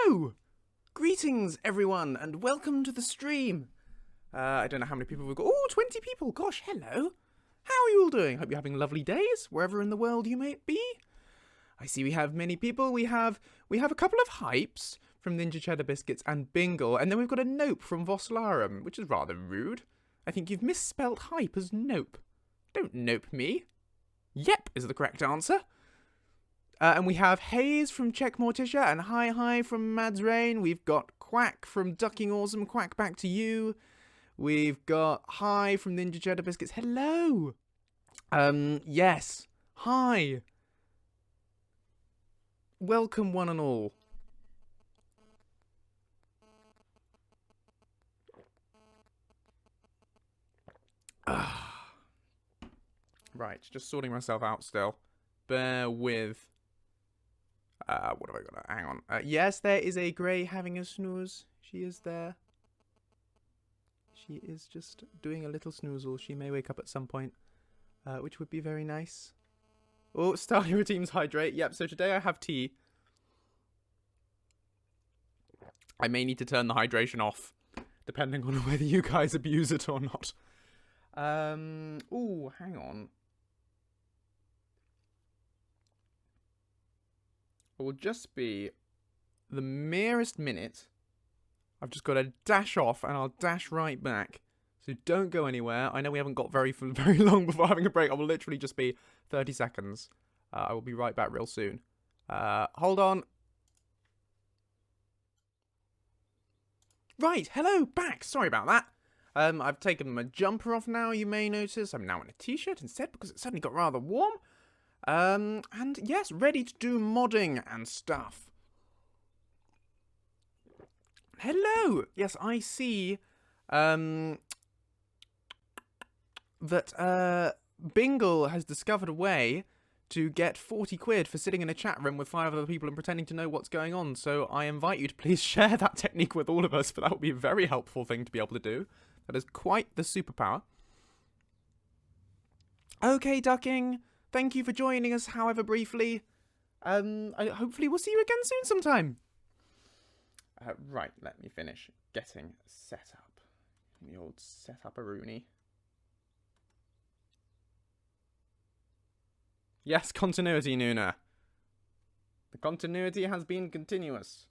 Hello! Greetings, everyone, and welcome to the stream. I don't know how many people we've got. Oh, 20 people. Gosh, hello. How are you all doing? Hope you're having lovely days, wherever in the world you may be. I see we have many people. We have a couple of hypes from Ninja Cheddar Biscuits and Bingle, and then we've got a nope from Voslarum, which is rather rude. I think you've misspelt hype as nope. Don't nope me. Yep is the correct answer. And we have Hayes from Check Morticia and Hi from Mads Rain. We've got Quack from Ducking Awesome. Quack, back to you. We've got Hi from Ninja Cheddar Biscuits. Hello. Yes. Hi. Welcome one and all. Right, just sorting myself out still. Bear with. What have I got? Hang on. Yes, there is a grey having a snooze. She is there. She is just doing a little snoozle. She may wake up at some point, which would be very nice. Oh, start your routines, hydrate. Yep, so today I have tea. I may need to turn the hydration off, depending on whether you guys abuse it or not. Oh, hang on. It will just be the merest minute. I've just got to dash off and I'll dash right back. So don't go anywhere. I know we haven't got very long before having a break. I will literally just be 30 seconds. I will be right back real soon. Hold on. Right, hello, back. Sorry about that. I've taken my jumper off now, you may notice. I'm now in a t-shirt instead because it suddenly got rather warm. And yes, ready to do modding and stuff. Hello! Yes, I see, that, Bingle has discovered a way to get 40 quid for sitting in a chat room with 5 other people and pretending to know what's going on. So I invite you to please share that technique with all of us, for that would be a very helpful thing to be able to do. That is quite the superpower. Okay, Ducking. Thank you for joining us, however briefly. Hopefully we'll see you again soon sometime. Right, let me finish getting set up. The old set-up-a-rooney. Yes, continuity, Nuna. The continuity has been continuous.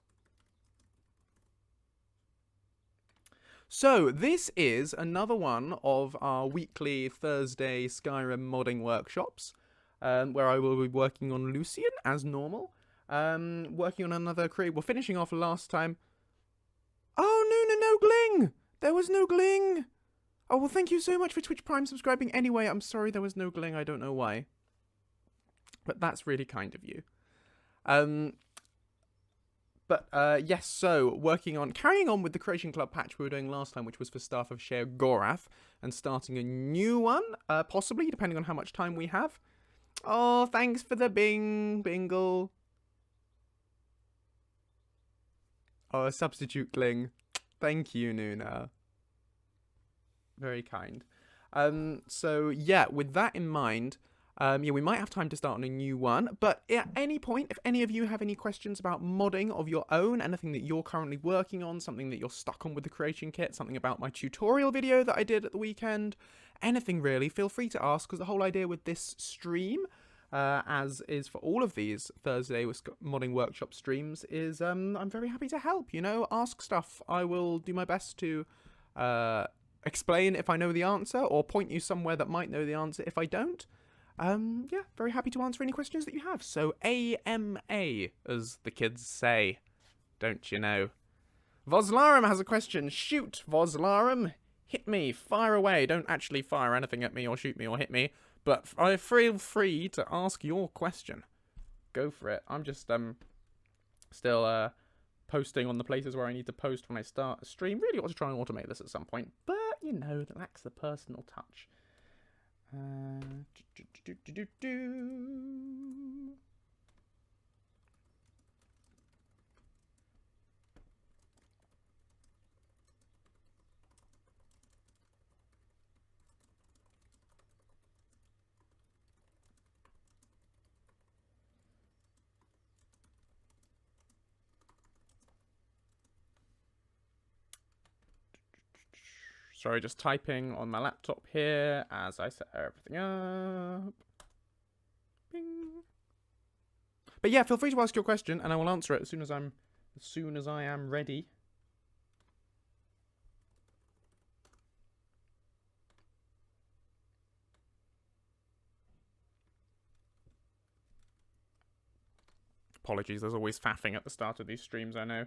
So, this is another one of our weekly Thursday Skyrim modding workshops. Where I will be working on Lucien, as normal. Working on another create. We're finishing off last time. Oh, no gling! There was no gling! Oh, well, thank you so much for Twitch Prime subscribing anyway. I'm sorry there was no gling. I don't know why. But that's really kind of you. Yes, so, carrying on with the Creation Club patch we were doing last time, which was for staff of Sheogorath, and starting a new one, possibly, depending on how much time we have. Oh, thanks for the Bingle. Oh, a substitute gling. Thank you, Nuna. Very kind. So, yeah, with that in mind, we might have time to start on a new one. But at any point, if any of you have any questions about modding of your own, anything that you're currently working on, something that you're stuck on with the creation kit, something about my tutorial video that I did at the weekend, anything really, feel free to ask, because the whole idea with this stream, as is for all of these Thursday modding workshop streams, is I'm very happy to help, ask stuff. I will do my best to explain if I know the answer, or point you somewhere that might know the answer if I don't. Yeah, very happy to answer any questions that you have. So, AMA, as the kids say, don't you know? Voslarum has a question. Shoot, Voslarum. Hit me, fire away. Don't actually fire anything at me or shoot me or hit me, but feel free to ask your question. Go for it. I'm just still posting on the places where I need to post when I start a stream. Really ought to try and automate this at some point, but that lacks the personal touch. Sorry, just typing on my laptop here as I set everything up. Bing. But yeah, feel free to ask your question, and I will answer it as soon as I am ready. Apologies, there's always faffing at the start of these streams, I know.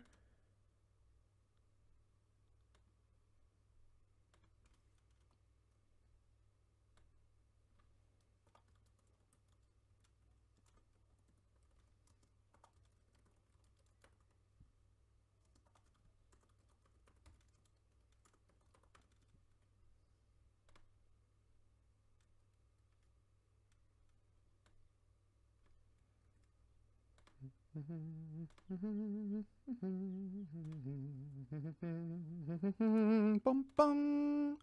Bum bum.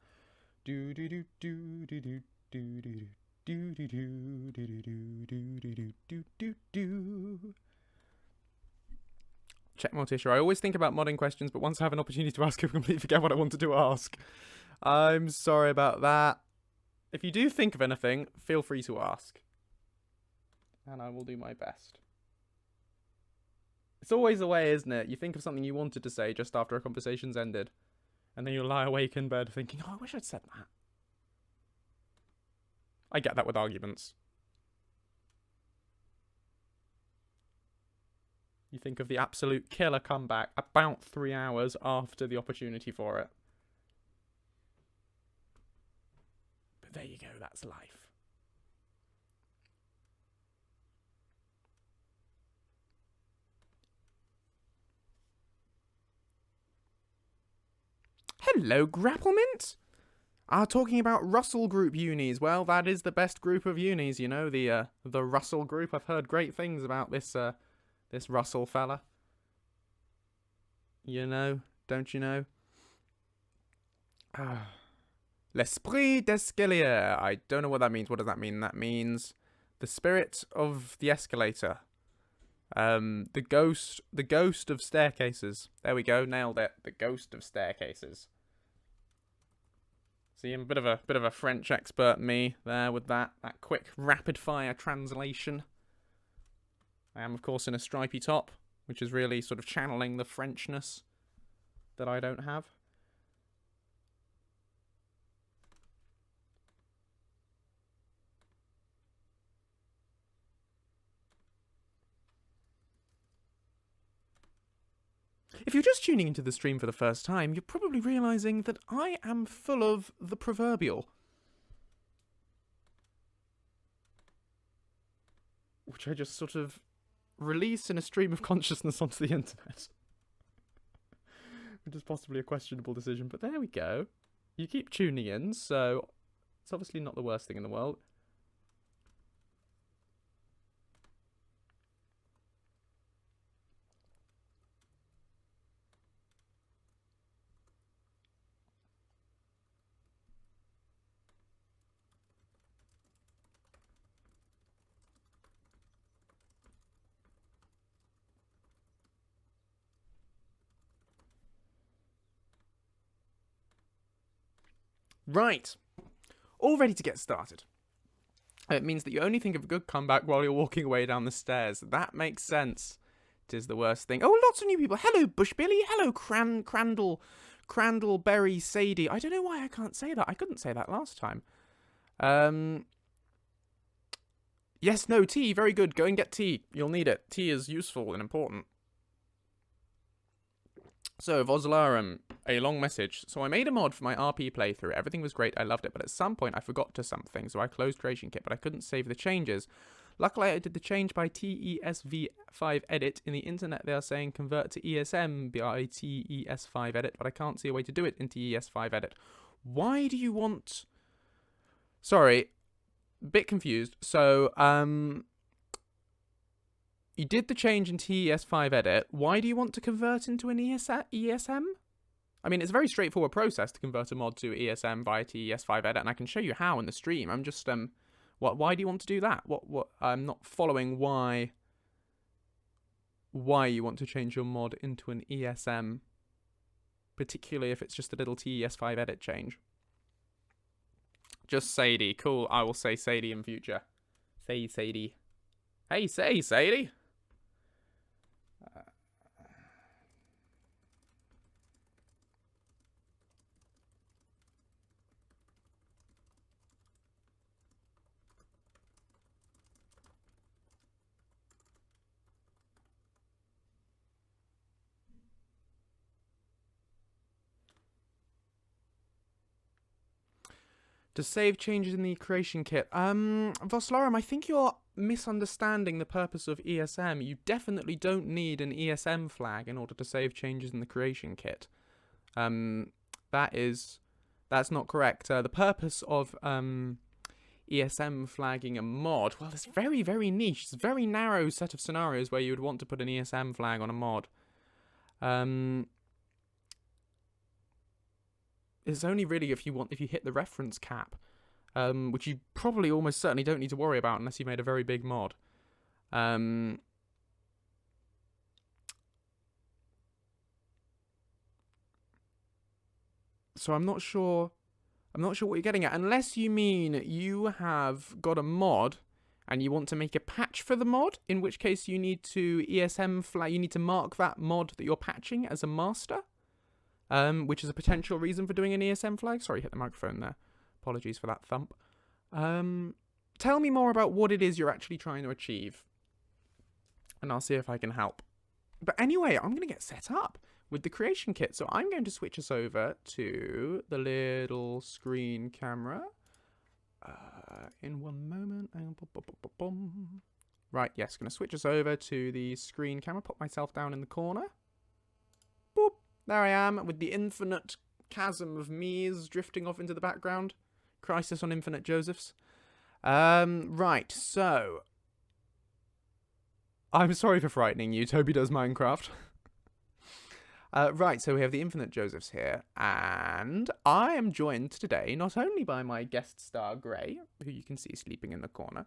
Do do do do do do do do do do do do do do do do. Check more tissue. I always think about modding questions, but once I have an opportunity to ask, I completely forget what I wanted to ask. I'm sorry about that. If you do think of anything, feel free to ask, and I will do my best. It's always the way, isn't it? You think of something you wanted to say just after a conversation's ended, and then you lie awake in bed thinking, oh, I wish I'd said that. I get that with arguments. You think of the absolute killer comeback about 3 hours after the opportunity for it. But there you go, that's life. Hello, Grapplemint! Talking about Russell Group unis. Well, that is the best group of unis, you know, the Russell Group. I've heard great things about this Russell fella. You know, don't you know? L'esprit d'escalier. I don't know what that means. What does that mean? That means the spirit of the escalator. The ghost of staircases. There we go, nailed it. The ghost of staircases. See, I'm a bit of a French expert, me, there with that quick rapid fire translation. I am, of course, in a stripy top, which is really sort of channeling the Frenchness that I don't have. If you're just tuning into the stream for the first time, you're probably realising that I am full of the proverbial. Which I just sort of release in a stream of consciousness onto the internet. Which is possibly a questionable decision, but there we go. You keep tuning in, so it's obviously not the worst thing in the world. Right, all ready to get started. It means that you only think of a good comeback while you're walking away down the stairs. That makes sense. It is the worst thing. Oh, lots of new people. Hello, Bushbilly. Hello, Crandleberry Sadie. I don't know why I can't say that. I couldn't say that last time. Yes, no, tea. Very good. Go and get tea. You'll need it. Tea is useful and important. So, Voslarum, a long message. So I made a mod for my RP playthrough. Everything was great. I loved it. But at some point, I forgot to something. So I closed Creation Kit, but I couldn't save the changes. Luckily, I did the change by TESV5 edit. In the internet, they are saying convert to ESM by TES5 edit, but I can't see a way to do it in TES5 edit. Why do you want... Sorry, bit confused. So, you did the change in TES5 edit. Why do you want to convert into an ESM? I mean, it's a very straightforward process to convert a mod to ESM via TES5 edit, and I can show you how in the stream. I'm just, why do you want to do that? What, I'm not following why you want to change your mod into an ESM. particularly if it's just a little TES5 edit change. Just Sadie. Cool, I will say Sadie in future. Say Sadie. Hey, say Sadie. To save changes in the creation kit. Voslarum, I think you're misunderstanding the purpose of ESM. You definitely don't need an ESM flag in order to save changes in the creation kit. That's not correct. The purpose of ESM flagging a mod, well, it's very, very niche. It's a very narrow set of scenarios where you would want to put an ESM flag on a mod. It's only really if you hit the reference cap, which you probably almost certainly don't need to worry about unless you made a very big mod. So I'm not sure what you're getting at, unless you mean you have got a mod and you want to make a patch for the mod, in which case you need to ESM flag. You need to mark that mod that you're patching as a master. Which is a potential reason for doing an ESM flag. Sorry, hit the microphone there. Apologies for that thump. Tell me more about what it is you're actually trying to achieve, and I'll see if I can help. But anyway, I'm going to get set up with the creation kit. So I'm going to switch us over to the little screen camera. In one moment. Right, yes, going to switch us over to the screen camera. Put myself down in the corner. Boop. There I am, with the infinite chasm of me's drifting off into the background. Crisis on Infinite Josephs. Right, so... I'm sorry for frightening you, Toby Does Minecraft. Right, so we have the Infinite Josephs here, and I am joined today not only by my guest star, Gray, who you can see sleeping in the corner,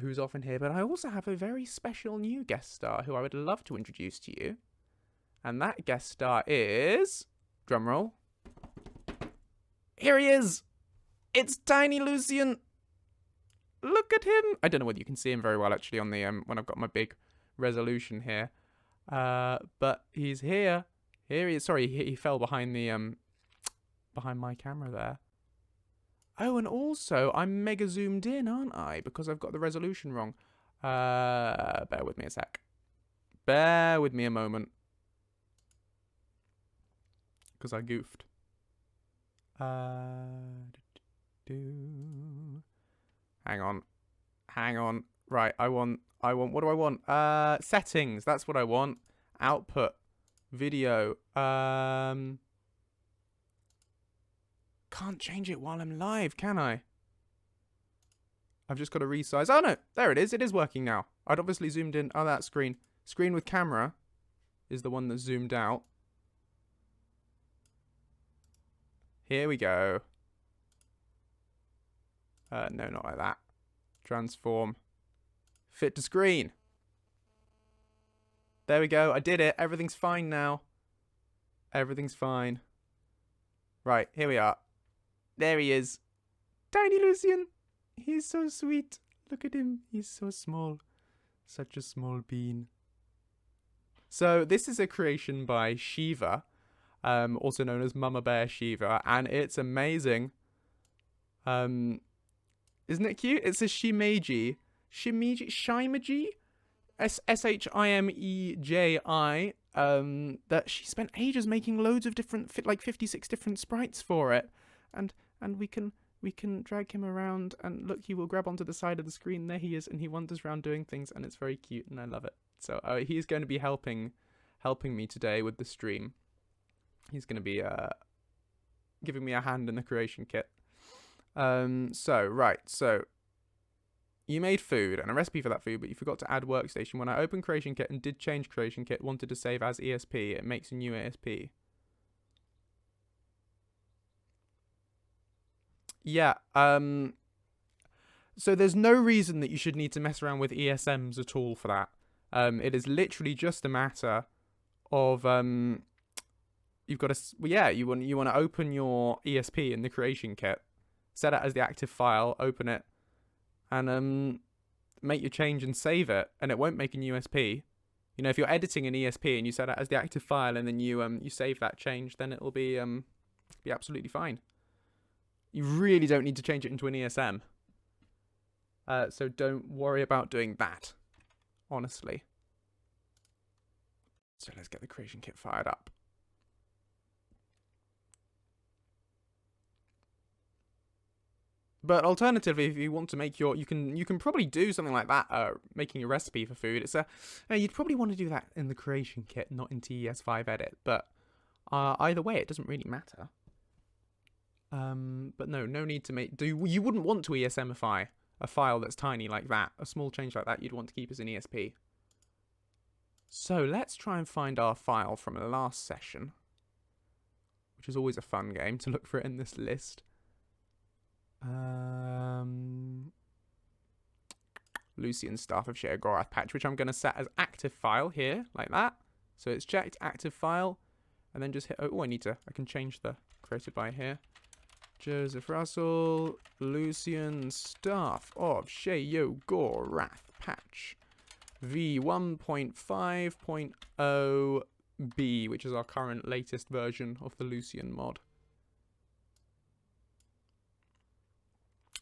who's often here, but I also have a very special new guest star who I would love to introduce to you. And that guest star is... drumroll. Here he is! It's Tiny Lucien! Look at him! I don't know whether you can see him very well, actually, on the when I've got my big resolution here. But he's here. Here he is. Sorry, he fell behind the behind my camera there. Oh, and also, I'm mega zoomed in, aren't I? Because I've got the resolution wrong. Bear with me a sec. Bear with me a moment. Because I goofed. Hang on. Right, I want, what do I want? Settings, that's what I want. Output. Video. Can't change it while I'm live, can I? I've just got to resize. Oh no, there it is. It is working now. I'd obviously zoomed in. Oh, that screen. Screen with camera is the one that's zoomed out. Here we go. No, not like that. Transform. Fit to screen. There we go. I did it. Everything's fine now. Everything's fine. Right, here we are. There he is. Tiny Lucien. He's so sweet. Look at him. He's so small. Such a small bean. So this is a creation by Shiva. Also known as Mama Bear Shiva, and it's amazing. Isn't it cute? It's a Shimeji. Shimeji? Shimeji. That she spent ages making loads of different, like 56 different sprites for it. And we can drag him around, and look, he will grab onto the side of the screen. There he is, and he wanders around doing things, and it's very cute, and I love it. So he's going to be helping me today with the stream. He's going to be giving me a hand in the creation kit. So you made food and a recipe for that food, but you forgot to add workstation. When I opened creation kit and did change creation kit, wanted to save as ESP, it makes a new ESP. Yeah, so there's no reason that you should need to mess around with ESMs at all for that. It is literally just a matter of you've got to, well, yeah, you want to open your ESP in the creation kit, set it as the active file, open it, and make your change and save it, and it won't make a new ESP. You know, if you're editing an ESP and you set it as the active file and then you save that change, then it'll be absolutely fine. You really don't need to change it into an ESM. So don't worry about doing that, honestly. So let's get the creation kit fired up. But alternatively, if you want to make you can probably do something like that, making a recipe for food. It's you'd probably want to do that in the creation kit, not in TES5 edit. But either way, it doesn't really matter. But no need to you wouldn't want to ESMify a file that's tiny like that. A small change like that you'd want to keep as an ESP. So let's try and find our file from the last session, which is always a fun game to look for it in this list. Lucien Staff of Sheogorath patch, which I'm going to set as active file here, like that. So it's checked, active file, and then just hit, I can change the created by here. Joseph Russell, Lucien Staff of Sheogorath patch v1.5.0b, which is our current latest version of the Lucien mod.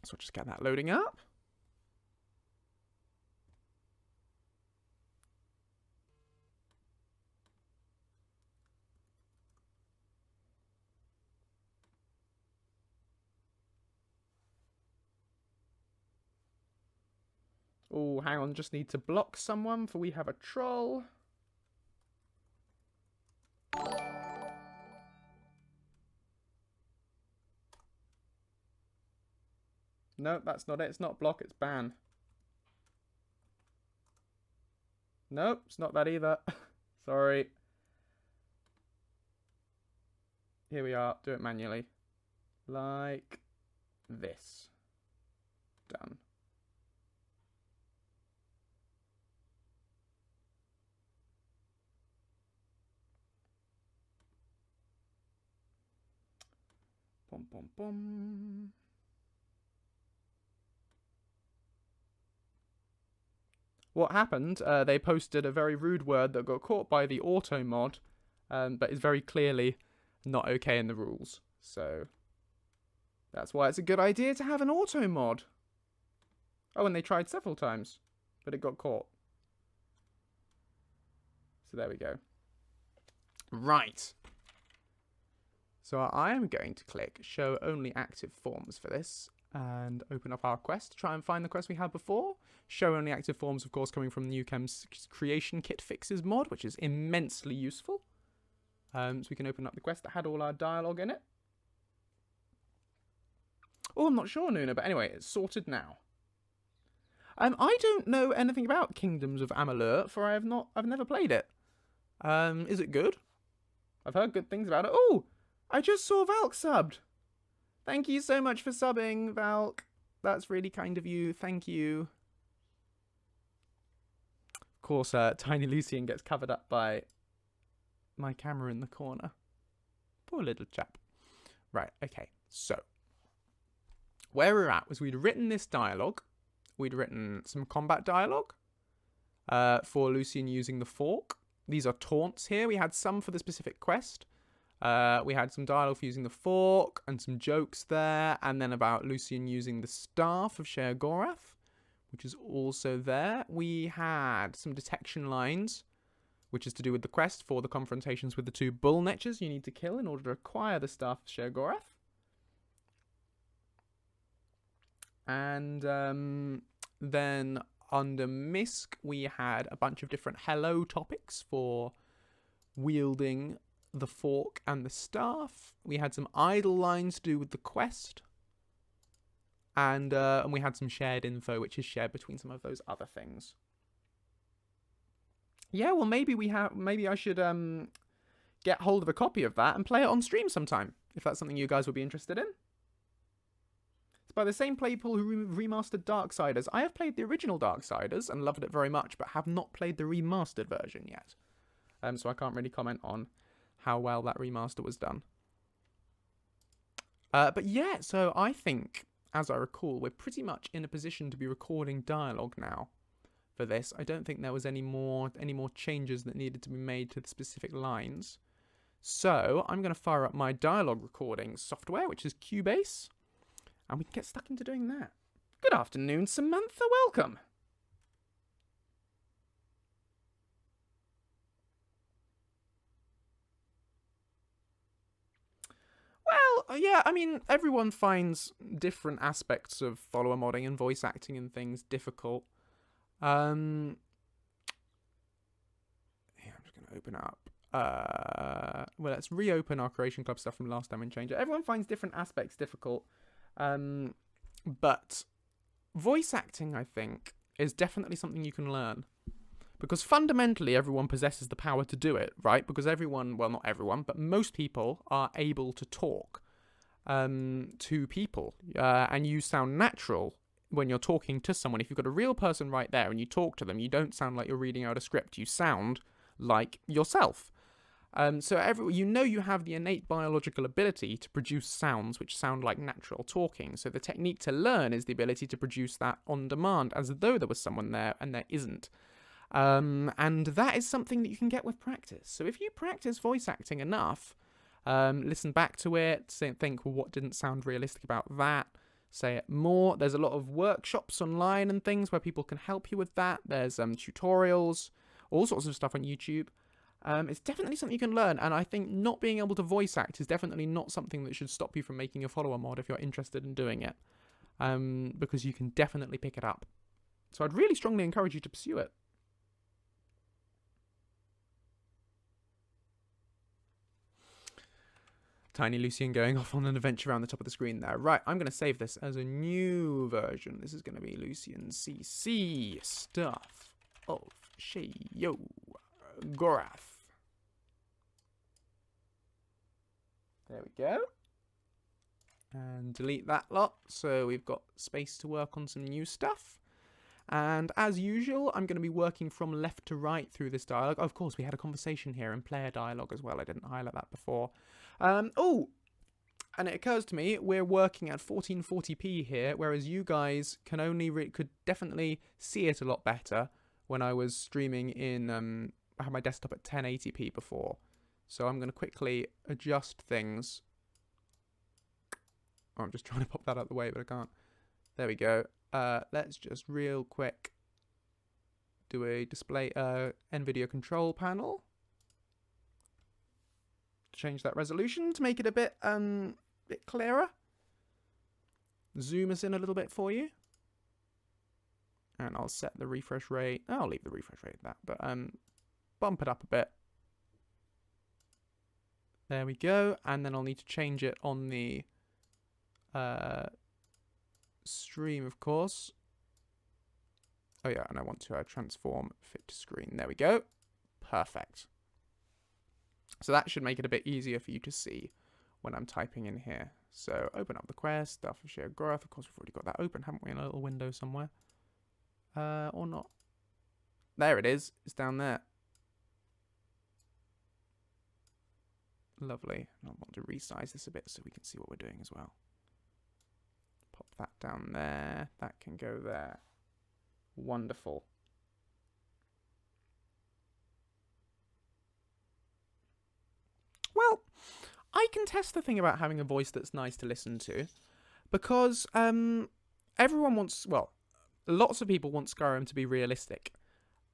So we'll just get that loading up. Oh, hang on, just need to block someone for we have a troll. No, that's not it. It's not block, it's ban. Nope, it's not that either. Sorry. Here we are. Do it manually. Like this. Done. Bum, bum, bum. What happened, they posted a very rude word that got caught by the auto mod, but is very clearly not okay in the rules. So that's why it's a good idea to have an auto mod. Oh, and they tried several times, but it got caught. So there we go. Right. So I am going to click show only active forms for this and open up our quest to try and find the quest we had before. Show only active forms, of course, coming from Newcom's creation kit fixes mod, which is immensely useful. So we can open up the quest that had all our dialogue in it. Oh, I'm not sure, Nuna, but anyway, it's sorted now. I don't know anything about Kingdoms of Amalur, for I've never played it. Is it good? I've heard good things about it. Oh, I just saw Valk subbed. Thank you so much for subbing, Valk. That's really kind of you. Thank you. Of course, Tiny Lucien gets covered up by my camera in the corner. Poor little chap. Right, okay. So, where we're at was we'd written this dialogue. We'd written some combat dialogue for Lucien using the fork. These are taunts here. We had some for the specific quest. We had some dialogue for using the fork and some jokes there. And then about Lucien using the staff of Sheogorath, which is also there. We had some detection lines, which is to do with the quest for the confrontations with the two bull netchers you need to kill in order to acquire the staff of Sheogorath. And then under MISC, we had a bunch of different hello topics for wielding the fork and the staff. We had some idle lines to do with the quest. And we had some shared info, which is shared between some of those other things. Yeah, well, maybe I should get hold of a copy of that and play it on stream sometime, if that's something you guys would be interested in. It's by the same people who remastered Darksiders. I have played the original Darksiders and loved it very much, but have not played the remastered version yet. So I can't really comment on how well that remaster was done. But yeah, so I think, as I recall, we're pretty much in a position to be recording dialogue now for this. I don't think there was any more changes that needed to be made to the specific lines. So I'm going to fire up my dialogue recording software, which is Cubase, and we can get stuck into doing that. Good afternoon, Samantha. Welcome. Well, yeah, I mean, everyone finds different aspects of follower modding and voice acting and things difficult. Yeah, I'm just going to open up. Well, let's reopen our Creation Club stuff from last time and change it. Everyone finds different aspects difficult. But voice acting, I think, is definitely something you can learn. Because fundamentally, everyone possesses the power to do it, right? Because everyone, well, not everyone, but most people are able to talk to people. And you sound natural when you're talking to someone. If you've got a real person right there and you talk to them, you don't sound like you're reading out a script. You sound like yourself. So you have the innate biological ability to produce sounds which sound like natural talking. So the technique to learn is the ability to produce that on demand, as though there was someone there and there isn't. And that is something that you can get with practice. So if you practice voice acting enough, listen back to it, think, well, what didn't sound realistic about that? Say it more. There's a lot of workshops online and things where people can help you with that. There's tutorials, all sorts of stuff on YouTube. It's definitely something you can learn, and I think not being able to voice act is definitely not something that should stop you from making a follower mod if you're interested in doing it, because you can definitely pick it up. So I'd really strongly encourage you to pursue it. Tiny Lucien going off on an adventure around the top of the screen there. Right, I'm going to save this as a new version. This is going to be Lucien CC stuff of Sheogorath. There we go. And delete that lot, so we've got space to work on some new stuff. And as usual, I'm going to be working from left to right through this dialogue. Of course, we had a conversation here and player dialogue as well. I didn't highlight that before. Oh, and it occurs to me, we're working at 1440p here, whereas you guys can could definitely see it a lot better when I was streaming in, I had my desktop at 1080p before. So I'm going to quickly adjust things. Oh, I'm just trying to pop that out of the way, but I can't. There we go. Let's just real quick do a display NVIDIA control panel. Change that resolution to make it a bit clearer. Zoom us in a little bit for you. And I'll set the refresh rate. I'll leave the refresh rate at that, but bump it up a bit. There we go. And then I'll need to change it on the stream, of course. Oh yeah, and I want to transform fit to screen. There we go. Perfect. So that should make it a bit easier for you to see when I'm typing in here. So open up the quest, stuff of Sheogorath. Of course, we've already got that open, haven't we, in a little window somewhere? Or not. There it is. It's down there. Lovely. I want to resize this a bit so we can see what we're doing as well. Pop that down there. That can go there. Wonderful. Well, I can test the thing about having a voice that's nice to listen to, because everyone wants, well, lots of people want Skyrim to be realistic,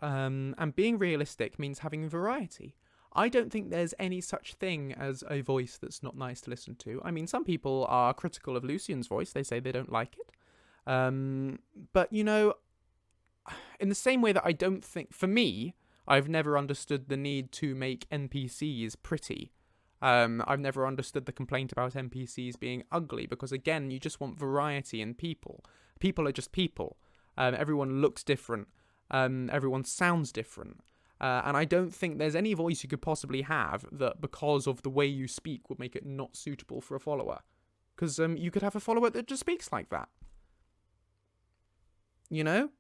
and being realistic means having variety. I don't think there's any such thing as a voice that's not nice to listen to. I mean, some people are critical of Lucien's voice. They say they don't like it. But, you know, in the same way that I don't think, for me, I've never understood the need to make NPCs pretty. I've never understood the complaint about NPCs being ugly, because, again, you just want variety in people. People are just people. Everyone looks different. Everyone sounds different. And I don't think there's any voice you could possibly have that, because of the way you speak, would make it not suitable for a follower. Because you could have a follower that just speaks like that. You know?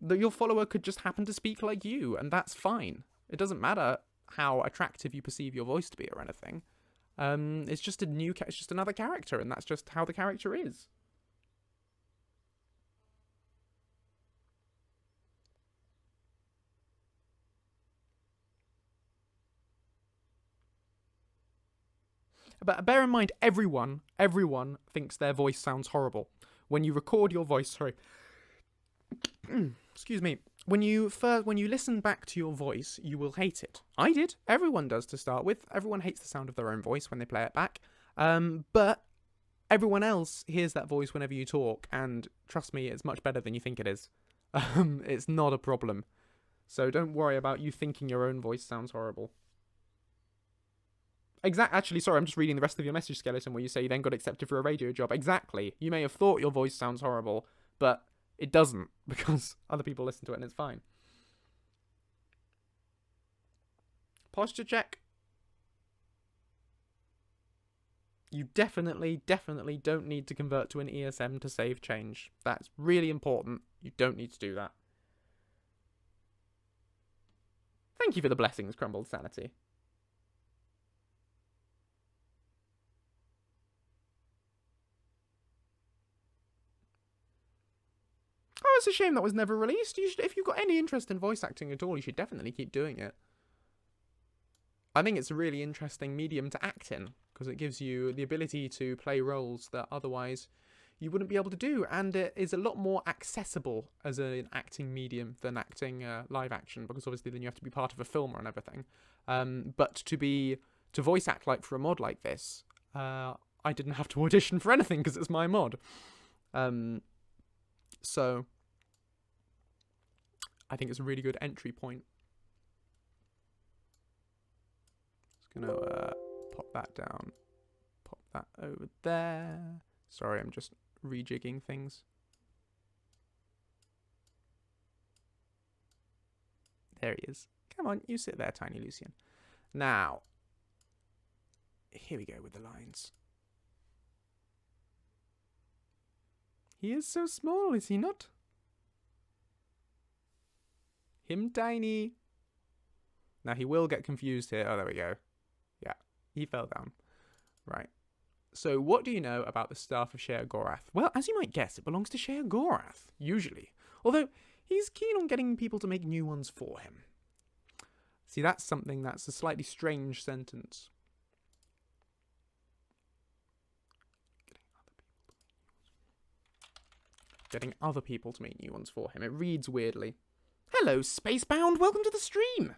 That your follower could just happen to speak like you, and that's fine. It doesn't matter how attractive you perceive your voice to be or anything. It's just it's just another character, and that's just how the character is. But bear in mind, everyone thinks their voice sounds horrible. When you record your voice, sorry, excuse me, when you listen back to your voice, you will hate it. I did. Everyone does to start with. Everyone hates the sound of their own voice when they play it back. But everyone else hears that voice whenever you talk, and trust me, it's much better than you think it is. It's not a problem. So don't worry about you thinking your own voice sounds horrible. Actually, sorry, I'm just reading the rest of your message, Skeleton, where you say you then got accepted for a radio job. Exactly. You may have thought your voice sounds horrible, but it doesn't, because other people listen to it and it's fine. Posture check. You definitely don't need to convert to an ESM to save change. That's really important. You don't need to do that. Thank you for the blessings, Crumbled Sanity. Oh, it's a shame that was never released. If you've got any interest in voice acting at all, you should definitely keep doing it. I think it's a really interesting medium to act in, because it gives you the ability to play roles that otherwise you wouldn't be able to do, and it is a lot more accessible as an acting medium than acting live action, because obviously then you have to be part of a film and everything. But to voice act like for a mod like this, I didn't have to audition for anything because it's my mod. So I think it's a really good entry point. Just gonna pop that down, pop that over there. Sorry, I'm just rejigging things. There he is. Come on, you sit there, tiny Lucien. Now, here we go with the lines. He is so small, is he not? Him tiny. Now he will get confused here. Oh, there we go. Yeah, he fell down. Right. So what do you know about the staff of Sheogorath? Well, as you might guess, it belongs to Sheogorath, usually. Although, he's keen on getting people to make new ones for him. See, that's something that's a slightly strange sentence. Getting other people to make new ones for him. It reads weirdly. Hello, Spacebound. Welcome to the stream.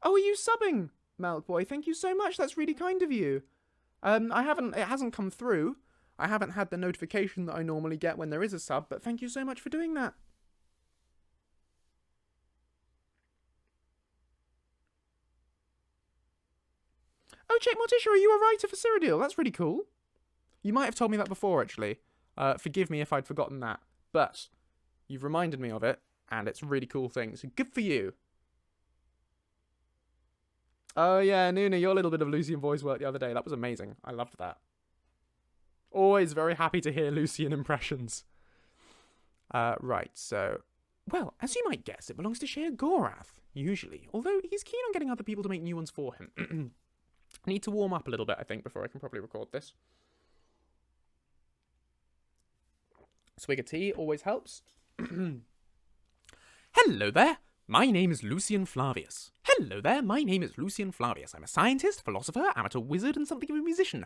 Oh, are you subbing, Malkboy? Thank you so much. That's really kind of you. It hasn't come through. I haven't had the notification that I normally get when there is a sub, but thank you so much for doing that. Oh, Check Morticia, are you a writer for Cyrodiil? That's really cool. You might have told me that before, actually. Forgive me if I'd forgotten that. But you've reminded me of it, and it's a really cool thing. So good for you. Oh, yeah, Nuna, your little bit of Lucien voice work the other day. That was amazing. I loved that. Always very happy to hear Lucien impressions. Right, so... Well, as you might guess, it belongs to Sheogorath, usually. Although he's keen on getting other people to make new ones for him. I need to warm up a little bit, I think, before I can probably record this. Swig of tea always helps. Hello there. My name is Lucien Flavius. Hello there, my name is Lucien Flavius. I'm a scientist, philosopher, amateur wizard, and something of a musician.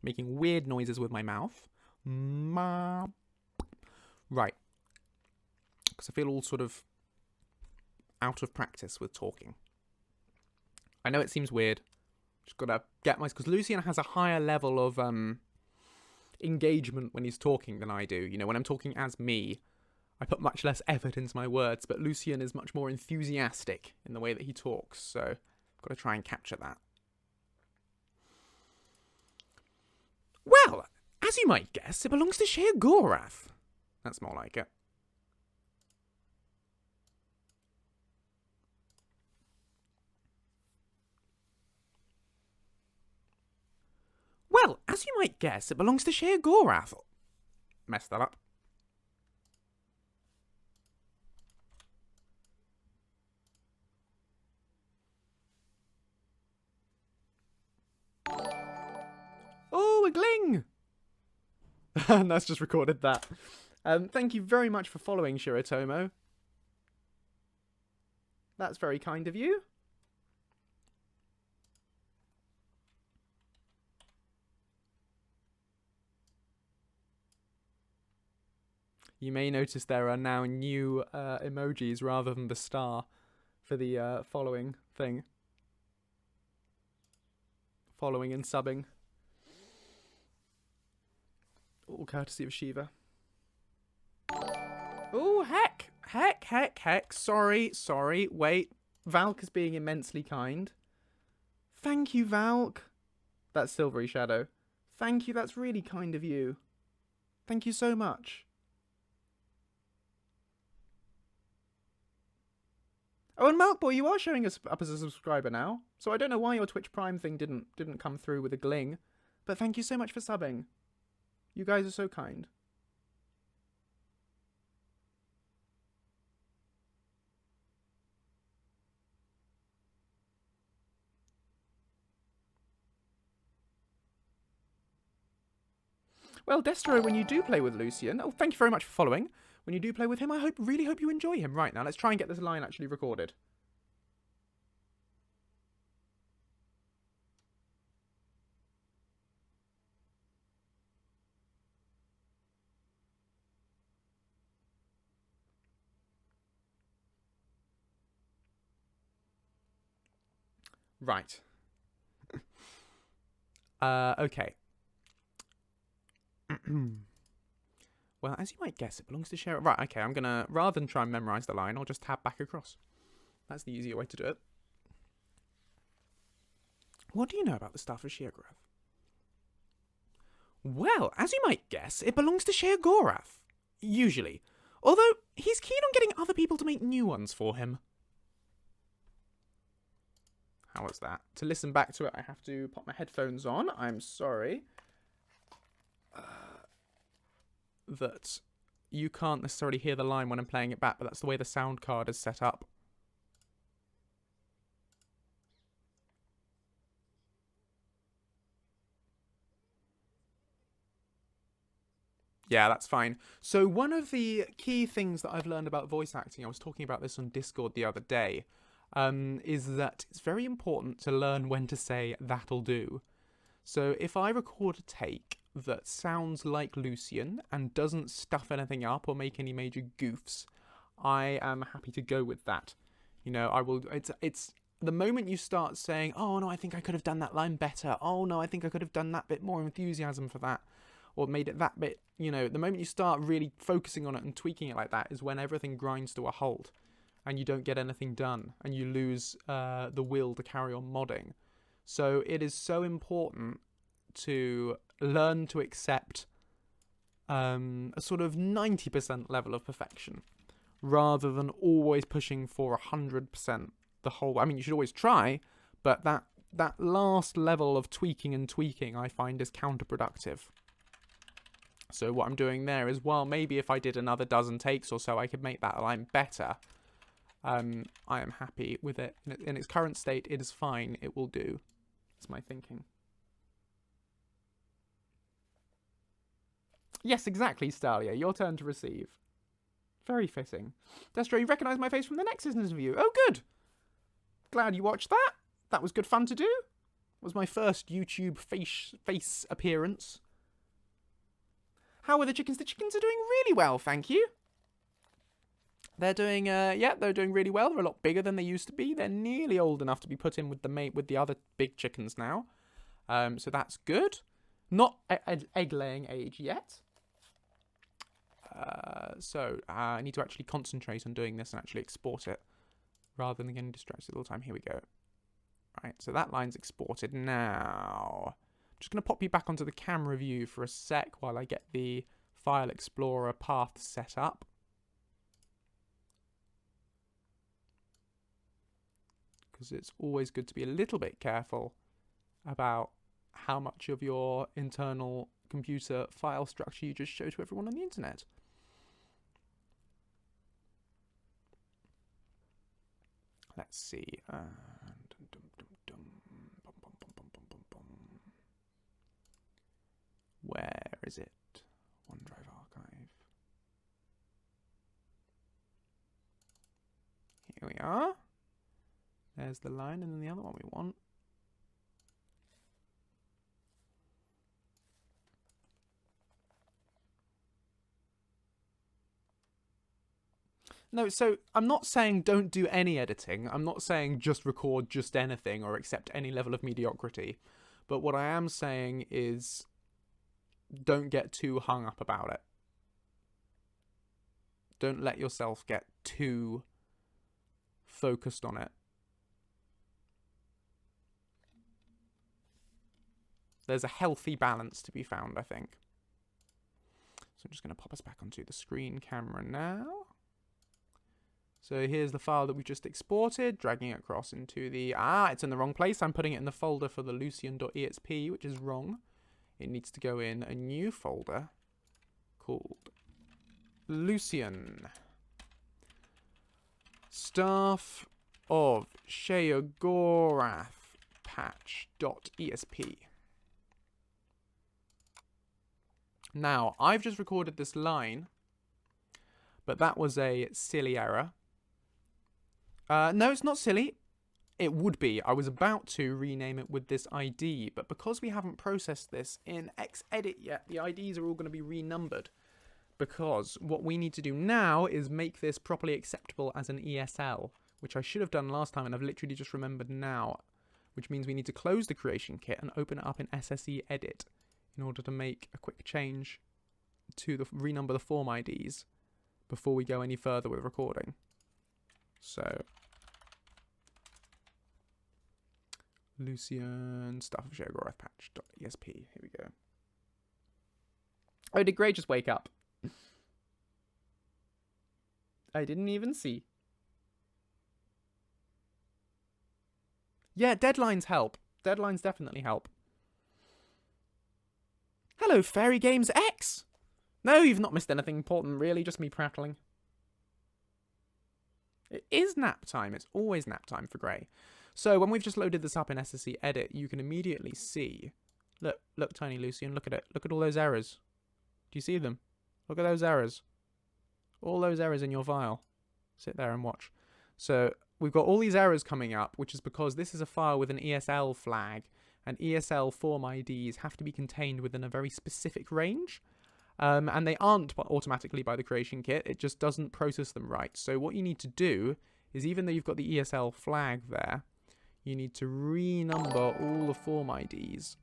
Making weird noises with my mouth. Right. Because I feel all sort of out of practice with talking. I know it seems weird. Just gotta get my... Because Lucien has a higher level of engagement when he's talking than I do. You know, when I'm talking as me, I put much less effort into my words, but Lucien is much more enthusiastic in the way that he talks, so I've got to try and capture that. Well, as you might guess, it belongs to Sheogorath. That's more like it. Well, as you might guess, it belongs to Sheogorath. messed that up. Oh, a gling! And that's just recorded that. Thank you very much for following, Shirotomo. That's very kind of you. You may notice there are now new emojis rather than the star for the following thing. Following and subbing. All courtesy of Shiva. Oh, heck. Sorry. Wait. Valk is being immensely kind. Thank you, Valk. That's Silvery Shadow. Thank you, that's really kind of you. Thank you so much. Oh, and Malkboy, you are showing us up as a subscriber now, so I don't know why your Twitch Prime thing didn't come through with a gling, but thank you so much for subbing. You guys are so kind. Well, Destro, when you do play with Lucien, oh, thank you very much for following. When you do play with him, I really hope you enjoy him. Right, now let's try and get this line actually recorded. Right. Okay. Well, as you might guess, it belongs to Sheogorath. Right, okay, I'm gonna, rather than try and memorise the line, I'll just tab back across. That's the easier way to do it. What do you know about the staff of Sheogorath? Well, as you might guess, it belongs to Sheogorath. Usually. Although, he's keen on getting other people to make new ones for him. How was that? To listen back to it, I have to pop my headphones on. I'm sorry. That you can't necessarily hear the line when I'm playing it back, but that's the way the sound card is set up. Yeah, that's fine. So one of the key things that I've learned about voice acting, I was talking about this on Discord the other day, is that it's very important to learn when to say, that'll do. So if I record a take that sounds like Lucien and doesn't stuff anything up or make any major goofs, I am happy to go with that. You know, I will. It's the moment you start saying, "Oh no, I think I could have done that line better. Oh no, I think I could have done that bit more enthusiasm for that, or made it that bit." You know, the moment you start really focusing on it and tweaking it like that is when everything grinds to a halt, and you don't get anything done, and you lose the will to carry on modding. So it is so important to learn to accept a sort of 90% level of perfection rather than always pushing for 100% the whole. I mean, you should always try, but that last level of tweaking I find is counterproductive. So what I'm doing there is, well, maybe if I did another dozen takes or so, I could make that line better. I am happy with it. In its current state, it is fine. It will do. That's my thinking. Yes, exactly, Stalia. Your turn to receive. Very fitting. Destro, you recognise my face from the Nexus interview. Oh, good. Glad you watched that. That was good fun to do. It was my first YouTube face appearance. How are the chickens? The chickens are doing really well, thank you. They're doing, they're doing really well. They're a lot bigger than they used to be. They're nearly old enough to be put in with the other big chickens now. So that's good. Not egg-laying age yet. So I need to actually concentrate on doing this and actually export it rather than getting distracted all the time. Here we go. Right, so that line's exported now. I'm just going to pop you back onto the camera view for a sec while I get the File Explorer path set up. Because it's always good to be a little bit careful about how much of your internal computer file structure you just show to everyone on the internet. Let's see. Where is it? OneDrive archive. Here we are. There's the line, and then the other one we want. No, so I'm not saying don't do any editing. I'm not saying just record just anything or accept any level of mediocrity. But what I am saying is don't get too hung up about it. Don't let yourself get too focused on it. There's a healthy balance to be found, I think. So I'm just going to pop us back onto the screen camera now. So here's the file that we just exported, dragging it across into the... it's in the wrong place. I'm putting it in the folder for the Lucien.exp, which is wrong. It needs to go in a new folder called Lucien. Staff of Sheogorath patch.esp. Now, I've just recorded this line, but that was a silly error. No, it's not silly. It would be. I was about to rename it with this ID, but because we haven't processed this in Xedit yet, the IDs are all going to be renumbered. Because what we need to do now is make this properly acceptable as an ESL, which I should have done last time, and I've literally just remembered now. Which means we need to close the creation kit and open it up in SSE Edit in order to make a quick change to the renumber the form IDs before we go any further with recording. So, Lucien stuff of Sheogorath patch.esp. Here we go. Oh, did Gray just wake up? I didn't even see. Yeah, deadlines help. Deadlines definitely help. Hello, Fairy Games X! No, you've not missed anything important, really. Just me prattling. It is nap time. It's always nap time for Gray. So when we've just loaded this up in SSE Edit, you can immediately see... Look, Tiny Lucien, look at it. Look at all those errors. Do you see them? Look at those errors. All those errors in your file. Sit there and watch. So we've got all these errors coming up, which is because this is a file with an ESL flag, and ESL form IDs have to be contained within a very specific range. And they aren't automatically by the creation kit. It just doesn't process them right. So what you need to do is, even though you've got the ESL flag there, you need to renumber all the form IDs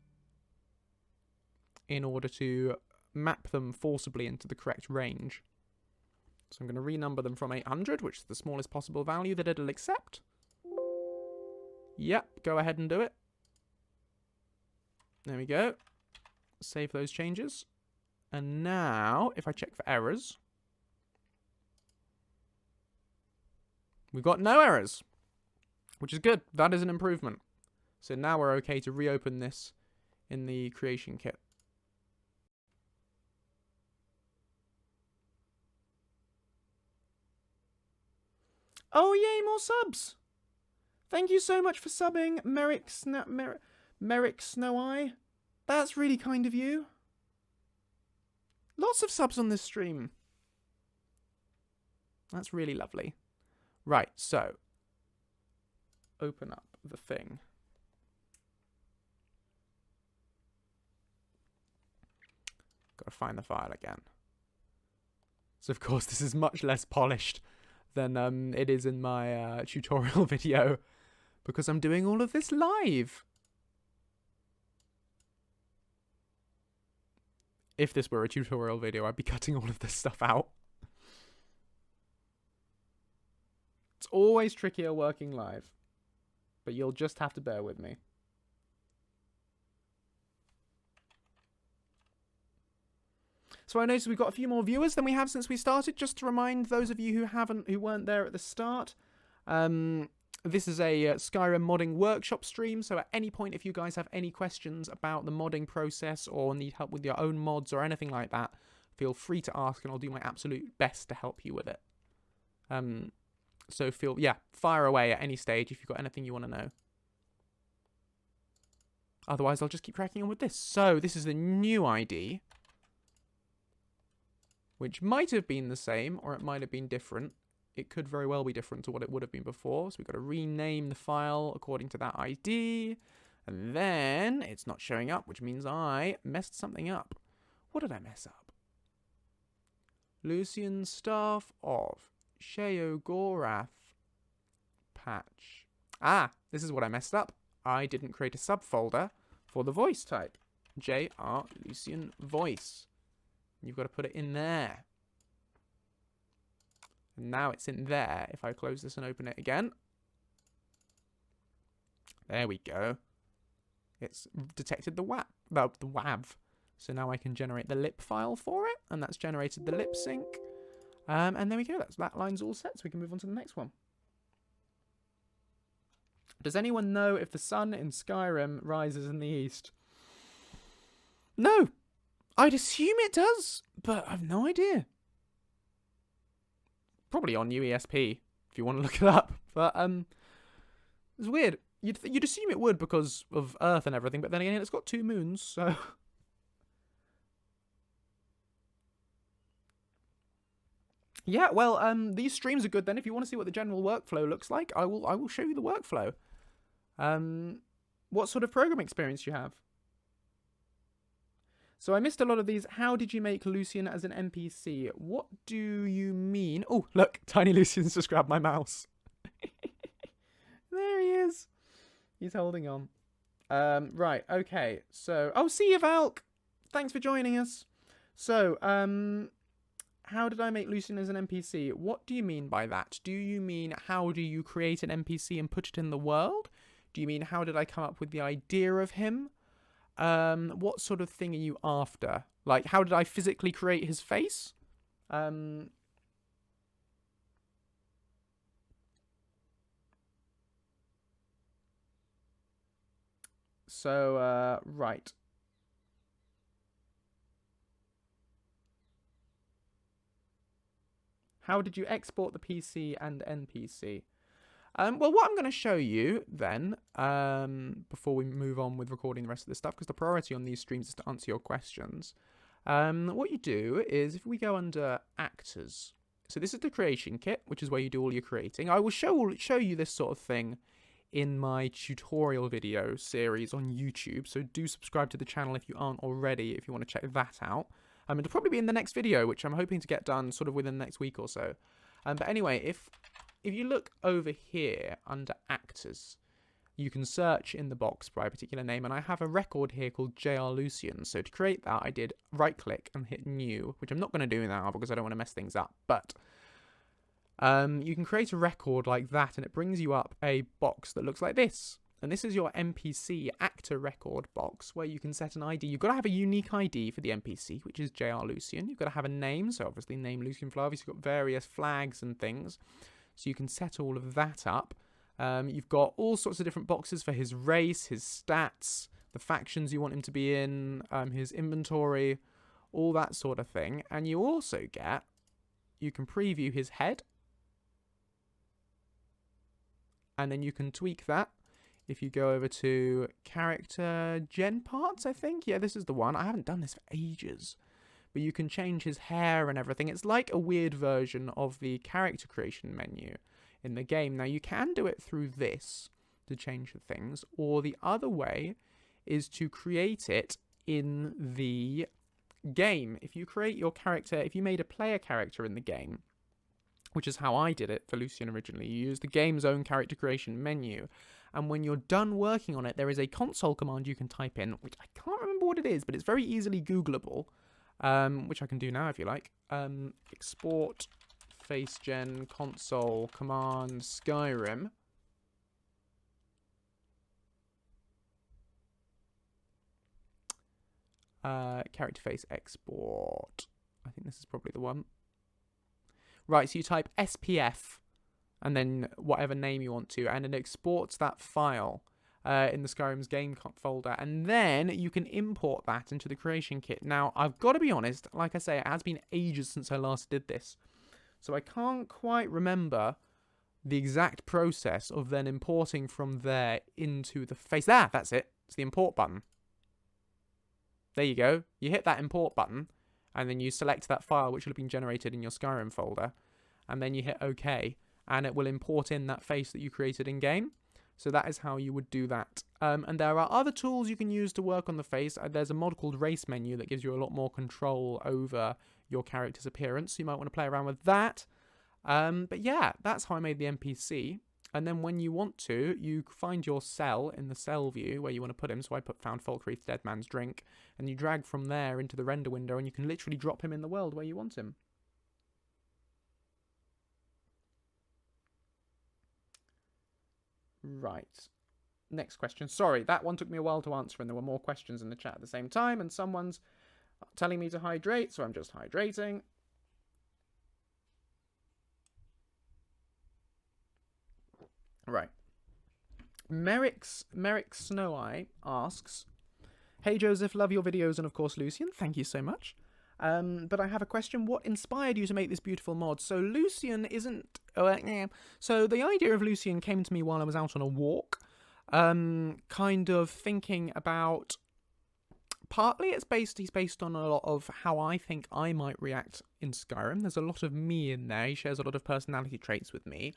in order to map them forcibly into the correct range. So I'm going to renumber them from 800, which is the smallest possible value that it'll accept. Yep, go ahead and do it. There we go. Save those changes. And now, if I check for errors, we've got no errors, which is good. That is an improvement. So now we're okay to reopen this in the creation kit. Oh, yay, more subs! Thank you so much for subbing, Merrick Snow Eye. That's really kind of you. Lots of subs on this stream. That's really lovely. Right, so open up the thing. Gotta find the file again. So of course this is much less polished than it is in my tutorial video, because I'm doing all of this live. If this were a tutorial video, I'd be cutting all of this stuff out. It's always trickier working live, but you'll just have to bear with me. So I noticed we've got a few more viewers than we have since we started. Just to remind those of you who weren't there at the start, This is a Skyrim modding workshop stream, so at any point if you guys have any questions about the modding process or need help with your own mods or anything like that, feel free to ask and I'll do my absolute best to help you with it. So fire away at any stage if you've got anything you want to know. Otherwise, I'll just keep cracking on with this. So, this is the new ID, which might have been the same, or it might have been different. It could very well be different to what it would have been before. So, we've got to rename the file according to that ID. And then, it's not showing up, which means I messed something up. What did I mess up? Lucien Staff of Sheogorath patch. Ah, this is what I messed up. I didn't create a subfolder for the voice type. JR Lucien voice. You've got to put it in there. And now it's in there. If I close this and open it again. There we go. It's detected the WAV. So now I can generate the lip file for it. And that's generated the lip sync. And there we go. That line's all set. So we can move on to the next one. Does anyone know if the sun in Skyrim rises in the east? No. I'd assume it does, but I've no idea. Probably on UESP, if you want to look it up. But it's weird. You'd assume it would because of Earth and everything, but then again, it's got 2 moons, so... Yeah, well, these streams are good then. If you want to see what the general workflow looks like, I will show you the workflow. What sort of programming experience do you have? So I missed a lot of these. How did you make Lucien as an NPC? What do you mean? Oh, look, Tiny Lucien's just grabbed my mouse. There he is. He's holding on. Right, okay. So, oh, see you, Valk. Thanks for joining us. So, how did I make Lucien as an NPC? What do you mean by that? Do you mean how do you create an NPC and put it in the world? Do you mean how did I come up with the idea of him? What sort of thing are you after? Like, how did I physically create his face? Right. How did you export the PC and NPC? Well, what I'm going to show you then, before we move on with recording the rest of this stuff, because the priority on these streams is to answer your questions. What you do is, if we go under Actors, so this is the creation kit, which is where you do all your creating. I will show you this sort of thing in my tutorial video series on YouTube, so do subscribe to the channel if you aren't already, if you want to check that out. It'll probably be in the next video, which I'm hoping to get done sort of within the next week or so. But anyway, if you look over here under Actors, you can search in the box by a particular name, and I have a record here called JR Lucien. So to create that, I did right-click and hit New, which I'm not going to do now because I don't want to mess things up. But you can create a record like that, and it brings you up a box that looks like this. And this is your NPC actor record box where you can set an ID. You've got to have a unique ID for the NPC, which is JR Lucien. You've got to have a name, so obviously name Lucien Flavius. You've got various flags and things. So you can set all of that up. You've got all sorts of different boxes for his race, his stats, the factions you want him to be in, his inventory, all that sort of thing. And you also get, you can preview his head. And then you can tweak that. If you go over to character gen parts, I think. Yeah, this is the one. I haven't done this for ages. But you can change his hair and everything. It's like a weird version of the character creation menu in the game. Now, you can do it through this to change the things. Or the other way is to create it in the game. If you create your character, if you made a player character in the game, which is how I did it for Lucien originally, you use the game's own character creation menu. And when you're done working on it, there is a console command you can type in, which I can't remember what it is, but it's very easily Googleable, which I can do now if you like. Export face gen console command Skyrim. Character face export. I think this is probably the one. Right, so you type SPF and then whatever name you want to, and it exports that file in the Skyrim's game folder, and then you can import that into the creation kit. Now, I've got to be honest, like I say, it has been ages since I last did this, so I can't quite remember the exact process of then importing from there into the face. That's it. It's the import button. There you go. You hit that import button, and then you select that file which will have been generated in your Skyrim folder, and then you hit OK, and it will import in that face that you created in-game. So that is how you would do that. And there are other tools you can use to work on the face. There's a mod called Race Menu that gives you a lot more control over your character's appearance. So you might want to play around with that. But yeah, that's how I made the NPC. And then when you want to, you find your cell in the cell view where you want to put him. So I found Falkreath's Dead Man's Drink. And you drag from there into the render window, and you can literally drop him in the world where you want him. Right. Next question. Sorry, that one took me a while to answer, and there were more questions in the chat at the same time, and someone's telling me to hydrate, so I'm just hydrating. Right. Merrick Snow-Eye asks, "Hey Joseph, love your videos, and of course Lucien, thank you so much. But I have a question. What inspired you to make this beautiful mod?" So Lucien isn't... So the idea of Lucien came to me while I was out on a walk. Kind of thinking about... Partly he's based on a lot of how I think I might react in Skyrim. There's a lot of me in there. He shares a lot of personality traits with me.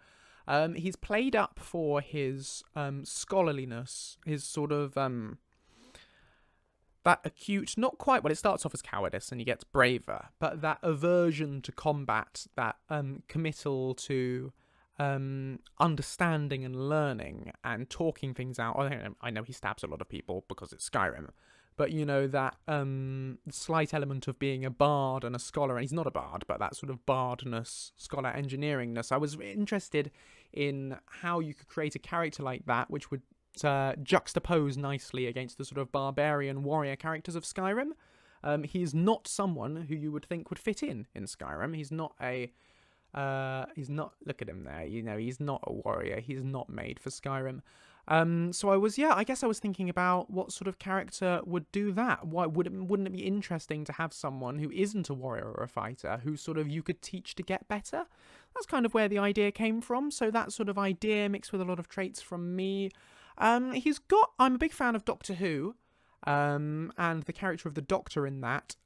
He's played up for his scholarliness, his sort of... that acute, not quite, well, it starts off as cowardice and he gets braver, but that aversion to combat, that committal to understanding and learning and talking things out. I know he stabs a lot of people because it's Skyrim, but you know, that slight element of being a bard and a scholar, and he's not a bard, but that sort of bardness, scholar engineeringness. I was interested in how you could create a character like that, which would juxtapose nicely against the sort of barbarian warrior characters of Skyrim. He is not someone who you would think would fit in Skyrim. He's not look at him there, you know, he's not a warrior. He's not made for Skyrim. So I guess I was thinking about what sort of character would do that. Why wouldn't it be interesting to have someone who isn't a warrior or a fighter, who sort of you could teach to get better? That's kind of where the idea came from. So that sort of idea mixed with a lot of traits from me. I'm a big fan of Doctor Who, and the character of the Doctor in that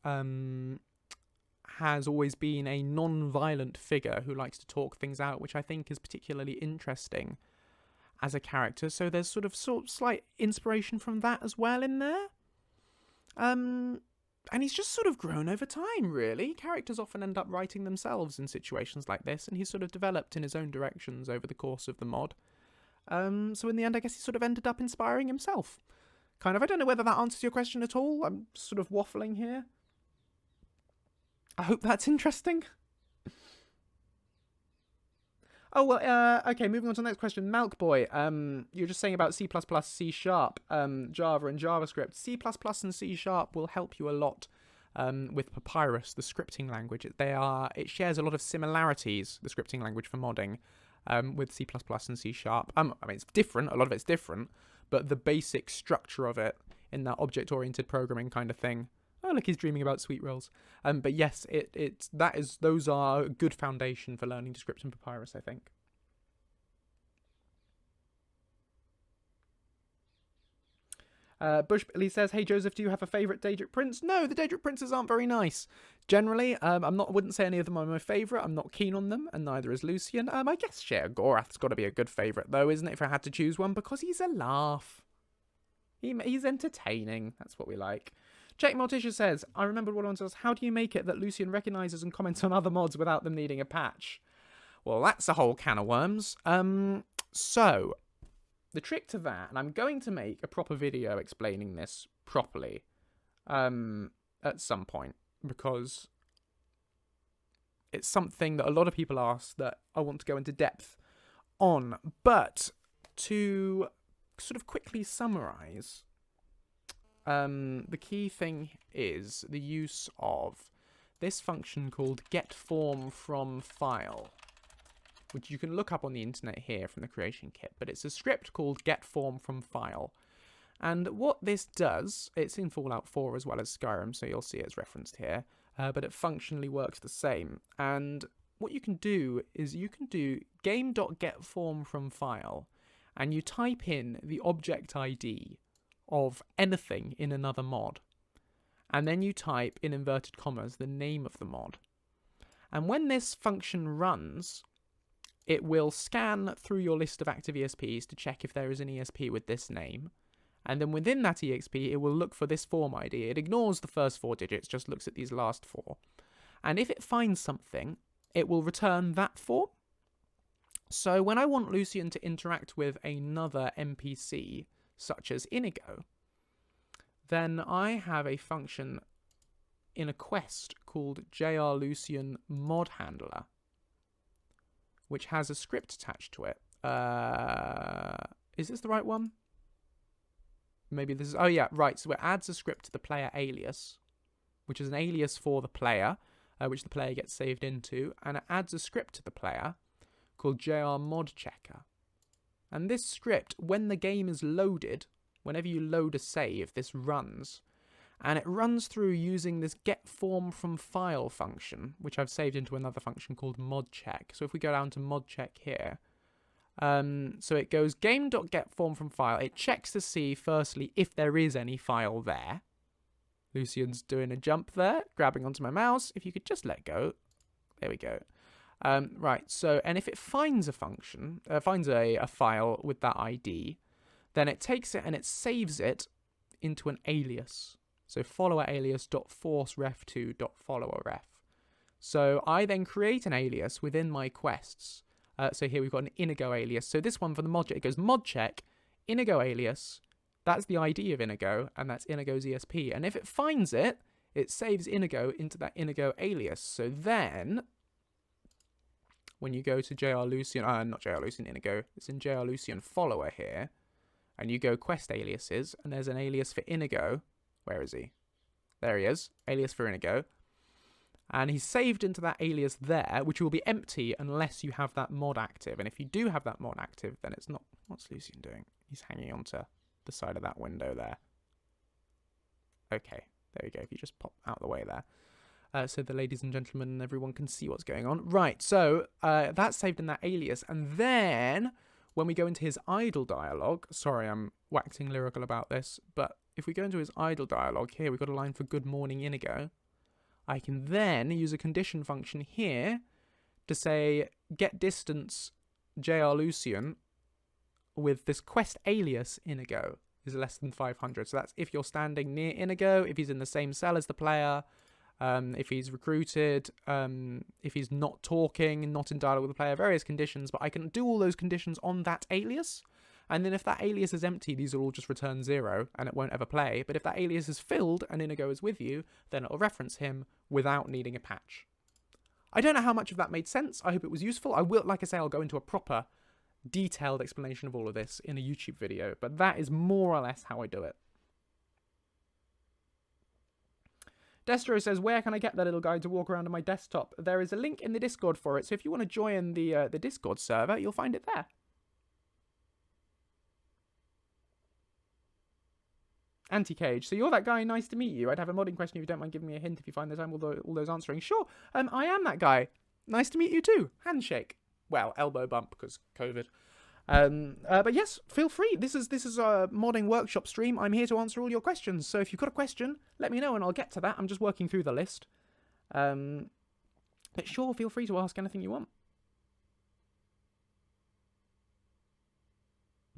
has always been a non-violent figure who likes to talk things out, which I think is particularly interesting as a character. So there's sort of slight inspiration from that as well in there. And he's just sort of grown over time, really. Characters often end up writing themselves in situations like this, and he's sort of developed in his own directions over the course of the mod. So in the end, I guess he sort of ended up inspiring himself. Kind of. I don't know whether that answers your question at all. I'm sort of waffling here. I hope that's interesting. Oh, well, okay, moving on to the next question. Malkboy, you're just saying about C++, C#, Java and JavaScript. C++ and C# will help you a lot with Papyrus, the scripting language. It shares a lot of similarities, the scripting language for modding, with C++ and C#. I mean, it's different. A lot of it's different, but the basic structure of it in that object-oriented programming kind of thing. Oh, look, he's dreaming about sweet rolls. But yes, those are a good foundation for learning to script in Papyrus, I think. Bush Billy says, "Hey Joseph, do you have a favourite Daedric Prince?" No, the Daedric Princes aren't very nice. Generally, I wouldn't say any of them are my favourite. I'm not keen on them, and neither is Lucien. I guess Sheogorath's got to be a good favourite, though, isn't it? If I had to choose one, because he's a laugh. He's entertaining. That's what we like. Jake Morticia says, "I remembered what one says. How do you make it that Lucien recognises and comments on other mods without them needing a patch?" Well, that's a whole can of worms. So the trick to that, and I'm going to make a proper video explaining this properly at some point, because it's something that a lot of people ask that I want to go into depth on. But to sort of quickly summarise, the key thing is the use of this function called getFormFromFile. which you can look up on the internet here from the creation kit, but it's a script called getFormFromFile. And what this does, it's in Fallout 4 as well as Skyrim, so you'll see it's referenced here, but it functionally works the same. And what you can do is you can do game.getFormFromFile, and you type in the object ID of anything in another mod. And then you type, in inverted commas, the name of the mod. And when this function runs, it will scan through your list of active ESPs to check if there is an ESP with this name. And then within that EXP, it will look for this form ID. It ignores the first 4 digits, just looks at these last 4. And if it finds something, it will return that form. So when I want Lucien to interact with another NPC, such as Inigo, then I have a function in a quest called JRLucian mod handler, which has a script attached to it. Is this the right one? Maybe this is... Oh, yeah, right. So it adds a script to the player alias, which is an alias for the player, which the player gets saved into. And it adds a script to the player called JRModChecker. And this script, when the game is loaded, whenever you load a save, this runs. And it runs through using this getFormFromFile function, which I've saved into another function called modcheck. So if we go down to modcheck here, so it goes game.getFormFromFile. It checks to see, firstly, if there is any file there. Lucien's doing a jump there, grabbing onto my mouse. If you could just let go. There we go. Right, so, and if it finds a function, finds a file with that ID, then it takes it and it saves it into an alias. So follower alias.forceref2.followerref. So I then create an alias within my quests. So here we've got an Inigo alias. So this one for the modcheck, it goes modcheck, Inigo alias. That's the ID of Inigo, and that's Inigo's ESP. And if it finds it, it saves Inigo into that Inigo alias. So then, when you go to JRLucian, not JRLucian Inigo, it's in JRLucian follower here, and you go quest aliases, and there's an alias for Inigo. Where is he? There he is, alias for Inigo. And he's saved into that alias there, which will be empty unless you have that mod active. And if you do have that mod active, then it's not... What's Lucien doing? He's hanging onto the side of that window there. Okay, there we go. If you just pop out of the way there. So the ladies and gentlemen and everyone can see what's going on. Right, so that's saved in that alias. And then when we go into his idle dialogue... Sorry, I'm waxing lyrical about this. But if we go into his idle dialogue, here we've got a line for good morning, Inigo. I can then use a condition function here to say get distance JRLucian with this quest alias Inigo is less than 500. So that's if you're standing near Inigo, if he's in the same cell as the player, if he's recruited, if he's not talking, not in dialogue with the player, various conditions. But I can do all those conditions on that alias. And then if that alias is empty, these will all just return 0 and it won't ever play. But if that alias is filled and Inigo is with you, then it'll reference him without needing a patch. I don't know how much of that made sense. I hope it was useful. I will, like I say, I'll go into a proper detailed explanation of all of this in a YouTube video. But that is more or less how I do it. Destro says, where can I get that little guy to walk around on my desktop? There is a link in the Discord for it. So if you want to join the Discord server, you'll find it there. Anti-Cage. So you're that guy, nice to meet you. I'd have a modding question if you don't mind giving me a hint if you find the time, all those answering. Sure, I am that guy. Nice to meet you too. Handshake. Well, elbow bump because COVID. But yes, feel free. This is a modding workshop stream. I'm here to answer all your questions. So if you've got a question, let me know and I'll get to that. I'm just working through the list. But sure, feel free to ask anything you want.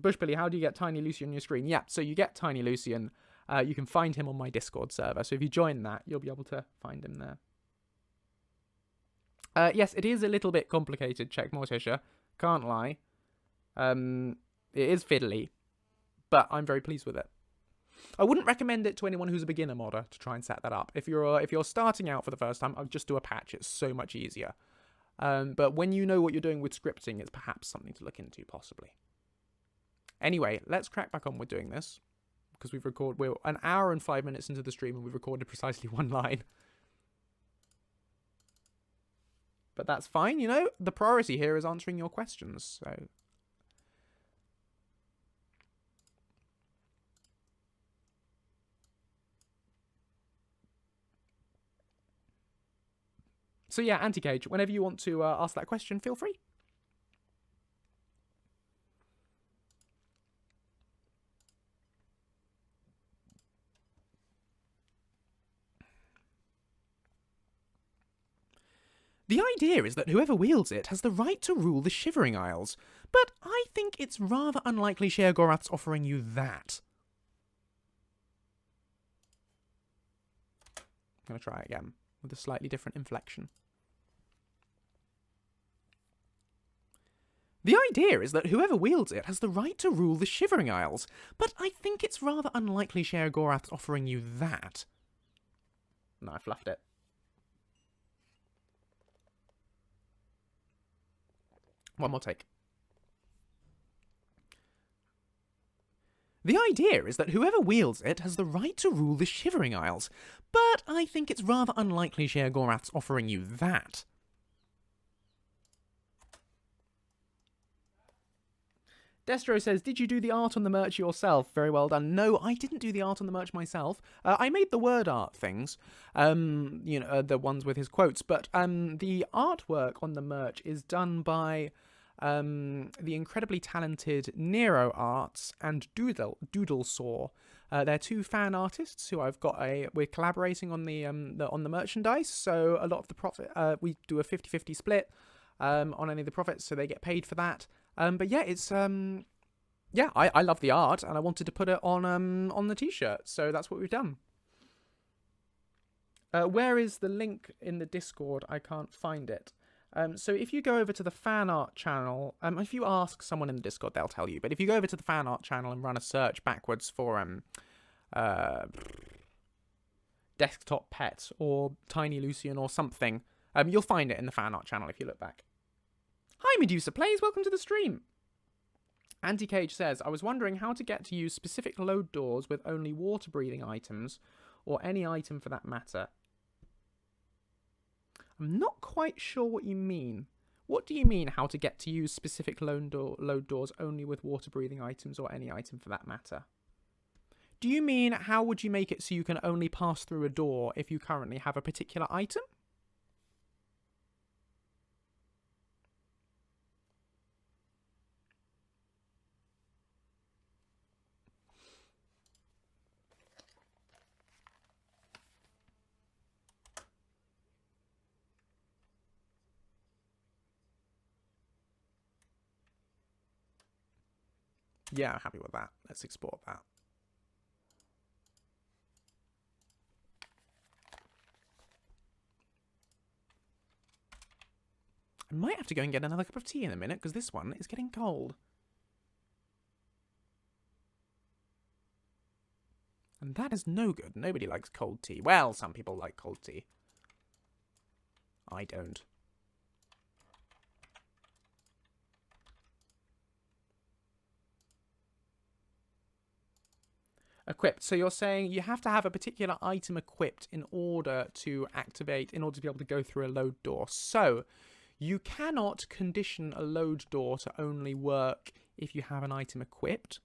Bushbilly, how do you get Tiny Lucien on your screen? Yeah, so you get Tiny Lucien. You can find him on my Discord server. So if you join that, you'll be able to find him there. Yes, it is a little bit complicated, Check Morticia. Can't lie. It is fiddly, but I'm very pleased with it. I wouldn't recommend it to anyone who's a beginner modder to try and set that up. If you're starting out for the first time, I'll just do a patch. It's so much easier. But when you know what you're doing with scripting, it's perhaps something to look into, possibly. Anyway, let's crack back on with doing this, because we're an hour and 5 minutes into the stream and we've recorded precisely one line. But that's fine, you know. The priority here is answering your questions. So yeah, Anti-Cage, whenever you want to ask that question, feel free. The idea is that whoever wields it has the right to rule the Shivering Isles, but I think it's rather unlikely Sheogorath's offering you that. I'm going to try again with a slightly different inflection. The idea is that whoever wields it has the right to rule the Shivering Isles, but I think it's rather unlikely Sheogorath's offering you that. No, I fluffed it. One more take. The idea is that whoever wields it has the right to rule the Shivering Isles, but I think it's rather unlikely Sheogorath's offering you that. Destro says, did you do the art on the merch yourself? Very well done. No, I didn't do the art on the merch myself. I made the word art things, the ones with his quotes, but the artwork on the merch is done by the incredibly talented Nero Arts and Doodle Saw. They're two fan artists who we're collaborating on the merchandise, so a lot of the profit, we do a 50-50 split on any of the profits, so they get paid for that. But yeah, it's I love the art and I wanted to put it on the t-shirt, so that's what we've done. Where is the link in the Discord? I can't find it. So if you go over to the fan art channel, if you ask someone in the Discord, they'll tell you. But if you go over to the fan art channel and run a search backwards for Desktop Pet or Tiny Lucien or something, you'll find it in the fan art channel if you look back. Hi, Medusa Plays, welcome to the stream. Anti-Cage says, I was wondering how to get to use specific load doors with only water-breathing items, or any item for that matter. I'm not quite sure what you mean. What do you mean, how to get to use specific load doors only with water-breathing items, or any item for that matter? Do you mean, how would you make it so you can only pass through a door if you currently have a particular item? Yeah, I'm happy with that. Let's export that. I might have to go and get another cup of tea in a minute, because this one is getting cold. And that is no good. Nobody likes cold tea. Well, some people like cold tea. I don't. Equipped. So you're saying you have to have a particular item equipped in order to activate, in order to be able to go through a load door. So you cannot condition a load door to only work if you have an item equipped.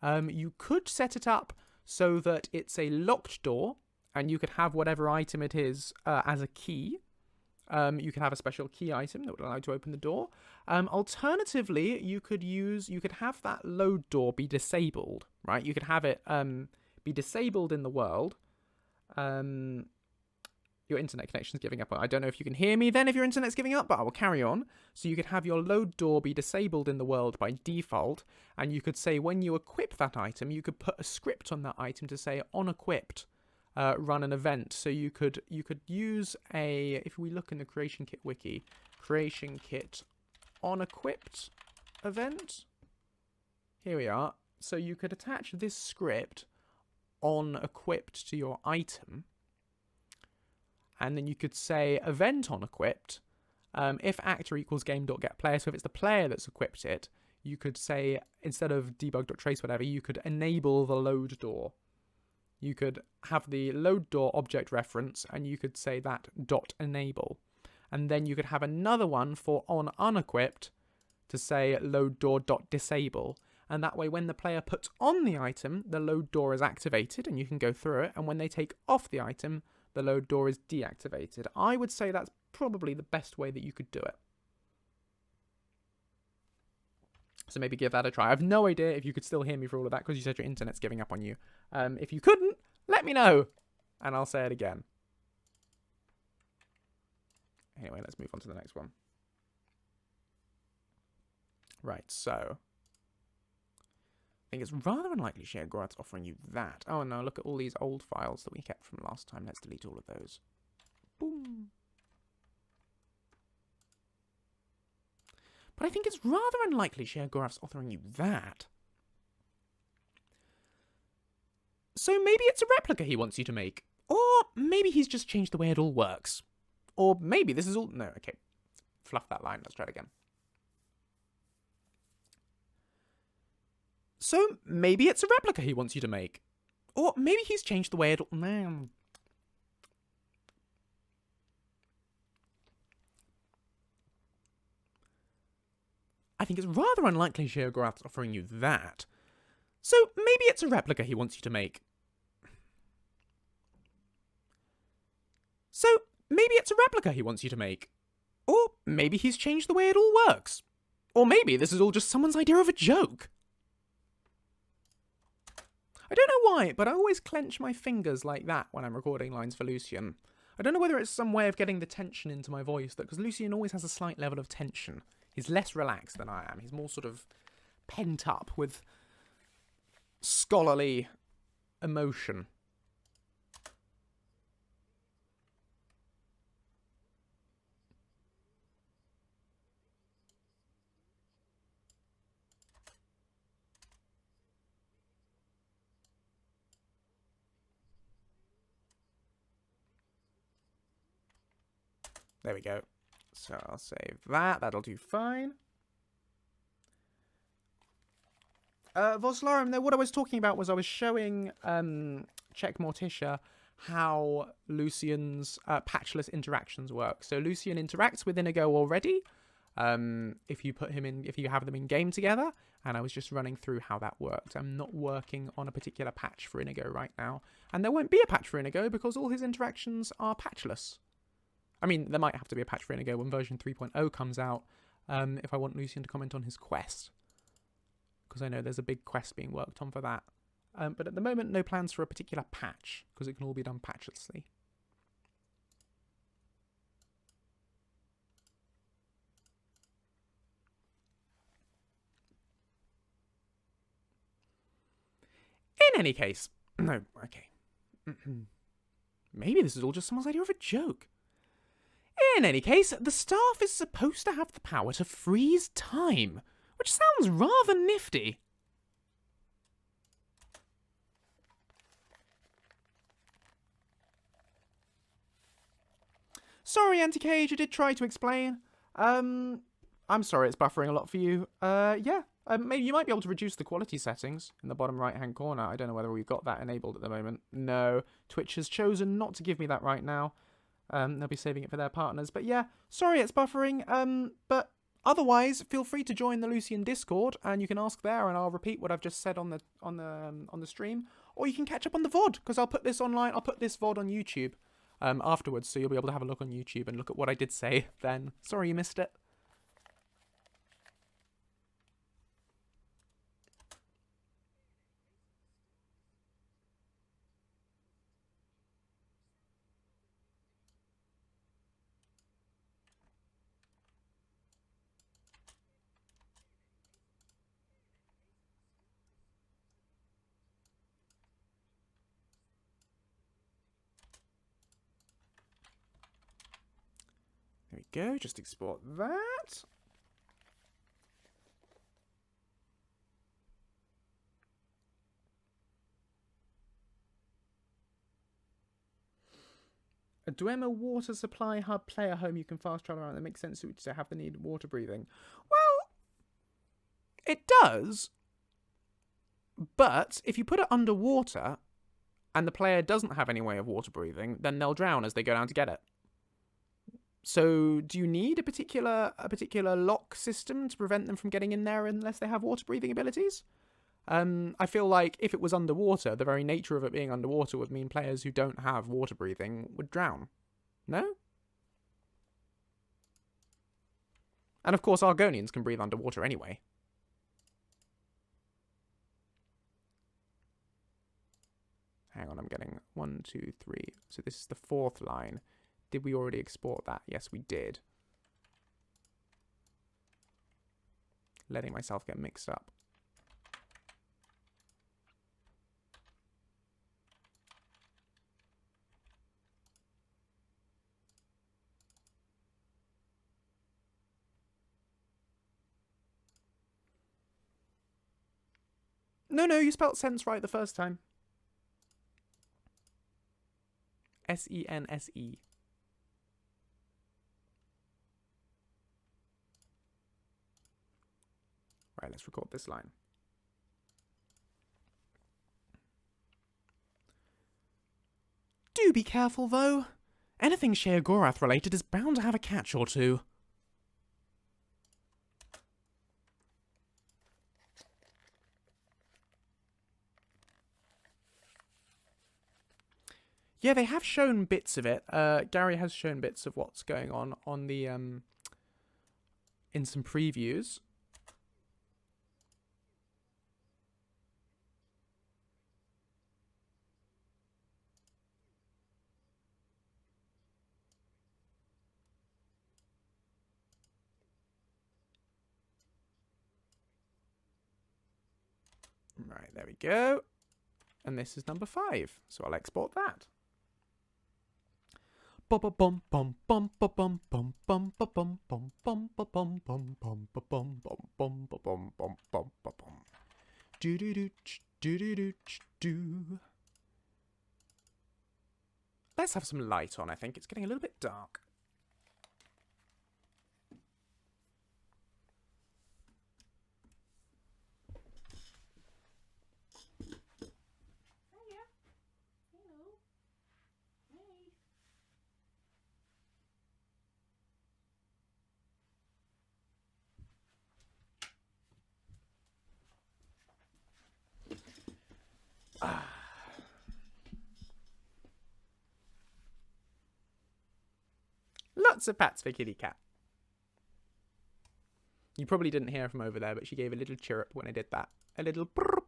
You could set it up so that it's a locked door, and you could have whatever item it is as a key. You could have a special key item that would allow you to open the door. Alternatively, you could have that load door be disabled, right? You could have it be disabled in the world. Your internet connection is giving up. I don't know if you can hear me then if your internet's giving up, but I will carry on. So you could have your load door be disabled in the world by default, and you could say when you equip that item, you could put a script on that item to say on equipped. Run an event. So you could use if we look in the Creation Kit wiki, Creation Kit on equipped event. Here we are. So you could attach this script on equipped to your item, and then you could say event on equipped. If actor equals game.getPlayer, so if it's the player that's equipped it, you could say instead of debug.trace whatever, you could enable the load door. You could have the load door object reference, and you could say that .enable. And then you could have another one for on unequipped to say load door.disable. And that way, when the player puts on the item, the load door is activated and you can go through it. And when they take off the item, the load door is deactivated. I would say that's probably the best way that you could do it. So maybe give that a try. I have no idea if you could still hear me for all of that because you said your internet's giving up on you. If you couldn't, let me know. And I'll say it again. Anyway, let's move on to the next one. Right, so I think it's rather unlikely Sheogorath's offering you that. Oh no, look at all these old files that we kept from last time. Let's delete all of those. Boom. But I think it's rather unlikely Sheogorath's offering you that. So maybe it's a replica he wants you to make. Or maybe he's just changed the way it all works. Or maybe this is all... No, okay. Fluff that line. Let's try it again. So maybe it's a replica he wants you to make. Or maybe he's changed the way it all... Man. I think it's rather unlikely Sheogorath's offering you that. So maybe it's a replica he wants you to make. So maybe it's a replica he wants you to make. Or maybe he's changed the way it all works. Or maybe this is all just someone's idea of a joke. I don't know why, but I always clench my fingers like that when I'm recording lines for Lucien. I don't know whether it's some way of getting the tension into my voice, because Lucien always has a slight level of tension. He's less relaxed than I am. He's more sort of pent up with scholarly emotion. There we go. So I'll save that. That'll do fine. Voslarum, what I was talking about was I was showing Check Morticia how Lucien's patchless interactions work. So Lucien interacts with Inigo already. If you have them in game together, and I was just running through how that worked. I'm not working on a particular patch for Inigo right now, and there won't be a patch for Inigo because all his interactions are patchless. I mean, there might have to be a patch for Inigo when version 3.0 comes out, if I want Lucien to comment on his quest. Because I know there's a big quest being worked on for that. But at the moment, no plans for a particular patch, because it can all be done patchlessly. In any case... No, okay. Maybe this is all just someone's idea of a joke. In any case, the staff is supposed to have the power to freeze time, which sounds rather nifty. Sorry, Anti-Cage, I did try to explain. I'm sorry it's buffering a lot for you. Yeah, maybe you might be able to reduce the quality settings in the bottom right-hand corner. I don't know whether we've got that enabled at the moment. No, Twitch has chosen not to give me that right now. They'll be saving it for their partners. But yeah, sorry it's buffering. But otherwise, feel free to join the Lucien Discord, and you can ask there, and I'll repeat what I've just said on the stream. Or you can catch up on the VOD, because I'll put this online. I'll put this VOD on YouTube afterwards, so you'll be able to have a look on YouTube and look at what I did say then. Sorry you missed it. There we go, just export that. A Duema water supply hub player home you can fast travel around. That makes sense to have the need of water breathing. Well, it does. But if you put it underwater and the player doesn't have any way of water breathing, then they'll drown as they go down to get it. So do you need a particular lock system to prevent them from getting in there unless they have water breathing abilities? I feel like if it was underwater, the very nature of it being underwater would mean players who don't have water breathing would drown. No? And of course, Argonians can breathe underwater anyway. Hang on, I'm getting 1, 2, 3. So this is the 4th line. Did we already export that? Yes, we did. Letting myself get mixed up. No, you spelt sense right the first time. S-E-N-S-E. Right, let's record this line. Do be careful, though. Anything Sheogorath related is bound to have a catch or two. Yeah, they have shown bits of it. Gary has shown bits of what's going on the in some previews. Right, there we go. And this is number 5, so I'll export that. Let's have some light on, I think. It's getting a little bit dark. Lots of pats for Kitty Cat. You probably didn't hear from over there, but she gave a little chirrup when I did that. A little brrr.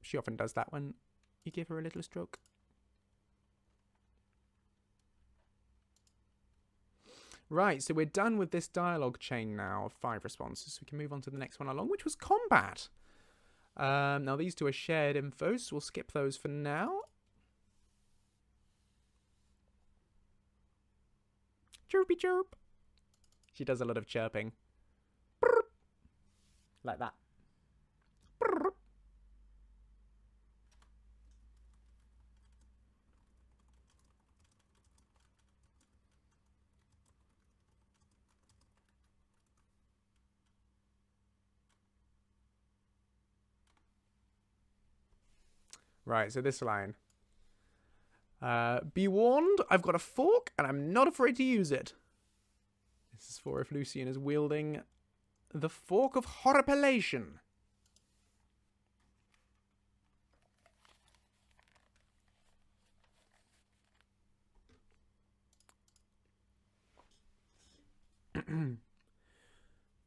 She often does that when you give her a little stroke. Right, so we're done with this dialogue chain now of 5 responses. We can move on to the next one along, which was combat. Now, these 2 are shared info, so we'll skip those for now. Chirpy chirp. She does a lot of chirping. Brrr. Like that. Brrr. Right, so this line. Be warned, I've got a fork and I'm not afraid to use it. This is for if Lucien is wielding the fork of horripilation.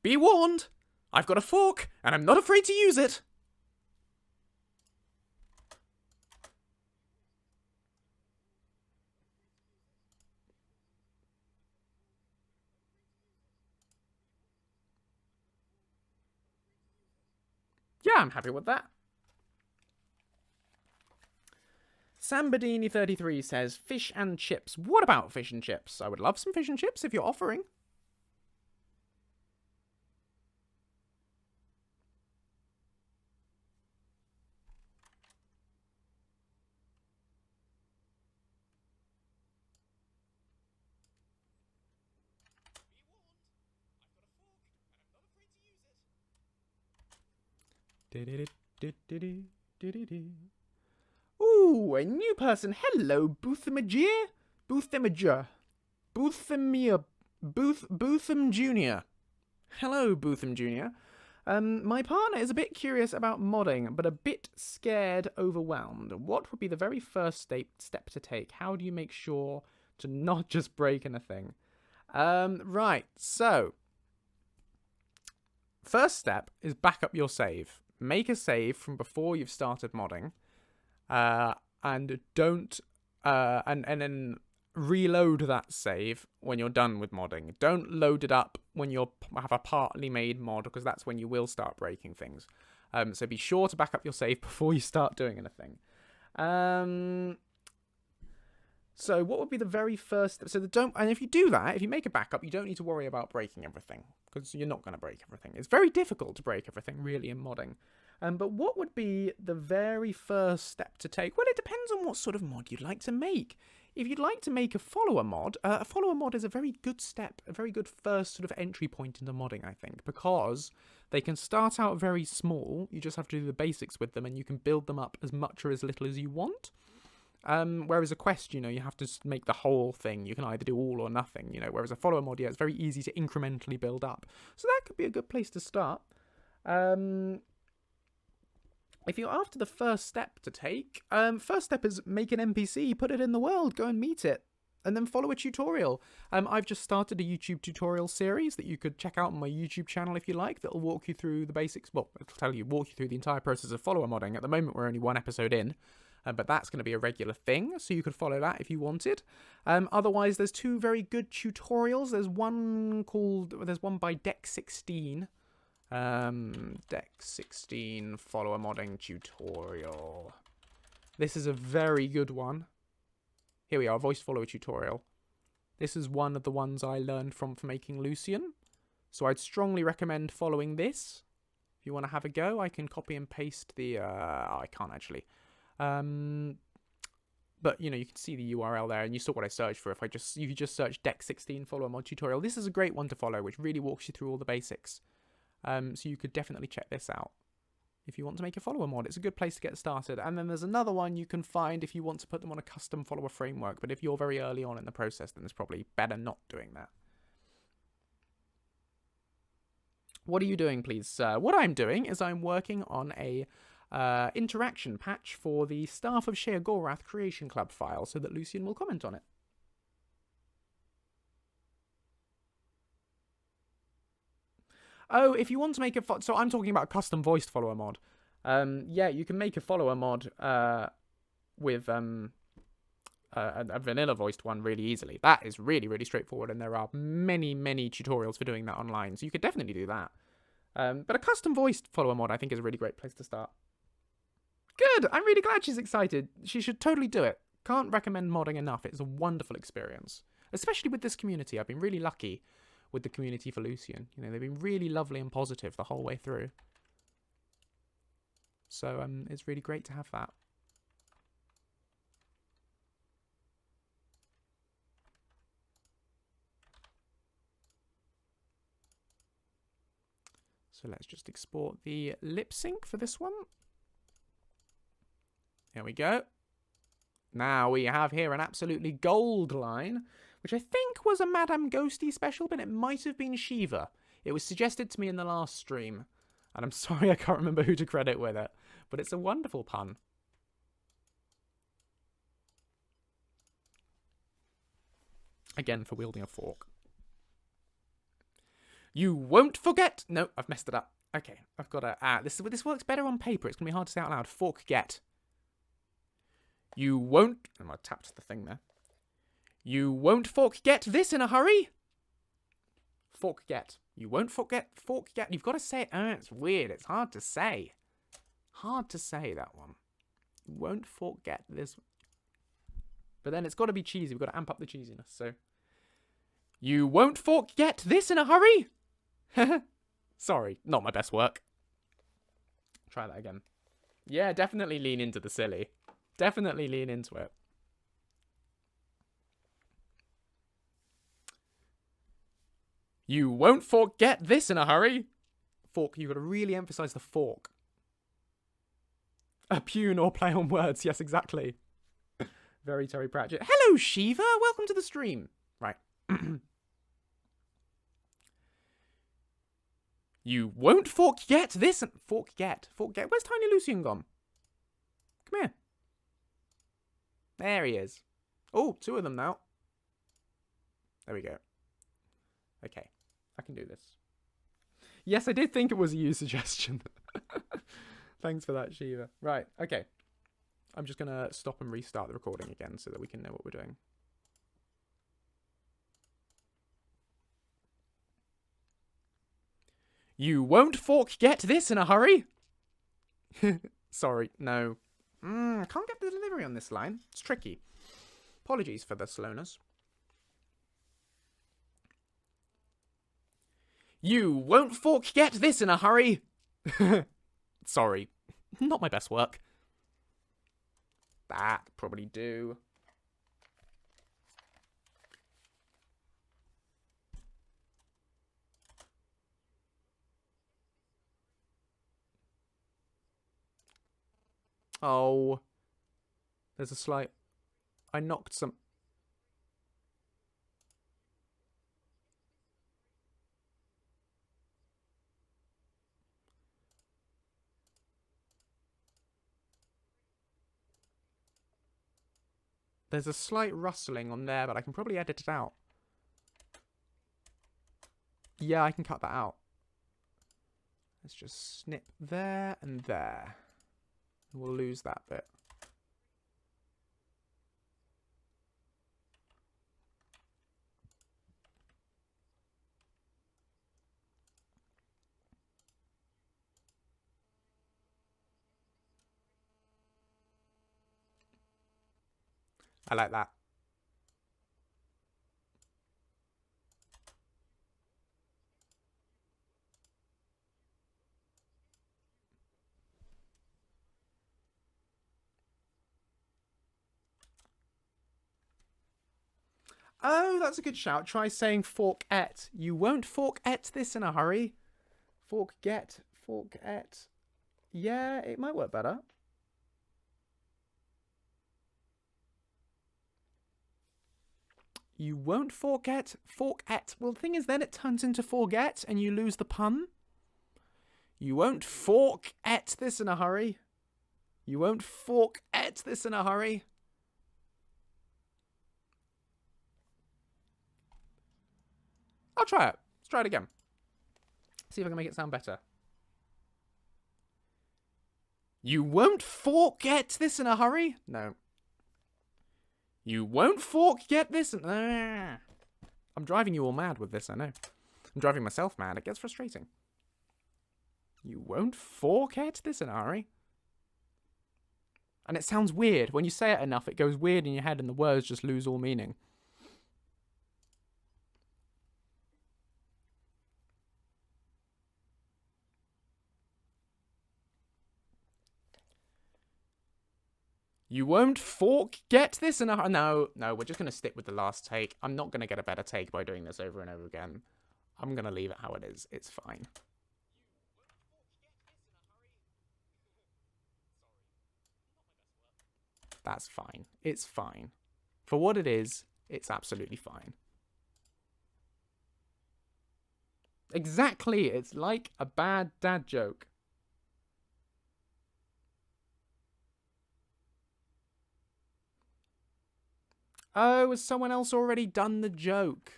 Be warned, I've got a fork and I'm not afraid to use it. Yeah, I'm happy with that. Sambadini33 says, fish and chips. What about fish and chips? I would love some fish and chips if you're offering. Ooh, a new person. Hello, Boothemager. Boothemager. Boothemia Bootham Jr. Hello, Bootham Jr. My partner is a bit curious about modding, but a bit scared, overwhelmed. What would be the very first step to take? How do you make sure to not just break anything? Right, so first step is back up your save. Make a save from before you've started modding, and don't and then reload that save when you're done with modding. Don't load it up when you have a partly made mod, because that's when you will start breaking things. So be sure to back up your save before you start doing anything. So what would be the very first? And if you do that, if you make a backup, you don't need to worry about breaking everything, because you're not going to break everything. It's very difficult to break everything, really, in modding. But what would be the very first step to take? Well, it depends on what sort of mod you'd like to make. If you'd like to make a follower mod is a very good step, a very good first sort of entry point into modding, I think, because they can start out very small. You just have to do the basics with them, and you can build them up as much or as little as you want. Whereas a quest, you have to make the whole thing. You can either do all or nothing, Whereas a follower mod, it's very easy to incrementally build up. So that could be a good place to start. If you're after the first step to take, first step is make an NPC, put it in the world, go and meet it, and then follow a tutorial. I've just started a YouTube tutorial series that you could check out on my YouTube channel if you like, that'll walk you through the basics. Well, walk you through the entire process of follower modding. At the moment, we're only one episode in, but that's going to be a regular thing, so you could follow that if you wanted. Otherwise, there's two very good tutorials. There's one by Deck16. Deck 16 follower modding tutorial. This is a very good one. Here we are, voice follower tutorial. This is one of the ones I learned from for making Lucien. So I'd strongly recommend following this. If you want to have a go, I can copy and paste the... I can't actually. But, you can see the URL there, and you saw what I searched for. You could just search Deck 16 follower mod tutorial. This is a great one to follow, which really walks you through all the basics. So you could definitely check this out if you want to make a follower mod. It's a good place to get started. And then there's another one you can find if you want to put them on a custom follower framework. But if you're very early on in the process, then it's probably better not doing that. What are you doing, please, sir? What I'm doing is I'm working on a interaction patch for the Staff of Sheogorath Creation Club file so that Lucien will comment on it. Oh, if you want to make so I'm talking about a custom voiced follower mod. Yeah, you can make a follower mod with a vanilla voiced one really easily. That is really, really straightforward, and there are many, many tutorials for doing that online, so you could definitely do that. But a custom voiced follower mod, I think, is a really great place to start. Good! I'm really glad she's excited. She should totally do it. Can't recommend modding enough. It's a wonderful experience, especially with this community. I've been really lucky with the community for Lucien. They've been really lovely and positive the whole way through. So it's really great to have that. So let's just export the lip sync for this one. Here we go. Now we have here an absolutely gold line, which I think was a Madame Ghosty special, but it might have been Shiva. It was suggested to me in the last stream, and I'm sorry I can't remember who to credit with it, but it's a wonderful pun. Again, for wielding a fork. You won't forget... No, I've messed it up. Okay, I've got to... This works better on paper. It's going to be hard to say out loud. Fork get. You won't... I tapped the thing there. You won't forget this in a hurry. Forget. You won't forget. You've got to say it. Oh, it's weird. It's hard to say. Hard to say, that one. You won't forget this. But then it's got to be cheesy. We've got to amp up the cheesiness. So, you won't forget this in a hurry. Sorry, not my best work. Try that again. Yeah, definitely lean into the silly. Definitely lean into it. You won't forget this in a hurry. Fork, you've got to really emphasize the fork. A pun or play on words. Yes, exactly. Very Terry Pratchett. Hello, Shiva. Welcome to the stream. Right. You won't forget this and... Forget. Where's Tiny Lucien gone? Come here. There he is. Oh, 2 of them now. There we go. Okay, I can do this. Yes, I did think it was a you suggestion. Thanks for that, Shiva. Right, okay. I'm just going to stop and restart the recording again so that we can know what we're doing. You won't forget this in a hurry. Sorry, no. I can't get the delivery on this line. It's tricky. Apologies for the slowness. You won't forget this in a hurry. Sorry. Not my best work. That probably do. Oh. There's a slight... I knocked some... There's a slight rustling on there, but I can probably edit it out. Yeah, I can cut that out. Let's just snip there and there. We'll lose that bit. I like that. Oh, that's a good shout. Try saying fork-et. You won't fork-et this in a hurry. Fork-get. Fork-et. Yeah, it might work better. You won't forget. Fork-et. Well, the thing is, then it turns into forget and you lose the pun. You won't fork-et this in a hurry. You won't fork-et this in a hurry. I'll try it. Let's try it again. See if I can make it sound better. You won't forget this in a hurry? No. You won't forget this in... I'm driving you all mad with this, I know. I'm driving myself mad. It gets frustrating. You won't forget this in a hurry? And it sounds weird. When you say it enough, it goes weird in your head and the words just lose all meaning. You won't forget this in a... No, we're just going to stick with the last take. I'm not going to get a better take by doing this over and over again. I'm going to leave it how it is. It's fine. That's fine. It's fine. For what it is, it's absolutely fine. Exactly. It's like a bad dad joke. Oh, has someone else already done the joke?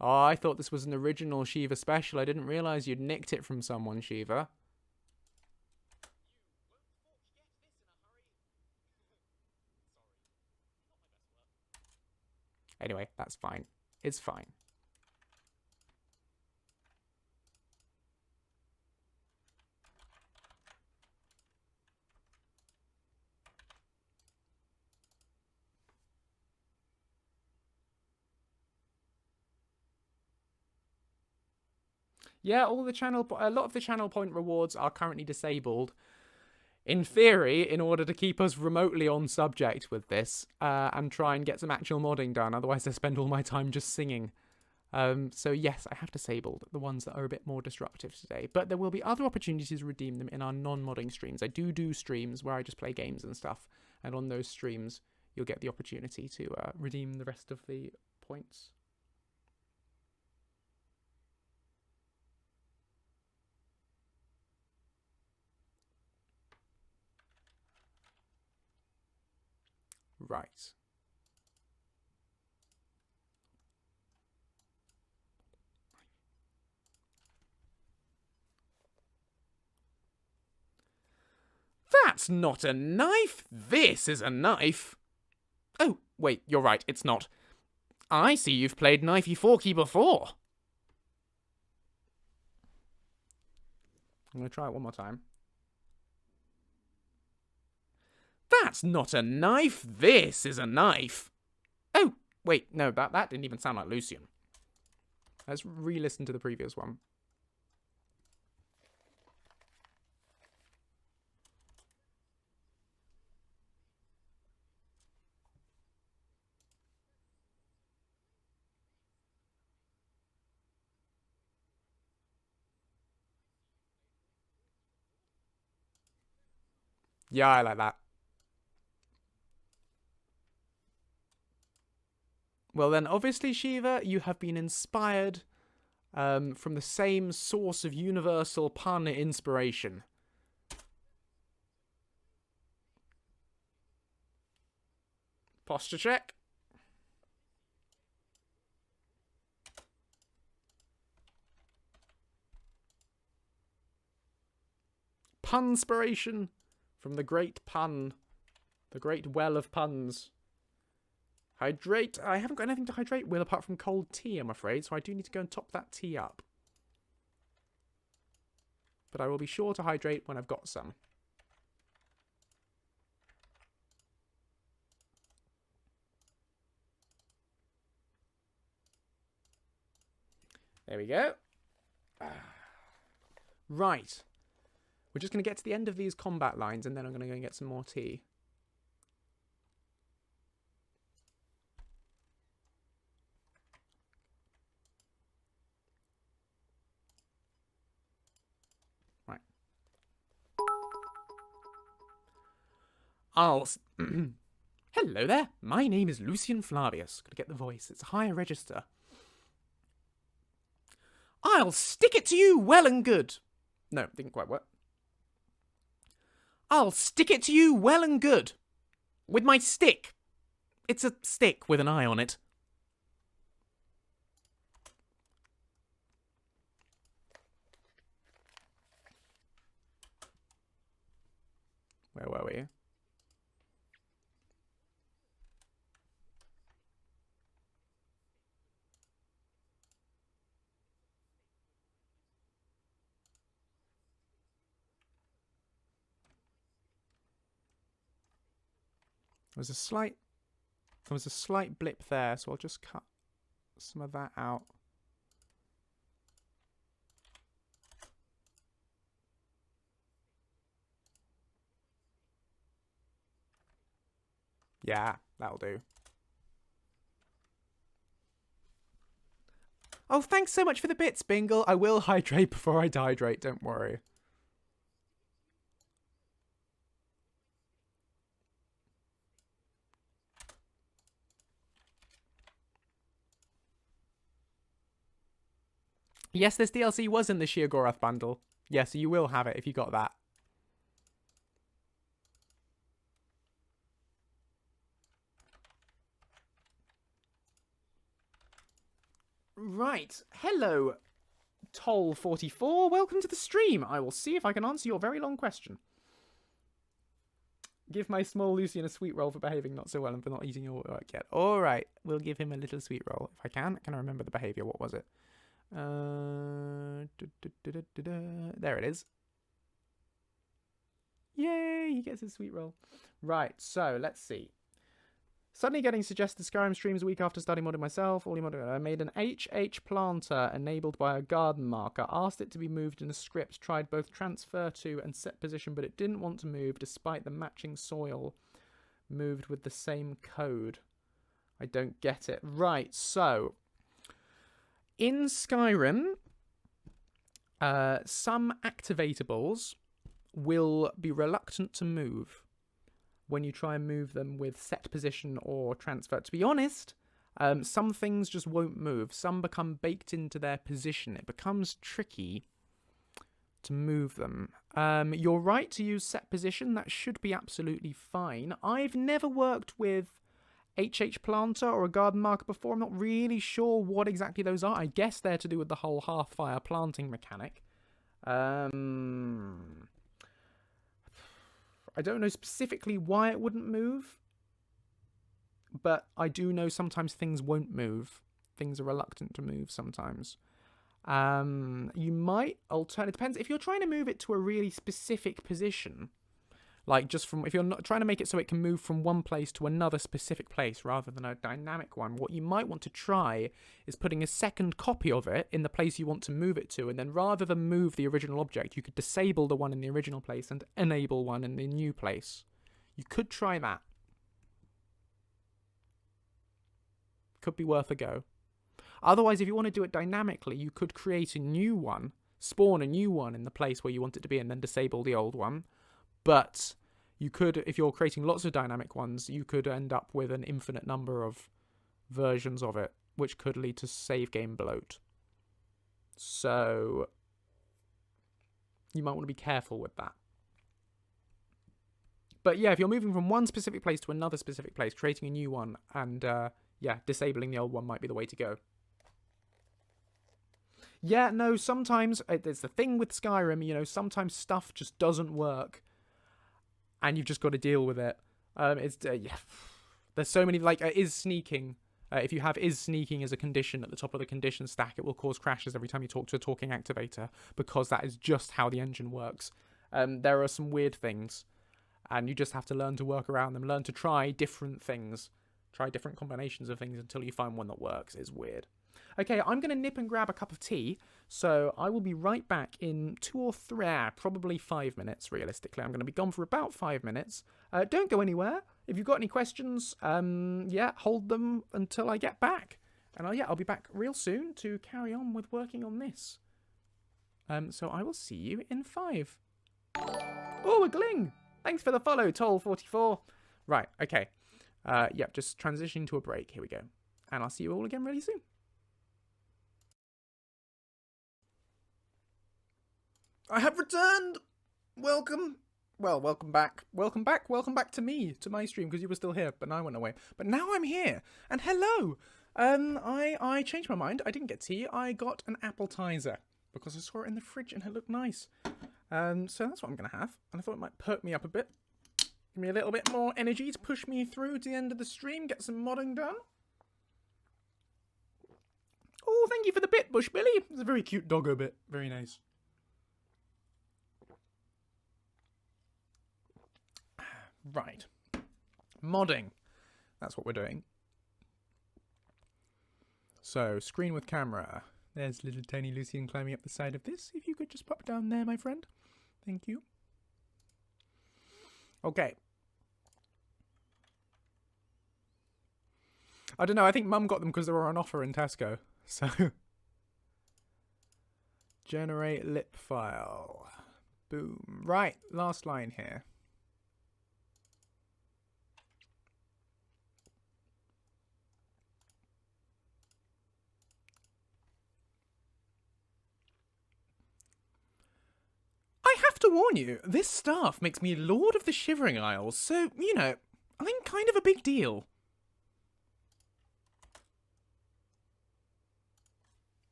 Oh, I thought this was an original Shiva special. I didn't realise you'd nicked it from someone, Shiva. Anyway, that's fine. It's fine. Yeah, a lot of the channel point rewards are currently disabled. In theory, in order to keep us remotely on subject with this, and try and get some actual modding done. Otherwise, I spend all my time just singing. So yes, I have disabled the ones that are a bit more disruptive today. But there will be other opportunities to redeem them in our non-modding streams. I do streams where I just play games and stuff. And on those streams, you'll get the opportunity to redeem the rest of the points. Right. That's not a knife. This is a knife. Oh, wait, you're right, it's not. I see you've played knifey forky before. I'm going to try it one more time. That's not a knife. This is a knife. Oh, wait, no, that didn't even sound like Lucien. Let's re-listen to the previous one. Yeah, I like that. Well then, obviously, Shiva, you have been inspired from the same source of universal pun inspiration. Posture check. Punspiration from the great pun. The great well of puns. Hydrate. I haven't got anything to hydrate with apart from cold tea, I'm afraid, so I do need to go and top that tea up. But I will be sure to hydrate when I've got some. There we go. Right. We're just going to get to the end of these combat lines, and then I'm going to go and get some more tea. Right. Hello there. My name is Lucien Flavius. Gotta get the voice. It's a higher register. I'll stick it to you well and good. No, didn't quite work. I'll stick it to you well and good. With my stick. It's a stick with an eye on it. Where were we? There was a slight blip there, so I'll just cut some of that out. Yeah, that'll do. Oh, thanks so much for the bits, Bingle. I will hydrate before I dehydrate, don't worry. Yes, this DLC was in the Sheogorath bundle. Yes, you will have it if you got that. Right. Hello, Toll44. Welcome to the stream. I will see if I can answer your very long question. Give my small Lucien a sweet roll for behaving not so well and for not eating your work yet. All right. We'll give him a little sweet roll. If I can. Can I remember the behavior? What was it? There it is. Yay, he gets his sweet roll. Right, so let's see. Suddenly getting suggested Skyrim streams a week after starting modding myself. I made an HH planter enabled by a garden marker. Asked it to be moved in a script. Tried both transfer to and set position, but it didn't want to move despite the matching soil moved with the same code. I don't get it. Right, so in Skyrim, some activatables will be reluctant to move when you try and move them with set position or transfer. To be honest, some things just won't move. Some become baked into their position. It becomes tricky to move them. You're right to use set position. That should be absolutely fine. I've never worked with HH Planter or a garden marker before. I'm not really sure what exactly those are. I guess they're to do with the whole half-fire planting mechanic. I don't know specifically why it wouldn't move, but I do know sometimes things won't move. Things are reluctant to move sometimes. You might it depends. If you're trying to move it to a really specific position, like if you're not trying to make it so it can move from one place to another specific place rather than a dynamic one, what you might want to try is putting a second copy of it in the place you want to move it to, and then rather than move the original object, you could disable the one in the original place and enable one in the new place. You could try that. Could be worth a go. Otherwise, if you want to do it dynamically, you could create a new one, spawn a new one in the place where you want it to be, and then disable the old one. But you could, if you're creating lots of dynamic ones, you could end up with an infinite number of versions of it, which could lead to save game bloat. So you might want to be careful with that. But yeah, if you're moving from one specific place to another specific place, creating a new one, and disabling the old one might be the way to go. Yeah, no, sometimes there's the thing with Skyrim, sometimes stuff just doesn't work, and you've just got to deal with it. There's so many, is sneaking. If you have is sneaking as a condition at the top of the condition stack, it will cause crashes every time you talk to a talking activator, because that is just how the engine works. There are some weird things, and you just have to learn to work around them, learn to try different things, try different combinations of things until you find one that works. It's weird. Okay, I'm going to nip and grab a cup of tea, so I will be right back in 2 or 3, probably 5 minutes, realistically. I'm going to be gone for about 5 minutes. Don't go anywhere. If you've got any questions, hold them until I get back. And I'll be back real soon to carry on with working on this. So I will see you in 5. Oh, a gling! Thanks for the follow, Toll44. Right, okay. Just transitioning to a break. Here we go. And I'll see you all again really soon. I have returned! Welcome. Well, welcome back. Welcome back. Welcome back to me, to my stream, because you were still here, but now I went away. But now I'm here. And hello! I changed my mind. I didn't get tea. I got an appetizer, because I saw it in the fridge and it looked nice. So that's what I'm going to have. And I thought it might perk me up a bit. Give me a little bit more energy to push me through to the end of the stream, get some modding done. Oh, thank you for the bit, Bush Billy. It's a very cute doggo bit. Very nice. Right. Modding. That's what we're doing. So, screen with camera. There's little tiny Lucien climbing up the side of this. If you could just pop down there, my friend. Thank you. Okay. I don't know, I think Mum got them because they were on offer in Tesco. So, generate lip file. Boom. Right, last line here. I have to warn you, this staff makes me Lord of the Shivering Isles, so, I'm kind of a big deal.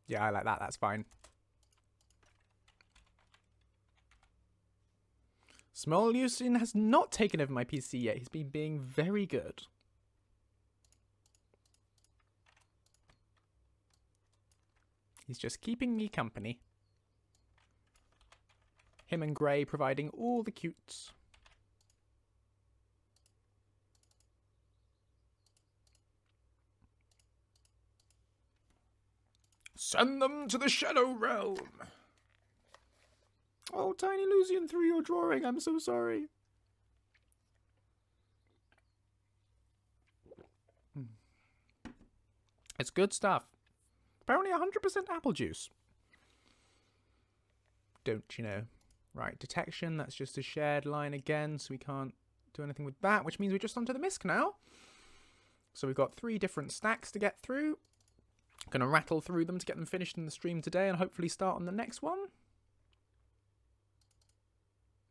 Yeah, I like that. That's fine. Small Lucien has not taken over my PC yet. He's been being very good. He's just keeping me company. Him and Gray providing all the cutes. Send them to the Shadow Realm. Oh, Tiny Lucien, through your drawing. I'm so sorry. It's good stuff. Apparently 100% apple juice. Don't you know? Right, detection. That's just a shared line again, so we can't do anything with that, which means we're just onto the misc now. So we've got 3 different stacks to get through. Going to rattle through them to get them finished in the stream today and hopefully start on the next one.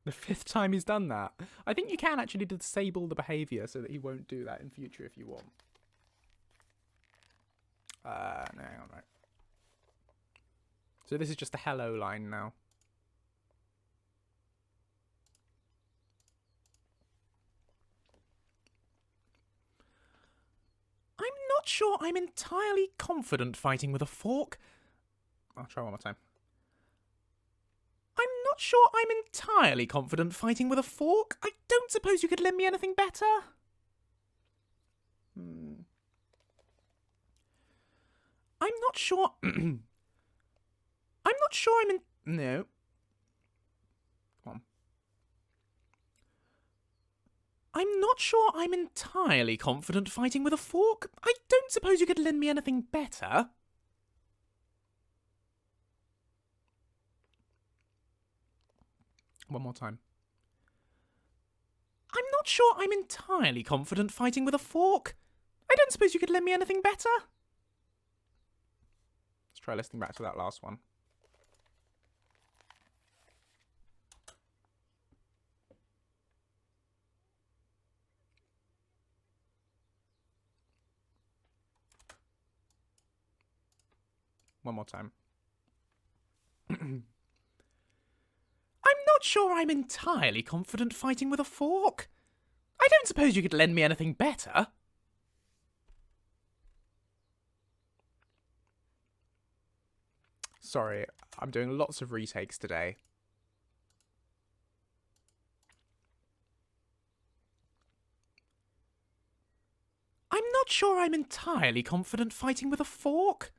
The 5th time he's done that. I think you can actually disable the behaviour so that he won't do that in future if you want. No, hang on, right. So this is just a hello line now. I'm not sure I'm entirely confident fighting with a fork. I'll try one more time. I'm not sure I'm entirely confident fighting with a fork. I don't suppose you could lend me anything better? I'm not sure... I'm not sure I'm in... No. Come on. I'm not sure I'm entirely confident fighting with a fork. I don't suppose you could lend me anything better? One more time. I'm not sure I'm entirely confident fighting with a fork. I don't suppose you could lend me anything better? Let's try listening back to that last one. One more time. I'm not sure I'm entirely confident fighting with a fork. I don't suppose you could lend me anything better? Sorry, I'm doing lots of retakes today. I'm not sure I'm entirely confident fighting with a fork.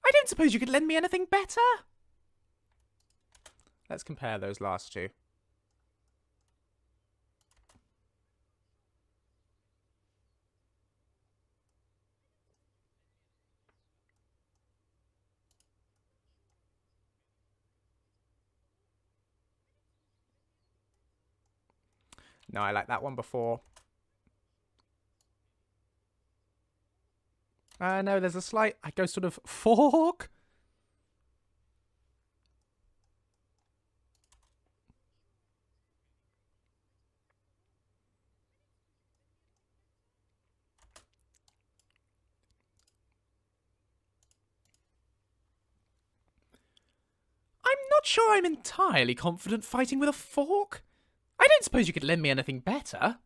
I don't suppose you could lend me anything better? Let's compare those last two. No, I like that one before. No, there's a slight... I go sort of fork. I'm not sure I'm entirely confident fighting with a fork. I don't suppose you could lend me anything better?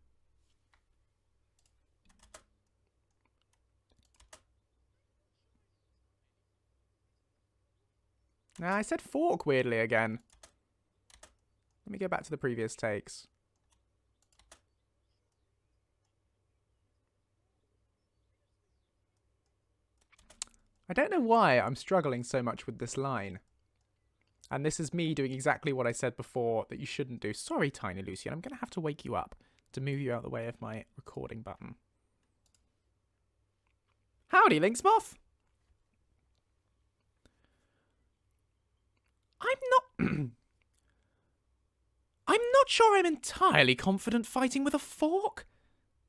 I said fork weirdly again. Let me go back to the previous takes. I don't know why I'm struggling so much with this line. And this is me doing exactly what I said before that you shouldn't do. Sorry, Tiny Lucien, I'm going to have to wake you up to move you out of the way of my recording button. Howdy, Linksmoth! I'm not sure I'm entirely confident fighting with a fork.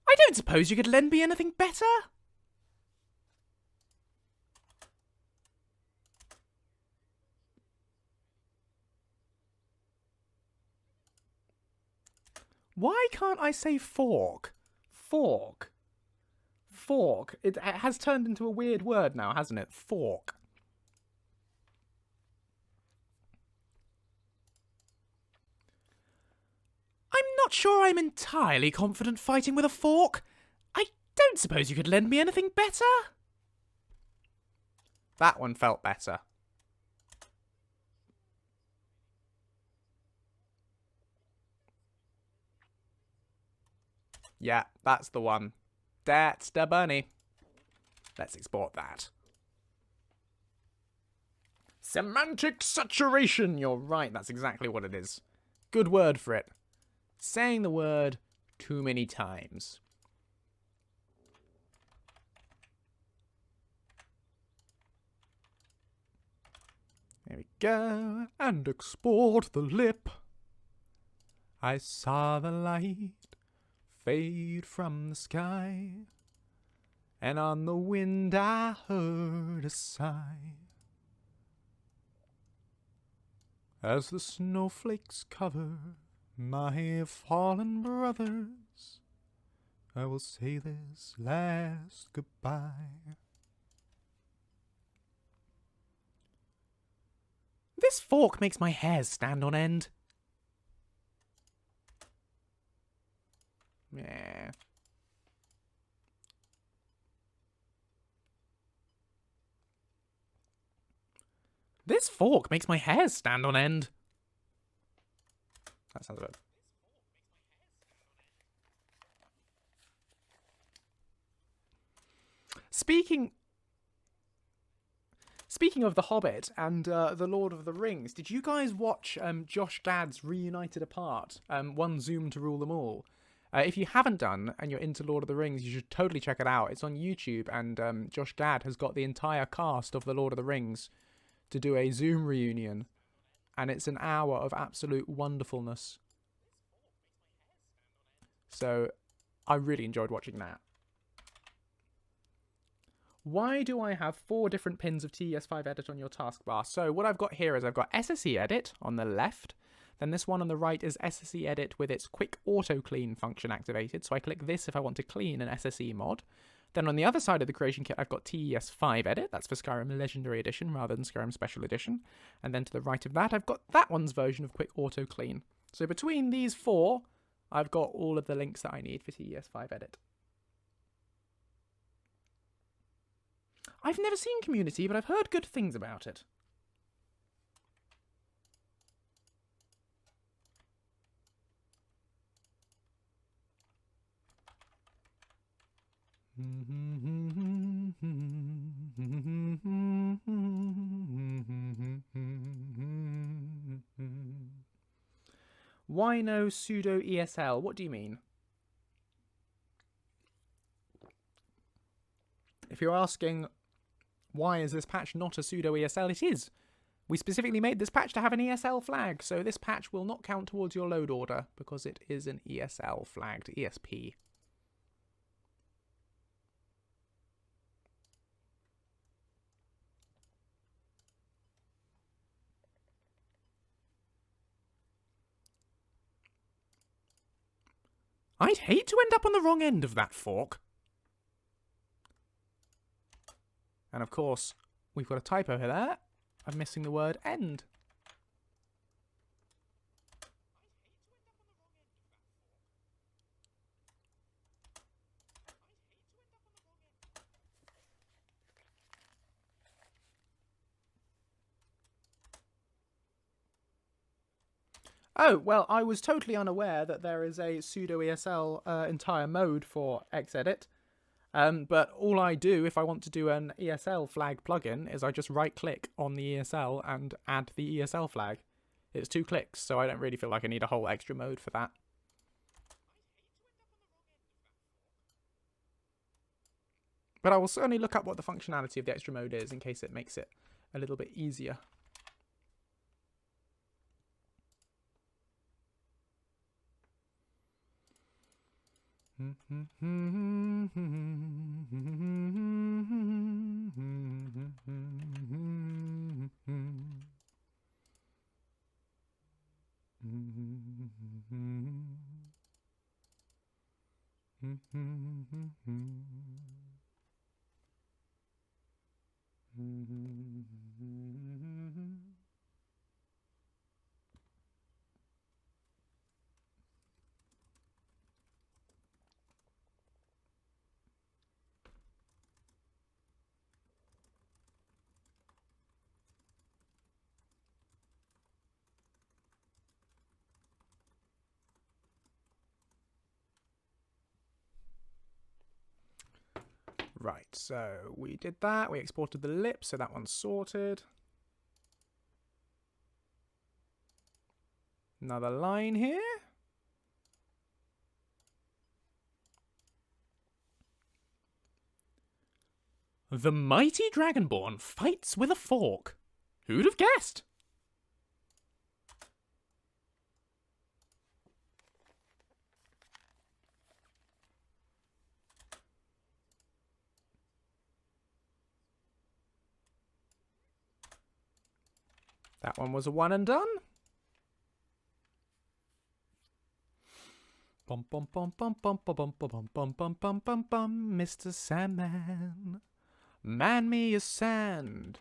I don't suppose you could lend me anything better? Why can't I say fork? Fork. Fork. It has turned into a weird word now, hasn't it? Fork. I'm not sure I'm entirely confident fighting with a fork. I don't suppose you could lend me anything better? That one felt better. Yeah, that's the one. That's the bunny. Let's export that. Semantic saturation. You're right, that's exactly what it is. Good word for it. Saying the word too many times. There we go. And export the lip. I saw the light fade from the sky, and on the wind I heard a sigh. As the snowflakes cover my fallen brothers, I will say this last goodbye. This fork makes my hairs stand on end. Yeah. This fork makes my hairs stand on end. That sounds good. Speaking of The Hobbit and The Lord of the Rings, did you guys watch Josh Gad's Reunited Apart, One Zoom to Rule Them All? If you haven't done, and you're into Lord of the Rings, you should totally check it out. It's on YouTube, and Josh Gad has got the entire cast of The Lord of the Rings to do a Zoom reunion, and it's an hour of absolute wonderfulness. So, I really enjoyed watching that. Why do I have 4 different pins of TES5 Edit on your taskbar? So what I've got here is I've got SSE Edit on the left. Then this one on the right is SSE Edit with its quick auto clean function activated. So I click this if I want to clean an SSE mod. Then on the other side of the creation kit, I've got TES5 Edit. That's for Skyrim Legendary Edition rather than Skyrim Special Edition. And then to the right of that, I've got that one's version of quick auto clean. So between these 4, I've got all of the links that I need for TES5 Edit. I've never seen Community, but I've heard good things about it. Why no sudo ESL? What do you mean? If you're asking, why is this patch not a sudo ESL? It is. We specifically made this patch to have an ESL flag, so this patch will not count towards your load order because it is an ESL flagged ESP. I'd hate to end up on the wrong end of that fork. And of course, we've got a typo here there. I'm missing the word end. Oh, well, I was totally unaware that there is a sudo ESL entire mode for Xedit. But all I do if I want to do an ESL flag plugin is I just right-click on the ESL and add the ESL flag. It's 2 clicks, so I don't really feel like I need a whole extra mode for that. But I will certainly look up what the functionality of the extra mode is in case it makes it a little bit easier. Right, so we did that. We exported the lip, so that one's sorted. Another line here. The mighty Dragonborn fights with a fork. Who'd have guessed? That one was a one and done. Bum bum bum bum bum bum bum bum bum bum bum bum. Mr. Sandman, man me a sand.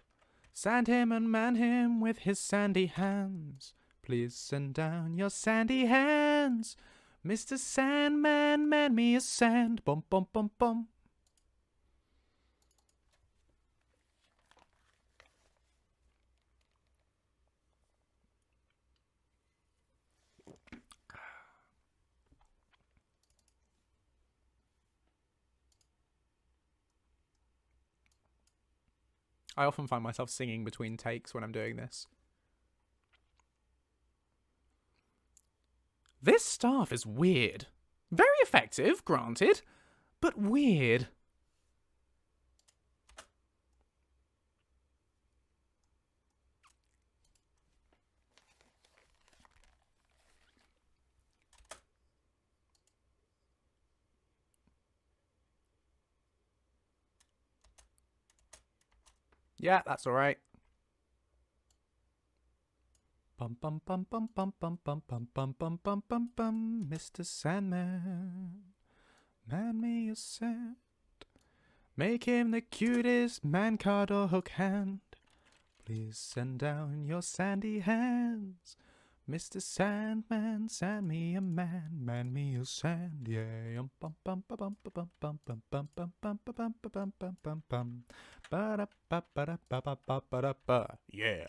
Sand him and man him with his sandy hands. Please send down your sandy hands. Mr. Sandman, man me a sand. Bum bum bum bum. I often find myself singing between takes when I'm doing this. This staff is weird. Very effective, granted, but weird. Yeah, that's all right. Bum bum bum bum bum bum bum bum bum bum bum bum bum. Mr. Sandman, man me a sand. Make him the cutest man card or hook hand. Please send down your sandy hands. Mr. Sandman, sand me a man me a sand, yeah. Bum bum bum bum bum bum bum bum bum bum bum bum bum bum bum. Ba da ba ba da ba ba ba ba da ba. Yeah.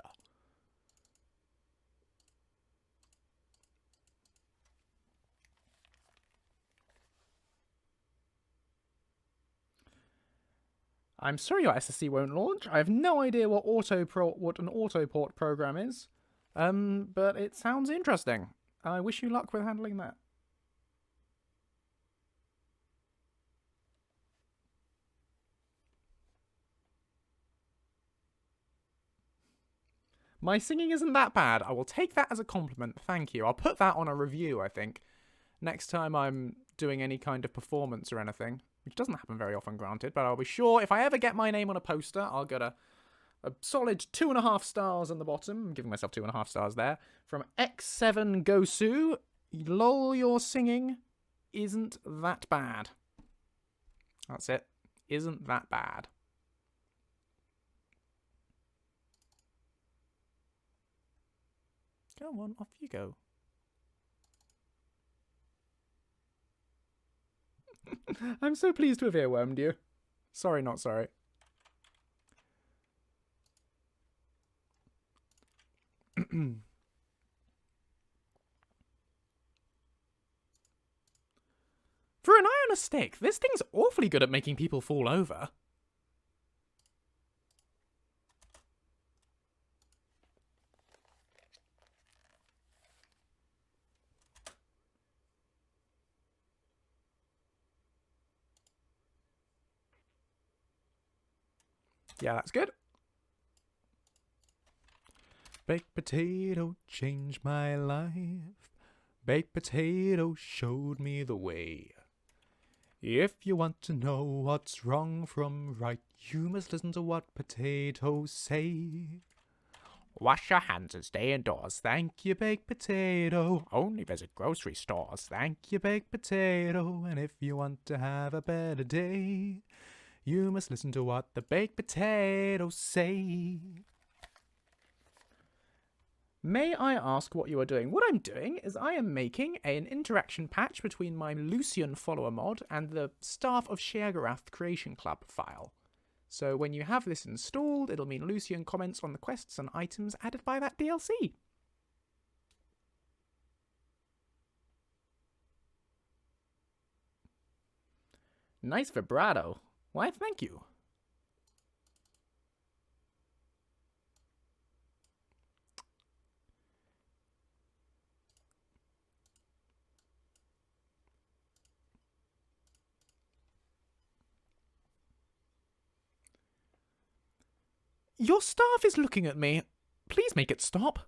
I'm sorry your SSC won't launch. I have no idea what an autoport program is. But it sounds interesting. I wish you luck with handling that. My singing isn't that bad. I will take that as a compliment. Thank you. I'll put that on a review, I think. Next time I'm doing any kind of performance or anything. Which doesn't happen very often, granted. But I'll be sure, if I ever get my name on a poster, I'll get a solid 2.5 stars on the bottom. I'm giving myself 2.5 stars there. From X7 Gosu. Lol, your singing isn't that bad. That's it. Isn't that bad. Go on, off you go. I'm so pleased to have earwormed you. Sorry, not sorry. For an eye on a stick, this thing's awfully good at making people fall over. Yeah, that's good. Baked potato changed my life. Baked potato showed me the way. If you want to know what's wrong from right, you must listen to what potatoes say. Wash your hands and stay indoors. Thank you, baked potato. Only visit grocery stores. Thank you, baked potato. And if you want to have a better day, you must listen to what the baked potatoes say. May I ask what you are doing? What I'm doing is I am making an interaction patch between my Lucien follower mod and the Staff of Sheogorath Creation Club file. So when you have this installed, it'll mean Lucien comments on the quests and items added by that DLC. Nice vibrato. Why, thank you. Your staff is looking at me. Please make it stop.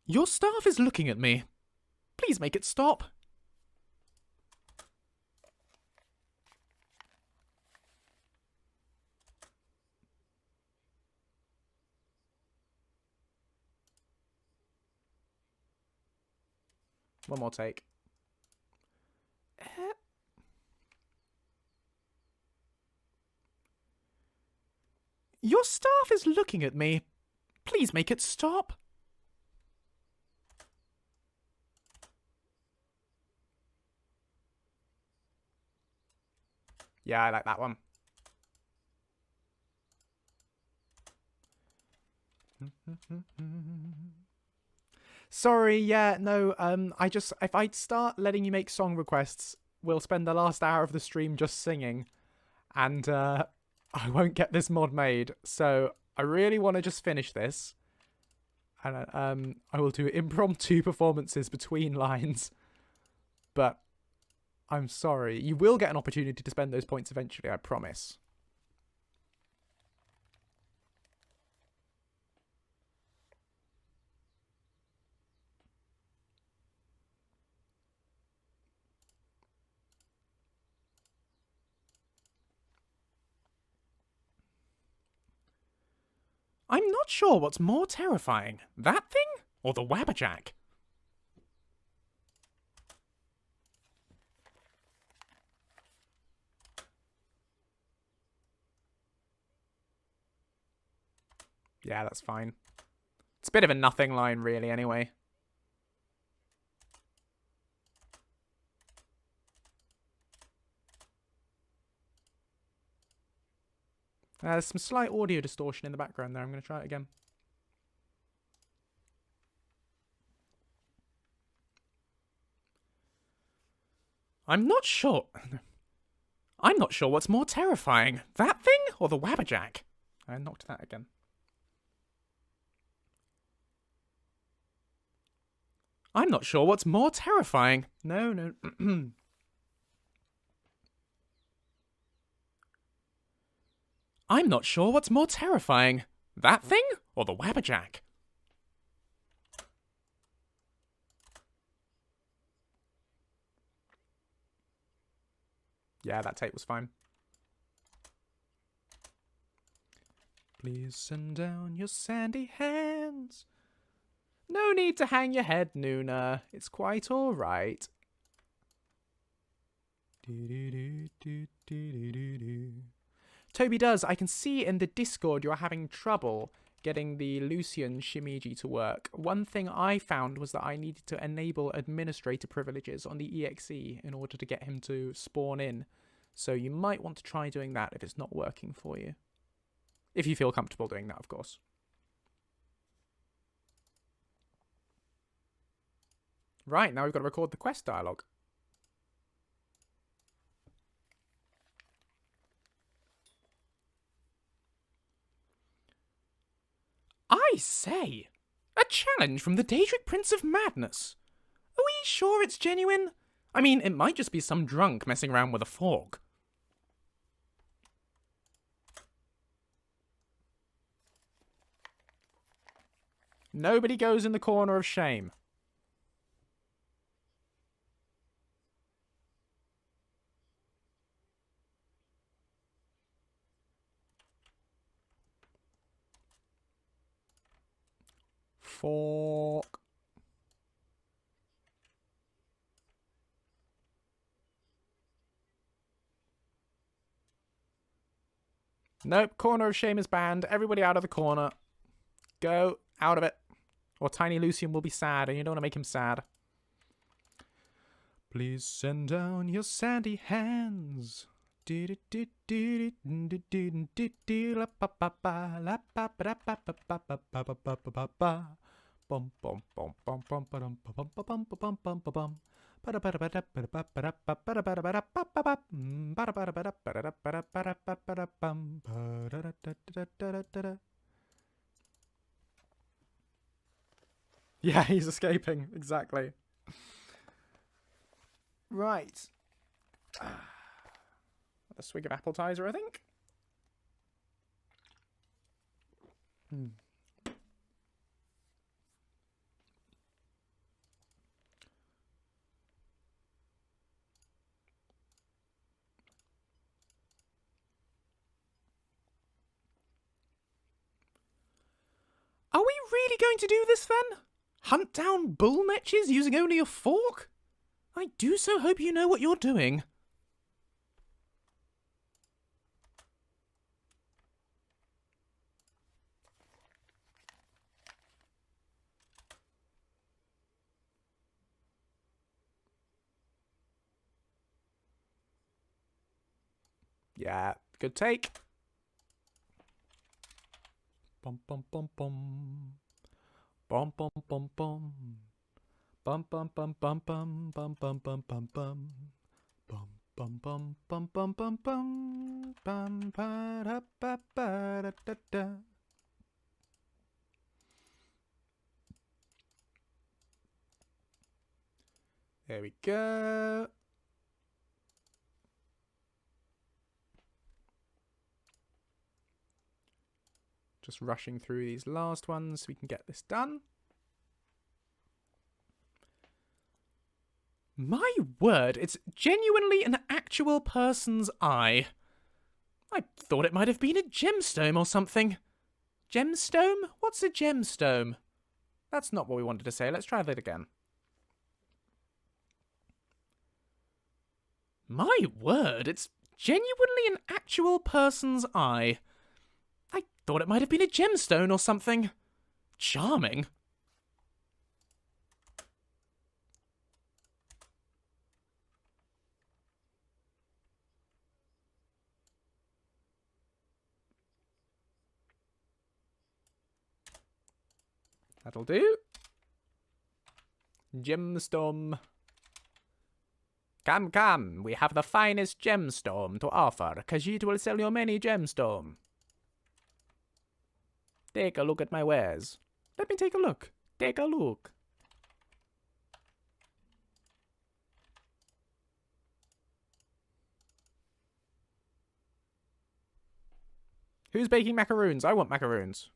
Your staff is looking at me. Please make it stop. One more take. Your staff is looking at me. Please make it stop. Yeah, I like that one. Sorry, yeah, no, if I start letting you make song requests, we'll spend the last hour of the stream just singing, and I won't get this mod made, so I really want to just finish this, and I will do impromptu performances between lines, but I'm sorry, you will get an opportunity to spend those points eventually, I promise. I'm not sure what's more terrifying, that thing or the Wabberjack? Yeah, that's fine. It's a bit of a nothing line, really, anyway. There's some slight audio distortion in the background there. I'm going to try it again. I'm not sure what's more terrifying, that thing or the Wabberjack. I knocked that again. I'm not sure what's more terrifying. No. I'm not sure what's more terrifying, that thing or the Wabberjack. Yeah, that take was fine. Please send down your sandy hands. No need to hang your head, Nuna. It's quite all right. Toby does. I can see in the Discord you're having trouble getting the Lucien Shimiji to work. One thing I found was that I needed to enable administrator privileges on the EXE in order to get him to spawn in. So you might want to try doing that if it's not working for you. If you feel comfortable doing that, of course. Right, now we've got to record the quest dialogue. I say! A challenge from the Daedric Prince of Madness. Are we sure it's genuine? I mean, it might just be some drunk messing around with a fork. Nobody goes in the corner of shame. Fork. Nope, corner of shame is banned. Everybody out of the corner. Go out of it. Or Tiny Lucien will be sad, and you don't want to make him sad. Please send down your sandy hands. Yeah, he's escaping. Exactly. Right. A swig of appetizer, I think. Are we really going to do this then? Hunt down bull netches using only a fork? I do so hope you know what you're doing. Yeah, good take. Bum bum bum bum. Bum bum bum bum. Bum bum bum bum bum bum bum bum bum bum. Bum bum bum bum bum bum bum. Bum ba da ba ba da da da. There we go. Just rushing through these last ones so we can get this done. My word, it's genuinely an actual person's eye. I thought it might have been a gemstone or something. Gemstone? What's a gemstone? That's not what we wanted to say. Let's try that again. My word, it's genuinely an actual person's eye. I thought it might have been a gemstone or something. Charming. That'll do. Gemstone. Come, come, we have the finest gemstone to offer. Khajiit will sell you many gemstone. Take a look at my wares. Let me take a look. Take a look. Who's baking macaroons? I want macaroons.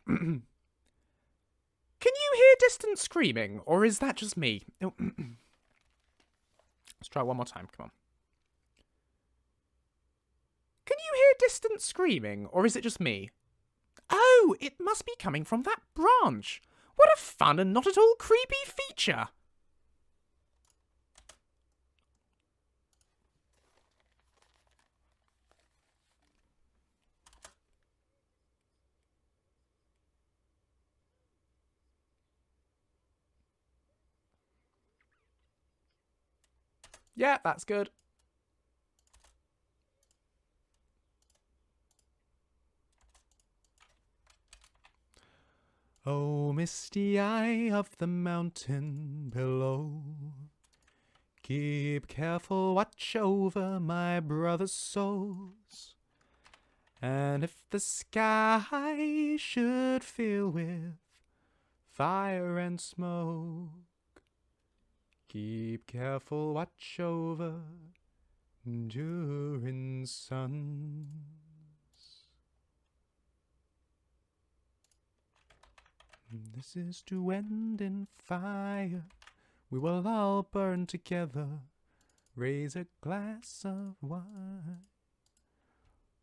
Can you hear distant screaming, or is that just me? Oh, let's try one more time, come on. Can you hear distant screaming, or is it just me? Oh, it must be coming from that branch. What a fun and not at all creepy feature. Yeah, that's good. Oh, misty eye of the mountain below, keep careful watch over my brother's souls. And if the sky should fill with fire and smoke, keep careful watch over during suns. This is to end in fire. We will all burn together. Raise a glass of wine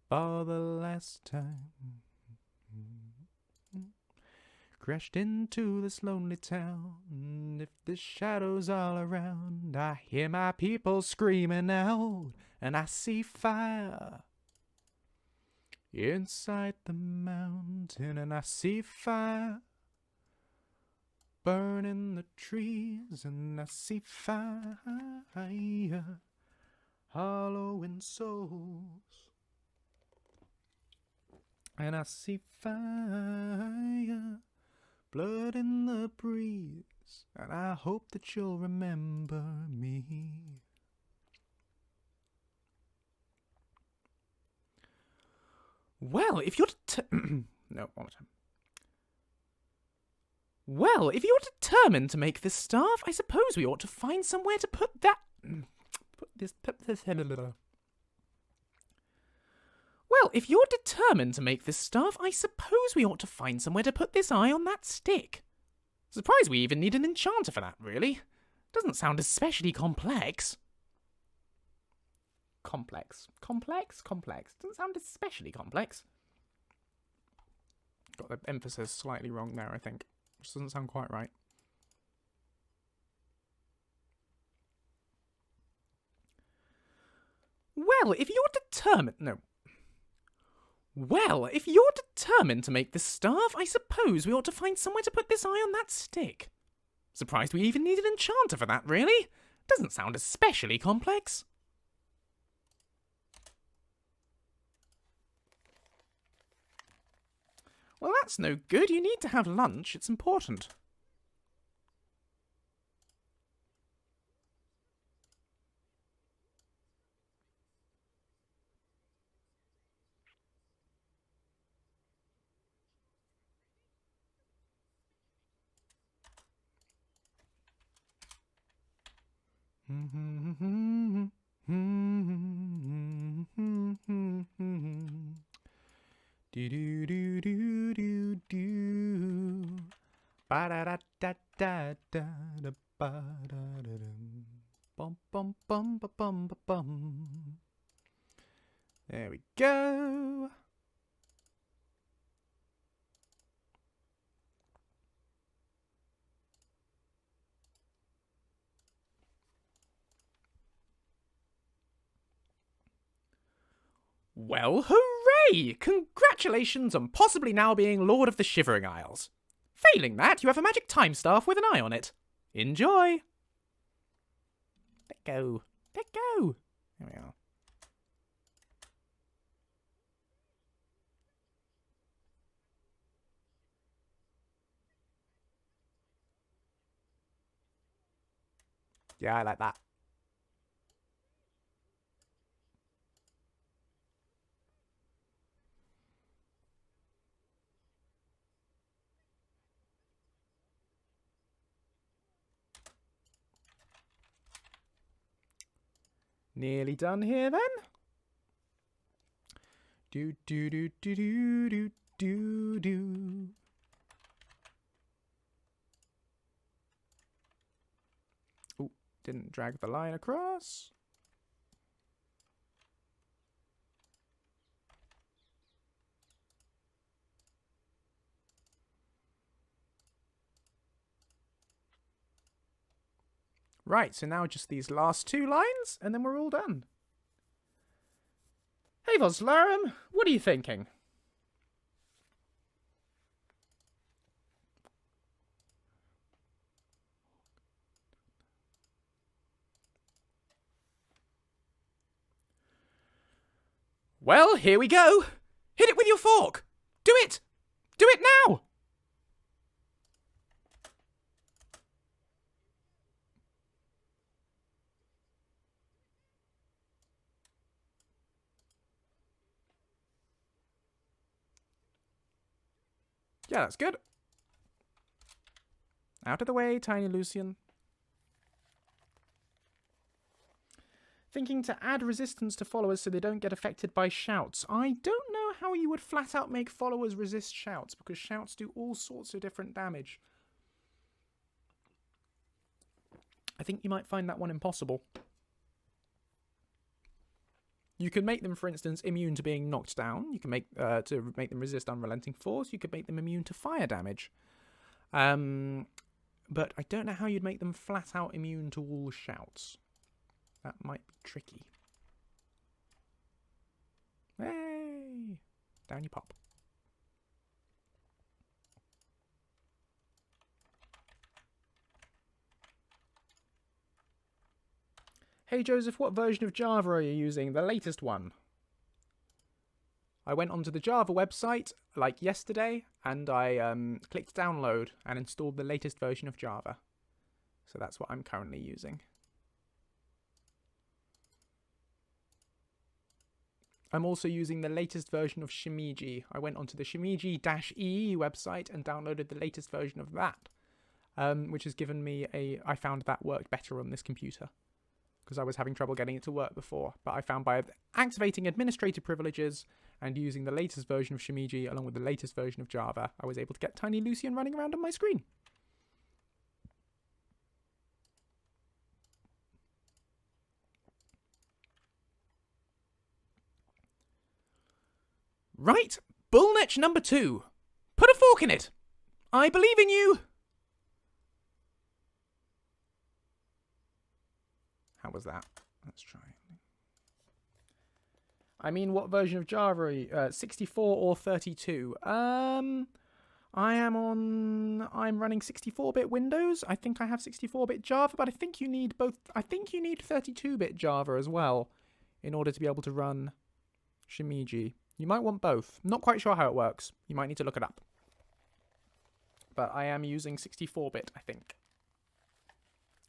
for the last time. Crashed into this lonely town. And if the shadows all around, I hear my people screaming out, and I see fire inside the mountain, and I see fire burning the trees, and I see fire hollowing souls, and I see fire, blood in the breeze, and I hope that you'll remember me. Well, if you're no, one more time. Well, if you're determined to make this staff, I suppose we ought to find somewhere to put that. Put this. Well, Well, if you're determined to make this stuff, I suppose we ought to find somewhere to put this eye on that stick. Surprised we even need an enchanter for that, really. Doesn't sound especially complex. Complex. Doesn't sound especially complex. Got the emphasis slightly wrong there, I think. Which doesn't sound quite right. Well, if you're determined... No. Well, if you're determined to make this staff, I suppose we ought to find somewhere to put this eye on that stick. Surprised we even need an enchanter for that, really. Doesn't sound especially complex. Well, that's no good. You need to have lunch. It's important. Do do do do do do. Ba da da da da da da ba da da dum. Bum bum bum ba bum ba bum. There we go. Well, hooray! Congratulations on possibly now being Lord of the Shivering Isles. Failing that, you have a magic time staff with an eye on it. Enjoy! Let go. Let go! There we are. Yeah, I like that. Nearly done here then. Do do do do do do do do. Oh, didn't drag the line across. Right, so now just these last two lines, and then we're all done. Hey Voslarum, what are you thinking? Well, here we go. Hit it with your fork. Do it. Do it now. Yeah, that's good. Out of the way, tiny Lucien. Thinking to add resistance to followers so they don't get affected by shouts. I don't know how you would flat out make followers resist shouts, because shouts do all sorts of different damage. I think you might find that one impossible. You can make them, for instance, immune to being knocked down. You can make to make them resist unrelenting force. You could make them immune to fire damage. But I don't know how you'd make them flat out immune to all shouts. That might be tricky. Hey! Down you pop. Hey Joseph, what version of Java are you using? The latest one. I went onto the Java website like yesterday and I clicked download and installed the latest version of Java. So that's what I'm currently using. I'm also using the latest version of Shimiji. I went onto the Shimiji-E website and downloaded the latest version of that, which has given me I found that worked better on this computer. because I was having trouble getting it to work before. But I found by activating administrative privileges and using the latest version of Shimiji along with the latest version of Java, I was able to get tiny Lucien running around on my screen. Right, Bullnetch number 2. Put a fork in it. I believe in you. How was that? Let's try. I mean, what version of Java are you? 64 or 32? I'm running 64-bit Windows. I think I have 64-bit Java, but I think you need both. I think you need 32-bit Java as well in order to be able to run Shimiji. You might want both. I'm not quite sure how it works. You might need to look it up. But I am using 64-bit, I think.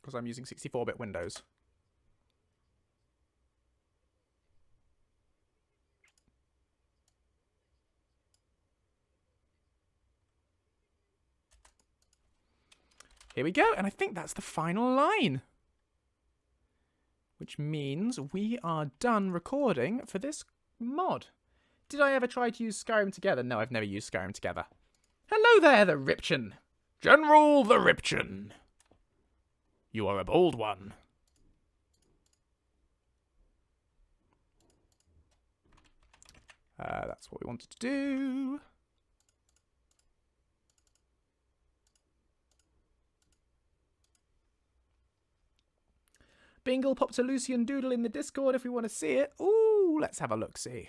Because I'm using 64-bit Windows. Here we go, and I think that's the final line. Which means we are done recording for this mod. Did I ever try to use Skyrim Together? No, I've never used Skyrim Together. Hello there, the Ripchen. General the Ripchen. You are a bold one. That's what we wanted to do. Bingle popped a Lucien doodle in the Discord if we want to see it. Ooh, let's have a look-see.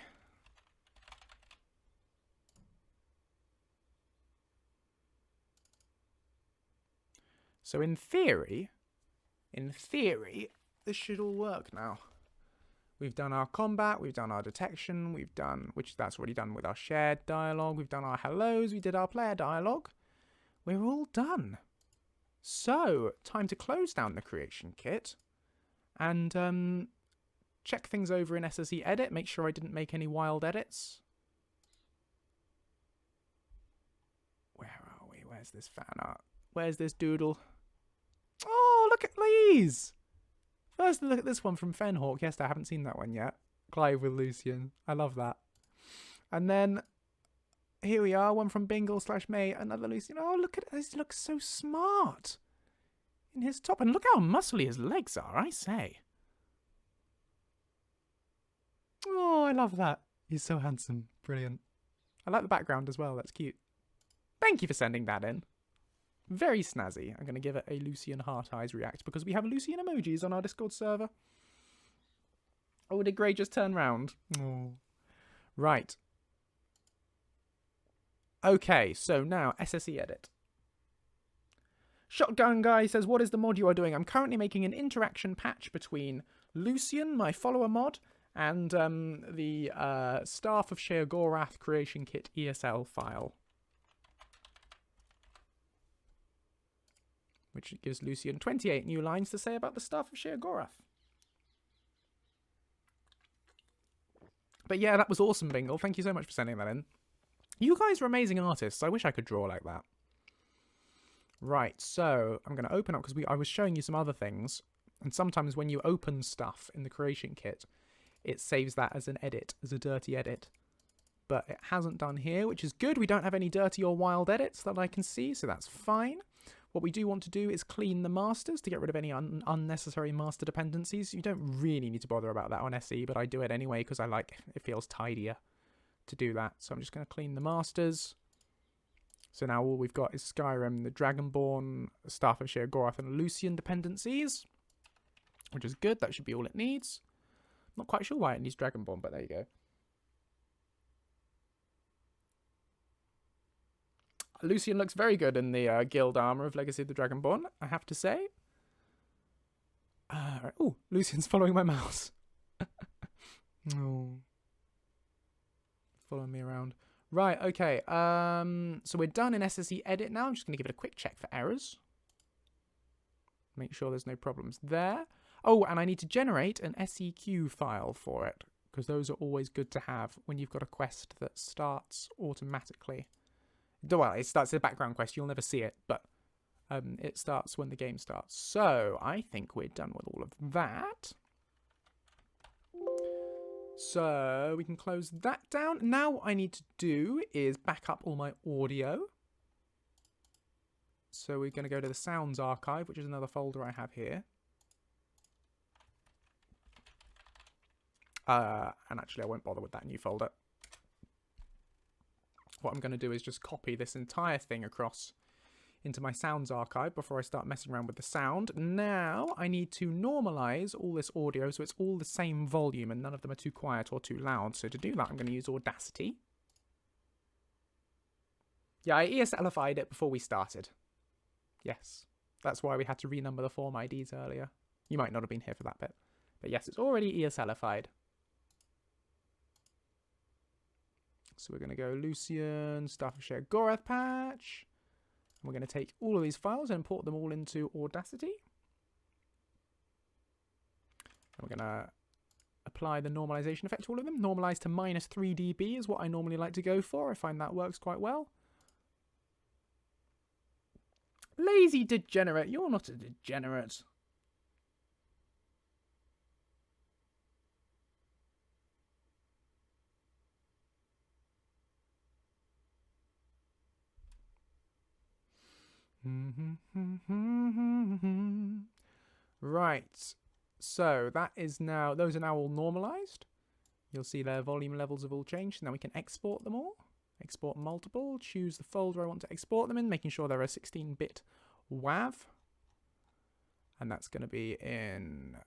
So in theory, this should all work now. We've done our combat, we've done our detection, we've done, which that's already done with our shared dialogue, we've done our hellos, we did our player dialogue. We're all done. So, time to close down the creation kit and check things over in SSE Edit, make sure I didn't make any wild edits. Where are we? Where's this fan art? Where's this doodle? Oh, look at these! First look at this one from Fenhawk. Yes, I haven't seen that one yet. Clive with Lucien. I love that. And then here we are, one from Bingle/May, another Lucien. Oh, look at it. This looks so smart. In his top. And look how muscly his legs are, I say. Oh, I love that. He's so handsome. Brilliant. I like the background as well. That's cute. Thank you for sending that in. Very snazzy. I'm going to give it a Lucien heart eyes react because we have Lucien emojis on our Discord server. Oh, did Gray just turn round? Oh. Right. Okay, so now SSE Edit. Shotgun Guy says, what is the mod you are doing? I'm currently making an interaction patch between Lucien, my follower mod, and the Staff of Sheogorath Creation Kit ESL file. Which gives Lucien 28 new lines to say about the Staff of Sheogorath. But yeah, that was awesome, Bingle. Thank you so much for sending that in. You guys are amazing artists. I wish I could draw like that. Right, so I'm going to open up, because I was showing you some other things. And sometimes when you open stuff in the creation kit, it saves that as an edit, as a dirty edit. But it hasn't done here, which is good. We don't have any dirty or wild edits that I can see, so that's fine. What we do want to do is clean the masters to get rid of any unnecessary master dependencies. You don't really need to bother about that on SE, but I do it anyway because I like it feels tidier to do that. So I'm just going to clean the masters. So now all we've got is Skyrim, the Dragonborn, Staff of Sheogorath, and Lucien dependencies, which is good. That should be all it needs. Not quite sure why it needs Dragonborn, but there you go. Lucien looks very good in the guild armor of Legacy of the Dragonborn, I have to say. Right. Oh, Lucien's following my mouse. Oh. Following me around. Right, okay. So we're done in SSE Edit now. I'm just going to give it a quick check for errors. Make sure there's no problems there. Oh, and I need to generate an SEQ file for it, because those are always good to have when you've got a quest that starts automatically. Well, it starts a background quest. You'll never see it, but it starts when the game starts. So I think we're done with all of that. So we can close that down. Now what I need to do is back up all my audio. So we're going to go to the sounds archive, which is another folder I have here. And actually I won't bother with that new folder. What I'm going to do is just copy this entire thing across into my sounds archive before I start messing around with the sound. Now I need to normalize all this audio so it's all the same volume and none of them are too quiet or too loud. So to do that, I'm going to use Audacity. Yeah, I ESLified it before we started. Yes, that's why we had to renumber the form IDs earlier. You might not have been here for that bit. But yes, it's already ESLified. So we're going to go Lucien, Staff of Sheogorath patch. And we're going to take all of these files and import them all into Audacity. And we're going to apply the normalization effect to all of them. Normalize to -3 dB is what I normally like to go for. I find that works quite well. Lazy degenerate. You're not a degenerate. Right, so that is now, those are now all normalized. You'll see their volume levels have all changed. Now we can export them all. Export multiple, choose the folder I want to export them in, making sure they're a 16-bit WAV. And that's going to be in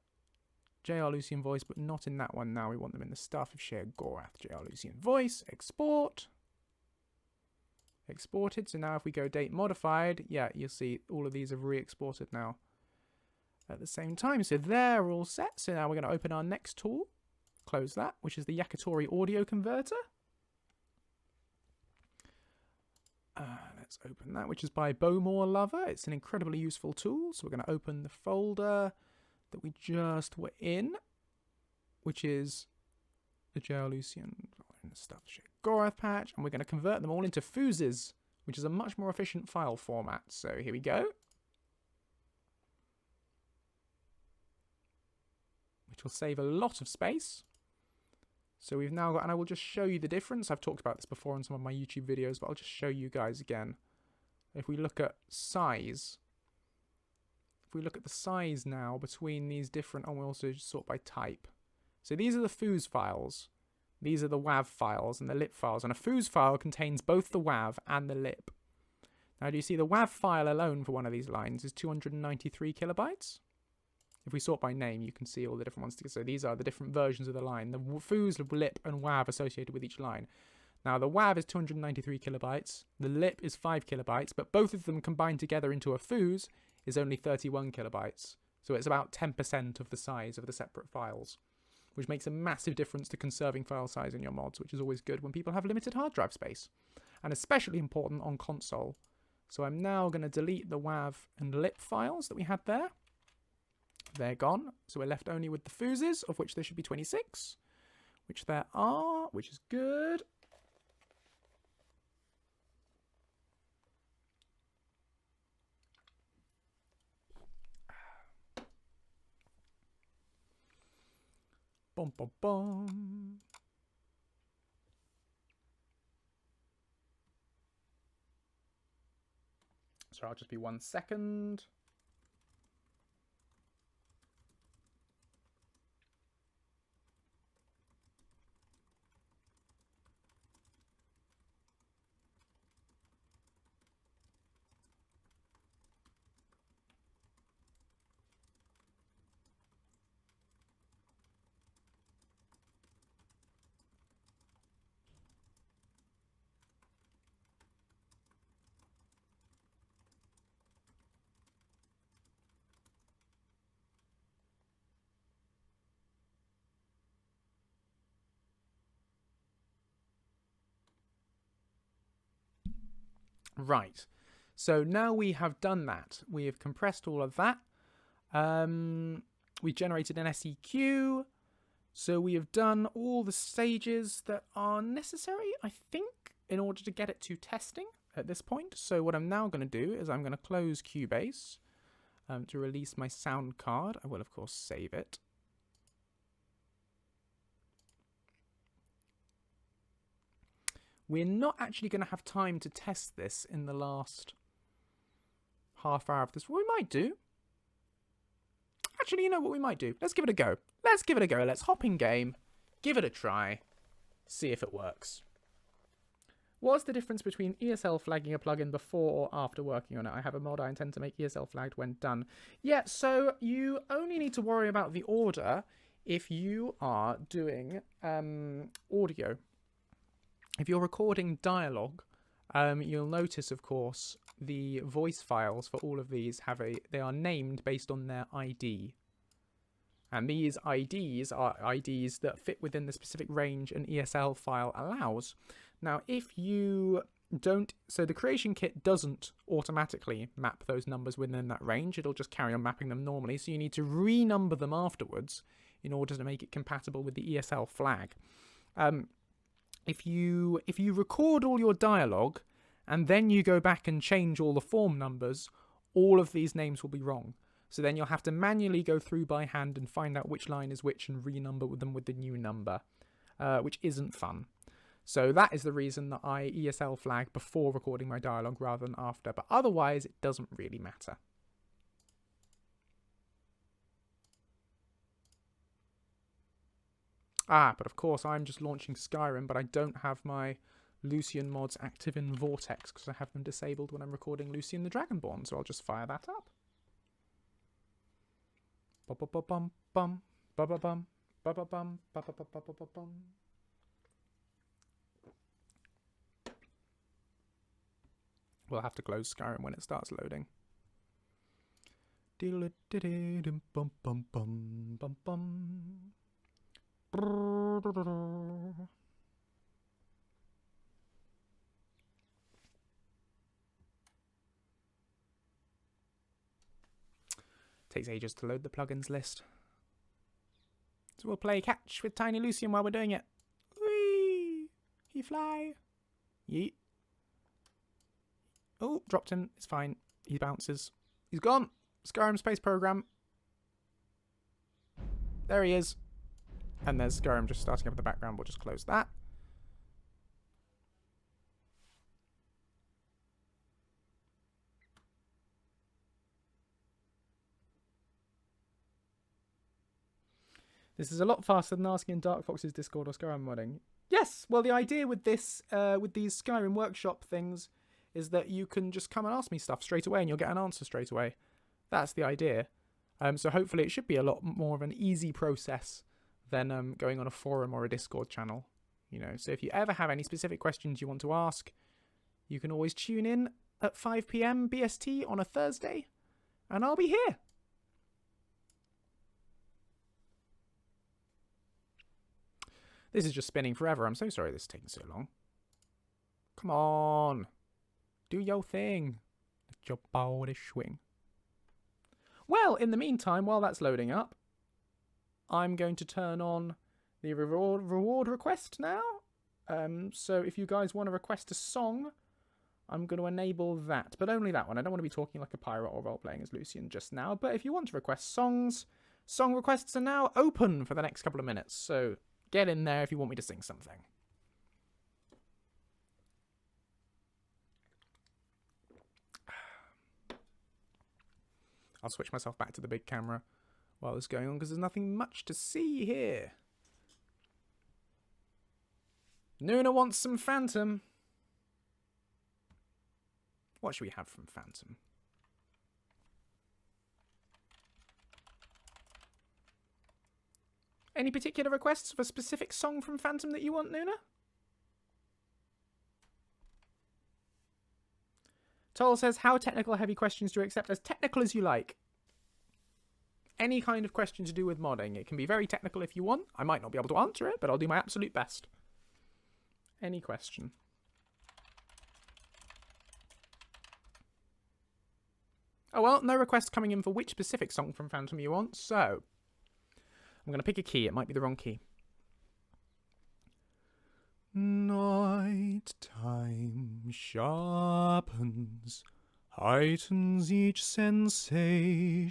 JR Lucien Voice, but not in that one now. We want them in the Staff of Sheogorath. JR Lucien Voice, export. Exported. So now if we go date modified, yeah, you'll see all of these have re-exported now at the same time. So they're all set. So now we're going to open our next tool, close that, which is the Yakitori audio converter. Let's open that, which is by Bowmore Lover. It's an incredibly useful tool. So we're going to open the folder that we just were in, which is the JR Lucien Stuff Sheogorath patch, and we're going to convert them all into fuses, which is a much more efficient file format. So here we go. Which will save a lot of space. So we've now got, and I will just show you the difference. I've talked about this before in some of my YouTube videos, but I'll just show you guys again. If we look at size, if we look at the size now between these different, and we'll also sort by type. So these are the fuse files. These are the WAV files and the lip files. And a fuse file contains both the WAV and the lip. Now, do you see the WAV file alone for one of these lines is 293 kilobytes? If we sort by name, you can see all the different ones together. So these are the different versions of the line. The fuse, lip, and WAV associated with each line. Now, the WAV is 293 kilobytes. The lip is 5 kilobytes. But both of them combined together into a fuse is only 31 kilobytes. So it's about 10% of the size of the separate files, which makes a massive difference to conserving file size in your mods, which is always good when people have limited hard drive space, and especially important on console. So I'm now going to delete the WAV and lip files that we had there. They're gone. So we're left only with the fuses, of which there should be 26, which there are, which is good. Bum, bum, bum. So I'll just be 1 second. Right, so now we have done that. We have compressed all of that. We generated an SEQ. So we have done all the stages that are necessary, I think, in order to get it to testing at this point. So what I'm now going to do is I'm going to close Cubase to release my sound card. I will, of course, save it. we're not actually going to have time to test this in the last half hour of this. What we might do... Actually, you know what we might do? Let's give it a go. Let's give it a go. Let's hop in game, give it a try, see if it works. What's the difference between ESL flagging a plugin before or after working on it? I have a mod I intend to make ESL flagged when done. Yeah, so you only need to worry about the order if you are doing audio. If you're recording dialogue, you'll notice, of course, the voice files for all of these they are named based on their ID. And these IDs are IDs that fit within the specific range an ESL file allows. Now, if you don't... So the creation kit doesn't automatically map those numbers within that range. It'll just carry on mapping them normally. So you need to renumber them afterwards in order to make it compatible with the ESL flag. If you record all your dialogue and then you go back and change all the form numbers, all of these names will be wrong. So then you'll have to manually go through by hand and find out which line is which and renumber them with the new number, which isn't fun. So that is the reason that I ESL flag before recording my dialogue rather than after. But otherwise, it doesn't really matter. But of course, I'm just launching Skyrim, but I don't have my Lucien mods active in Vortex because I have them disabled when I'm recording Lucien the Dragonborn. So I'll just fire that up. Ba-ba-ba-bum, bum, ba-ba-bum, ba-ba-bum, ba-ba-ba-ba-ba-bum. We'll have to close Skyrim when it starts loading. Takes ages to load the plugins list. So we'll play catch with Tiny Lucien while we're doing it. Whee! He fly. Yeet. Oh, dropped him. It's fine. He bounces. He's gone. Skyrim Space Program. There he is. And there's Skyrim just starting up in the background. We'll just close that. This is a lot faster than asking in Dark Fox's Discord or Skyrim modding. Yes! Well, the idea with this, with these Skyrim workshop things is that you can just come and ask me stuff straight away and you'll get an answer straight away. That's the idea. So hopefully it should be a lot more of an easy process than going on a forum or a Discord channel. You know, so if you ever have any specific questions you want to ask, you can always tune in at 5 PM BST on a Thursday, and I'll be here. This is just spinning forever. I'm so sorry this is taking so long. Come on. Do your thing. Let your body swing. Well, in the meantime, while that's loading up, I'm going to turn on the reward request now. So if you guys want to request a song, I'm going to enable that. But only that one. I don't want to be talking like a pirate or role-playing as Lucien just now. But if you want to request songs, song requests are now open for the next couple of minutes. So get in there if you want me to sing something. I'll switch myself back to the big camera while this is going on because there's nothing much to see here. Nuna wants some Phantom. What should we have from Phantom? Any particular requests of a specific song from Phantom that you want, Nuna? Toll says, how technical heavy questions do you accept? As technical as you like. Any kind of question to do with modding. It can be very technical if you want. I might not be able to answer it, but I'll do my absolute best. Any question. Oh well, no requests coming in for which specific song from Phantom you want, so I'm going to pick a key. It might be the wrong key. Night time sharpens, heightens each sensation.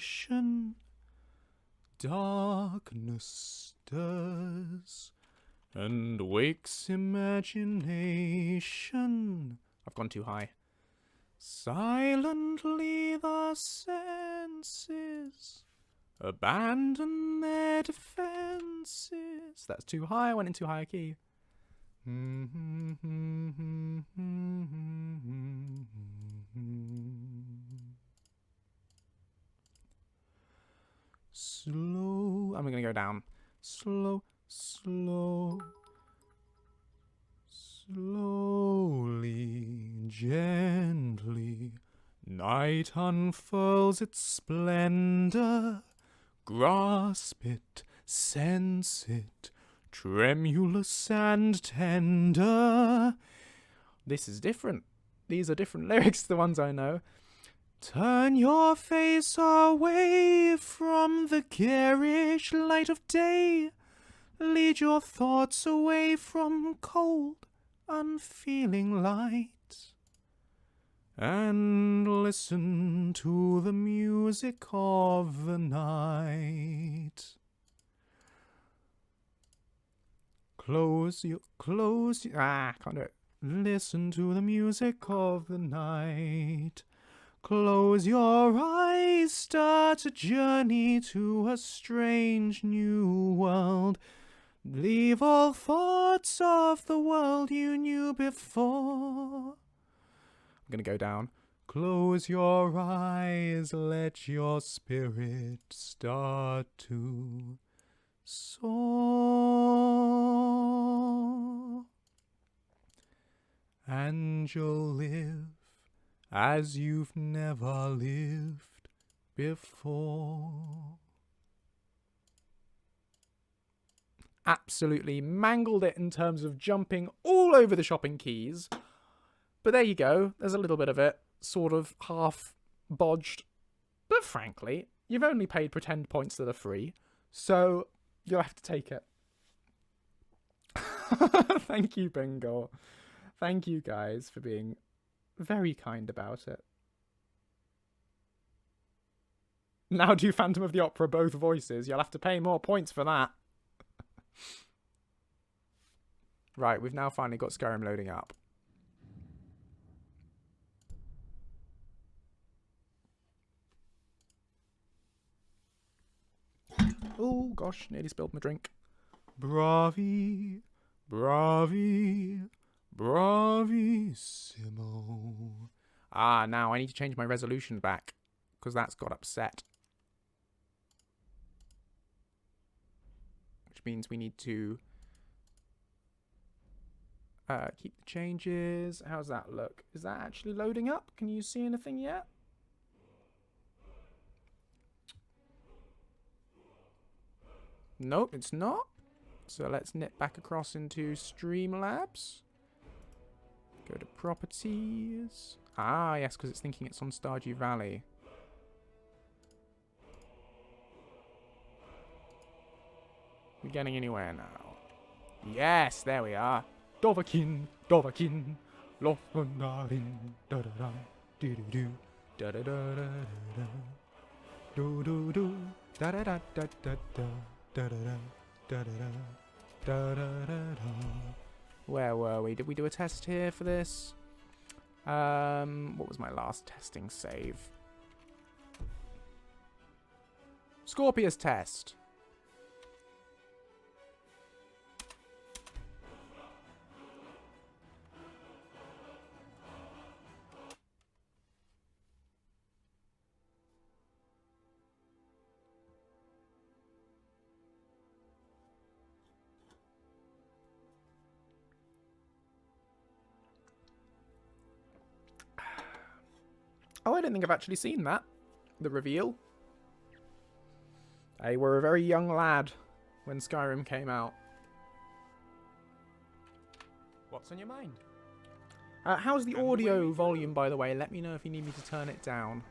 Darkness stirs and wakes imagination. I've gone too high. Silently the senses abandon their defenses. That's too high. I went in too high a key. Slow. I'm going to go down. Slow, slow. Slowly, gently, night unfurls its splendor. Grasp it, sense it, tremulous and tender. This is different. These are different lyrics to the ones I know. Turn your face away from the garish light of day. Lead your thoughts away from cold, unfeeling light. And listen to the music of the night. Can't do it. Listen to the music of the night. Close your eyes, start a journey to a strange new world. Leave all thoughts of the world you knew before. I'm gonna go down. Close your eyes, let your spirit start to soar. And you'll live as you've never lived before. Absolutely mangled it in terms of jumping all over the shopping keys. But there you go. There's a little bit of it. Sort of half bodged. But frankly, you've only paid pretend points that are free. So you'll have to take it. Thank you, Bingo. Thank you guys for being very kind about it. Now do Phantom of the Opera both voices. You'll have to pay more points for that. Right, we've now finally got Skyrim loading up. Oh gosh, nearly spilled my drink. Bravi, bravi, bravissimo. Ah, now I need to change my resolution back, because that's got upset. Which means we need to keep the changes. How's that look? Is that actually loading up? Can you see anything yet? Nope, it's not. So let's nip back across into Streamlabs. Go to Properties. Ah, yes, because it's thinking it's on Stardew Valley. We're getting anywhere now. Yes, there we are. Dovahkiin, Dovahkiin, Lofmandarin, da-da-da, do-do-do, da-da-da-da-da-da, do-do-do, da-da-da-da-da-da, da-da-da, da-da-da, da-da-da-da. Where were we? Did we do a test here for this? What was my last testing save? Scorpius test. Oh, I don't think I've actually seen that. The reveal. I were a very young lad when Skyrim came out. What's on your mind? How's the audio volume, by the way? Let me know if you need me to turn it down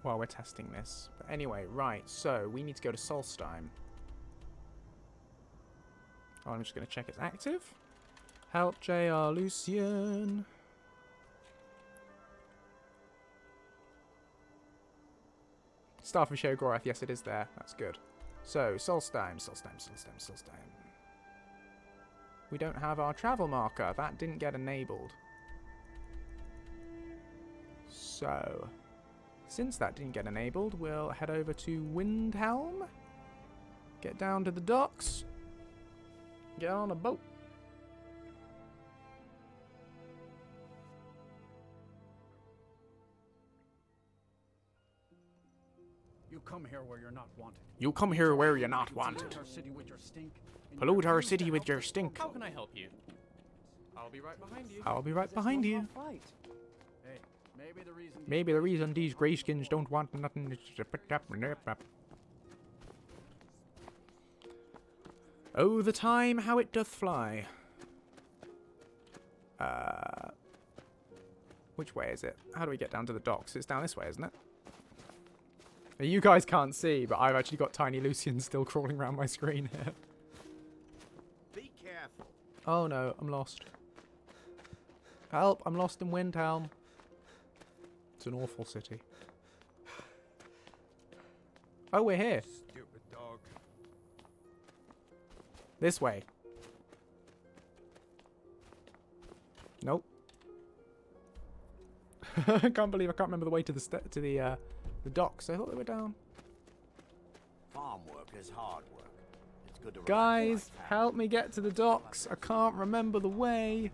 while we're testing this. But anyway, right, so we need to go to Solstheim. Oh, I'm just going to check it's active. Help JR Lucien. Staff of Sheogorath, yes, it is there. That's good. So, Solstheim. We don't have our travel marker. That didn't get enabled. So, since that didn't get enabled, we'll head over to Windhelm. Get down to the docks. Get on a boat. You come here where you're not wanted. You come here where you're not wanted. Pollute our city with your stink. Pollute our city with your stink. How can I help you? I'll be right behind you. I'll be right behind you. Fight. Hey, maybe Maybe the reason these greyskins don't want nothing is to put up. Oh, the time, how it doth fly. Which way is it? How do we get down to the docks? It's down this way, isn't it? Now, you guys can't see, but I've actually got tiny Lucien still crawling around my screen here. Be careful. Oh no, I'm lost. Help, I'm lost in Windhelm. It's an awful city. Oh, we're here. Stupid dog. This way. Nope. I can't believe I can't remember the way to the docks. I thought they were down. Farm work is hard work. It's good to Guys, help me get to the docks. I can't remember the way.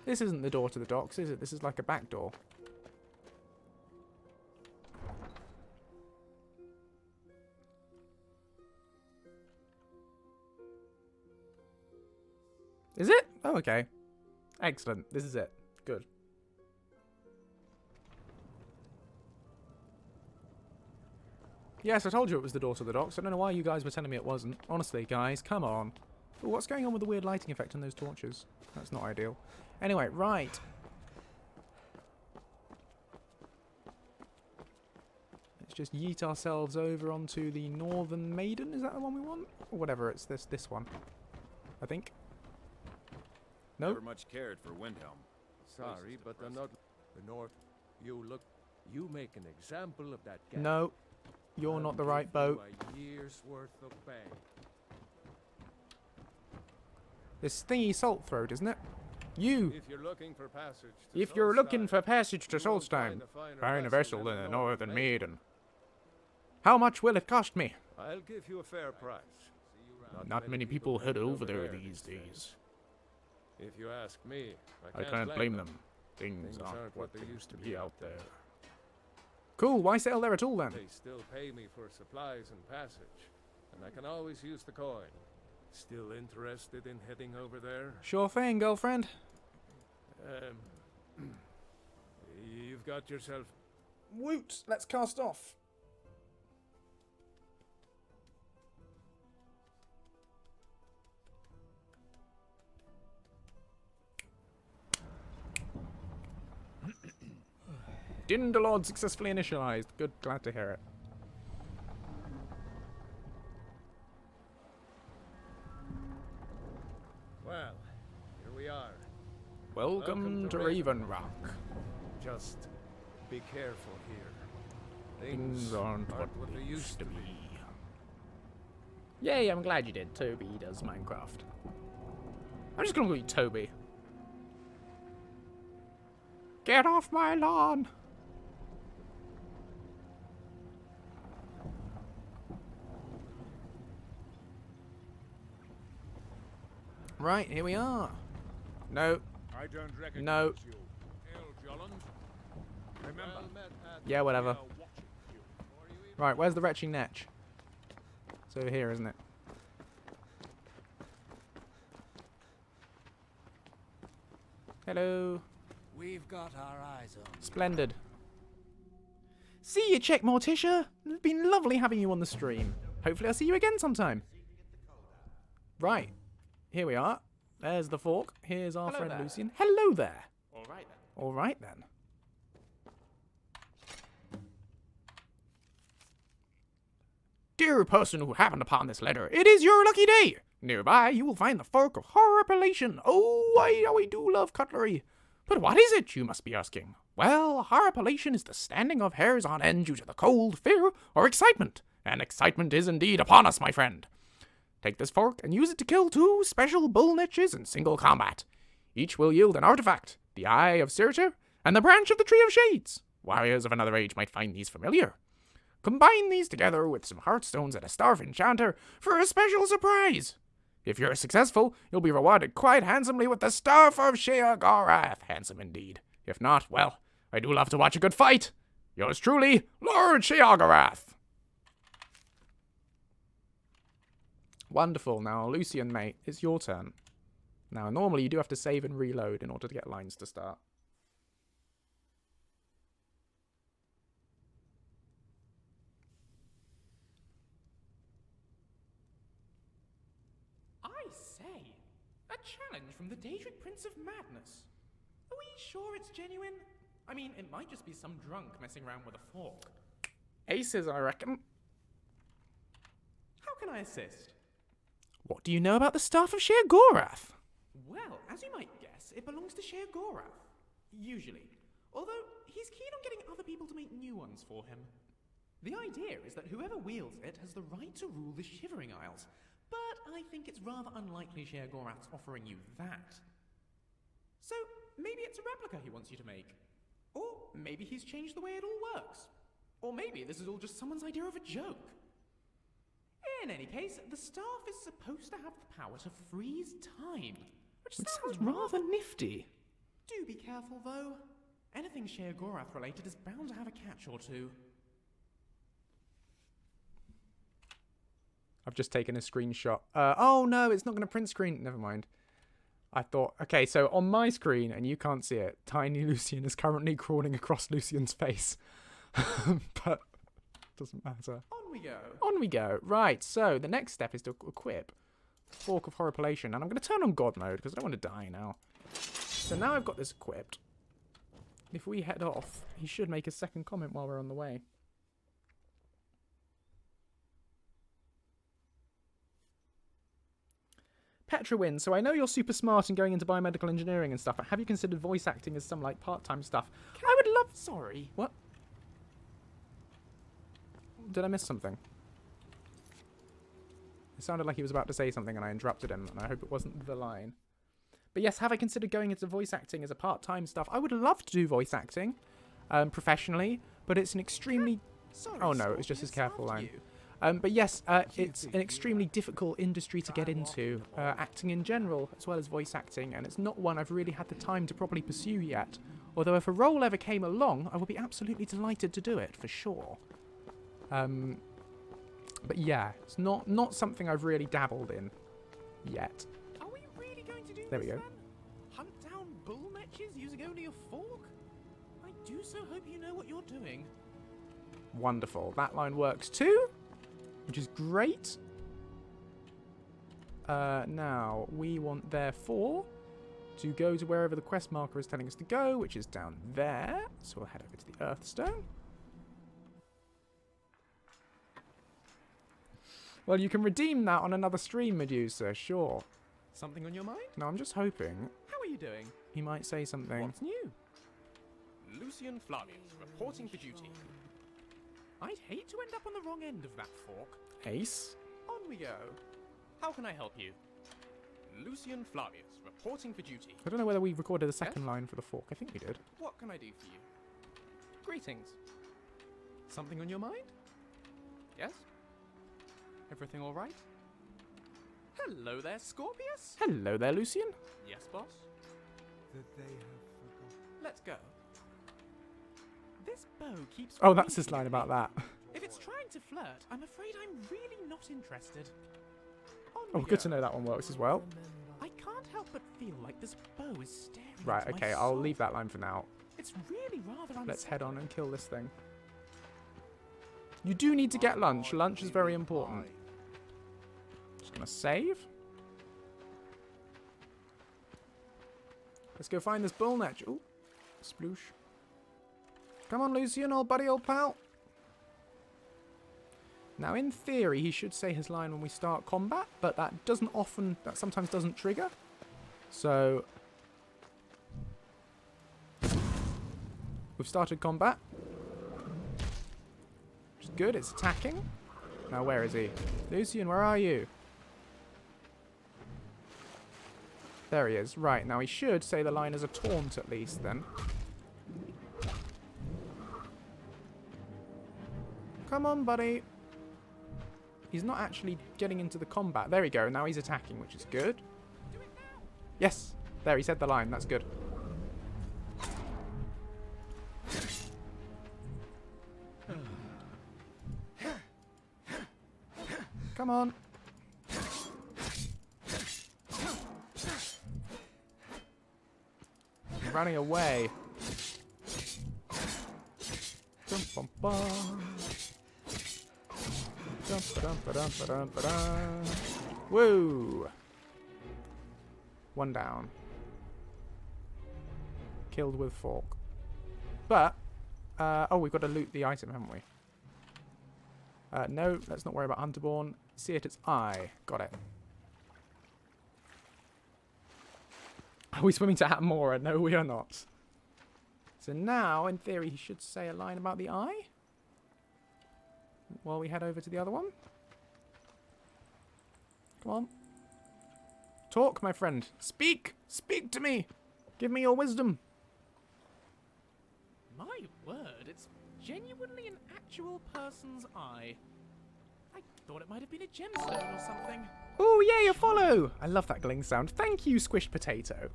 This isn't the door to the docks, is it? This is like a back door. Is it? Oh, okay. Excellent. This is it. Good. Yes, I told you it was the door to the docks. I don't know why you guys were telling me it wasn't. Honestly, guys, come on. Ooh, what's going on with the weird lighting effect on those torches? That's not ideal. Anyway, right. Let's just yeet ourselves over onto the Northern Maiden. Is that the one we want? Or whatever, it's this one. I think. Nope. Never much cared for Windhelm. Sorry, but I'm not the North. You make an example of that guy. No. You're not the right boat. A year's worth of pay. This thingy Salt Throat, isn't it? You! If you're looking for passage If you're looking for passage to Solstheim, find a vessel in the Northern Maiden. How much will it cost me? I'll give you a fair price. Not many people head over there these days. If you ask me, I can't blame them. Things Things aren't what they used to be out there. there. Cool, why sail there at all then? They still pay me for supplies and passage, and I can always use the coin. Still interested in heading over there? Sure thing, girlfriend. You've got yourself... Woot! Let's cast off. Dindelord successfully initialized. Good, glad to hear it. Well, here we are. Welcome to Raven Rock. Just be careful here. Things aren't what they used to be. Yay, I'm glad you did. Toby does Minecraft. I'm just gonna call you Toby. Get off my lawn! Right, here we are. No. I don't recognize No. you. Remember, Yeah, whatever. Right, where's the retching netch? It's over here, isn't it? Hello. We've got our eyes on. Splendid. See you, Check Morticia. It's been lovely having you on the stream. Hopefully I'll see you again sometime. Right. Here we are. There's the fork. Here's our friend there. Lucien. Hello there. All right then. All right then. Dear person who happened upon this letter, it is your lucky day. Nearby, you will find the fork of horror appellation. Oh, I do love cutlery. But what is it, you must be asking? Well, our appellation is the standing of hairs on end due to the cold, fear, or excitement. And excitement is indeed upon us, my friend. Take this fork and use it to kill 2 special bull niches in single combat. Each will yield an artifact, the Eye of Surtur, and the branch of the Tree of Shades. Warriors of another age might find these familiar. Combine these together with some heartstones and a star of enchanter for a special surprise. If you're successful, you'll be rewarded quite handsomely with the Staff of Sheogorath. Handsome indeed. If not, well, I do love to watch a good fight. Yours truly, Lord Sheogorath. Wonderful. Now, Lucien, mate, it's your turn. Now, normally you do have to save and reload in order to get lines to start. I say, a challenge from the Daedric Prince of Madness. Are we sure it's genuine? I mean, it might just be some drunk messing around with a fork. Aces, I reckon. How can I assist? What do you know about the Staff of Sheogorath? Well, as you might guess, it belongs to Sheogorath. Usually. Although, he's keen on getting other people to make new ones for him. The idea is that whoever wields it has the right to rule the Shivering Isles, but I think it's rather unlikely Sheogorath's offering you that. So, maybe it's a replica he wants you to make. Or maybe he's changed the way it all works. Or maybe this is all just someone's idea of a joke. In any case, the staff is supposed to have the power to freeze time, which sounds rather nifty. Do be careful, though. Anything Sheogorath related is bound to have a catch or two. I've just taken a screenshot. Oh no, it's not going to print screen. Never mind. I thought, okay, so on my screen, and you can't see it, tiny Lucien is currently crawling across Lucien's face. But doesn't matter. On we go. On we go. Right, so the next step is to equip Fork of Horripilation. And I'm going to turn on God mode because I don't want to die now. So now I've got this equipped. If we head off, he should make a second comment while we're on the way. Petrawin, so I know you're super smart and going into biomedical engineering and stuff, but have you considered voice acting as some, like, part-time stuff? I would love... Sorry. What? Did I miss something? It sounded like he was about to say something and I interrupted him, and I hope it wasn't the line. But yes, have I considered going into voice acting as a part-time stuff? I would love to do voice acting professionally, but it's an extremely... Sorry, oh no, it was just his careful line. But yes, it's an extremely difficult industry to get into, acting in general, as well as voice acting, and it's not one I've really had the time to properly pursue yet. Although if a role ever came along, I would be absolutely delighted to do it, for sure. But yeah, it's not something I've really dabbled in yet. Are we really going to do There we this, go. then? Hunt down bull matches using only a fork? I do so hope you know what you're doing. Wonderful. That line works too, which is great. Now, we want, therefore, to go to wherever the quest marker is telling us to go, which is down there. So we'll head over to the Earthstone. Well, you can redeem that on another stream, Medusa, sure. Something on your mind? No, I'm just hoping How are you doing? he might say something. What's new? Lucien Flavius, reporting for duty. I'd hate to end up on the wrong end of that fork. Ace? On we go. How can I help you? Lucien Flavius, reporting for duty. I don't know whether we recorded a second line for the fork. I think we did. What can I do for you? Greetings. Something on your mind? Yes? Everything all right? Hello there, Scorpius. Hello there, Lucien. Yes, boss. Let's go. This bow keeps... Oh, that's his winking line at about me. that. If it's trying to flirt, I'm afraid I'm really not interested. On Oh, we good go. to know that one works as well. I can't help but feel like this bow is staring Right, into my okay, I'll soul. leave that line for now. It's really rather Let's head on unsettling. and kill this thing. You do need to get lunch. Lunch is very important. Just gonna save. Let's go find this bull netch. Ooh, sploosh. Come on, Lucien, old buddy, old pal. Now, in theory, he should say his line when we start combat, but that sometimes doesn't trigger. So, we've started combat. Which is good. It's attacking. Now, where is he? Lucien, where are you? There he is. Right, now he should say the line as a taunt at least then. Come on, buddy. He's not actually getting into the combat. There we go. Now he's attacking, which is good. Yes. There, he said the line. That's good. Come on. I'm running away. Dum bum bum. Dum ba-dum ba-dum ba-dum ba-dum. Woo! One down. Killed with fork. But, oh, we've got to loot the item, haven't we? No, let's not worry about Hunterborn. See it, it's I. Got it. Are we swimming to Atmora? No, we are not. So now, in theory, he should say a line about the eye. While we head over to the other one. Come on. Talk, my friend. Speak! Speak to me! Give me your wisdom. My word, it's genuinely an actual person's eye. I thought it might have been a gemstone or something. Oh, yay, a follow! I love that gling sound. Thank you, Squished Potato.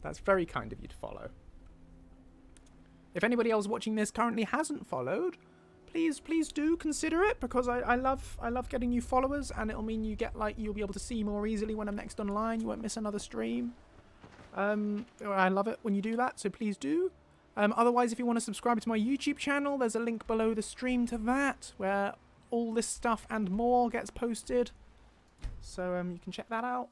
That's very kind of you to follow. If anybody else watching this currently hasn't followed, please do consider it, because I love getting new followers, and it'll mean you'll be able to see more easily when I'm next online. You won't miss another stream. I love it when you do that, so please do. Otherwise, if you want to subscribe to my YouTube channel, there's a link below the stream to that, where all this stuff and more gets posted. So you can check that out.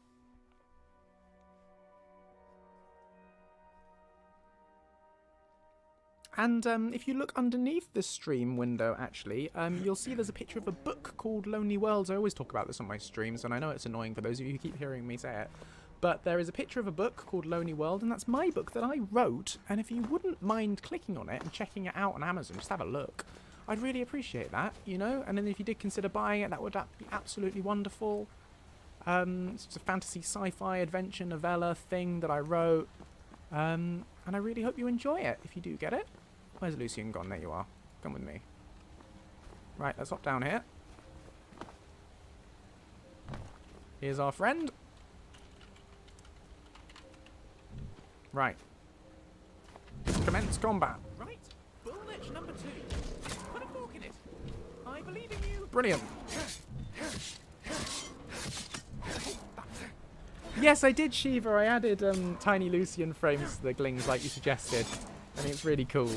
And if you look underneath the stream window, actually, you'll see there's a picture of a book called Lonely Worlds. I always talk about this on my streams, and I know it's annoying for those of you who keep hearing me say it. But there is a picture of a book called Lonely World, and that's my book that I wrote. And if you wouldn't mind clicking on it and checking it out on Amazon, just have a look. I'd really appreciate that, you know? And then if you did consider buying it, that would be absolutely wonderful. It's a fantasy sci-fi adventure novella thing that I wrote. And I really hope you enjoy it if you do get it. Where's Lucien gone? There you are. Come with me. Right, let's hop down here. Here's our friend. Right. Commence combat. Right, bull lich number 2. Put a fork in it. I believe in you. Brilliant. Yes, I did, Shiva. I added tiny Lucien frames to the glings like you suggested. I think it's really cool.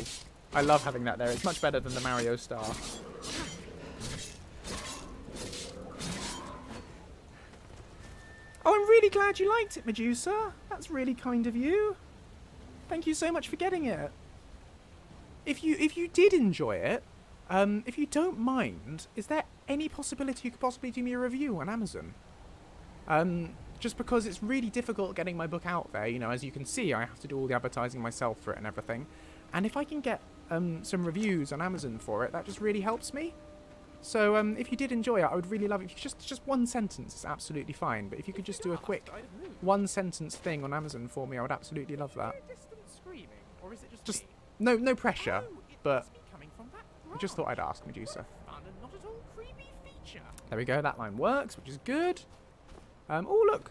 I love having that there. It's much better than the Mario star. Oh, I'm really glad you liked it, Medusa. That's really kind of you. Thank you so much for getting it. If you did enjoy it, if you don't mind, is there any possibility you could possibly do me a review on Amazon? Just because it's really difficult getting my book out there. You know, as you can see, I have to do all the advertising myself for it and everything. And if I can get some reviews on Amazon for it, that just really helps me. So if you did enjoy it, I would really love it. If you just one sentence is absolutely fine. But if you could just do a quick one sentence thing on Amazon for me, I would absolutely love that. Screaming, or is it Just no pressure, but coming from that I just thought I'd ask, Medusa. fun and not at all creepy feature. There we go. That line works, which is good. Oh look,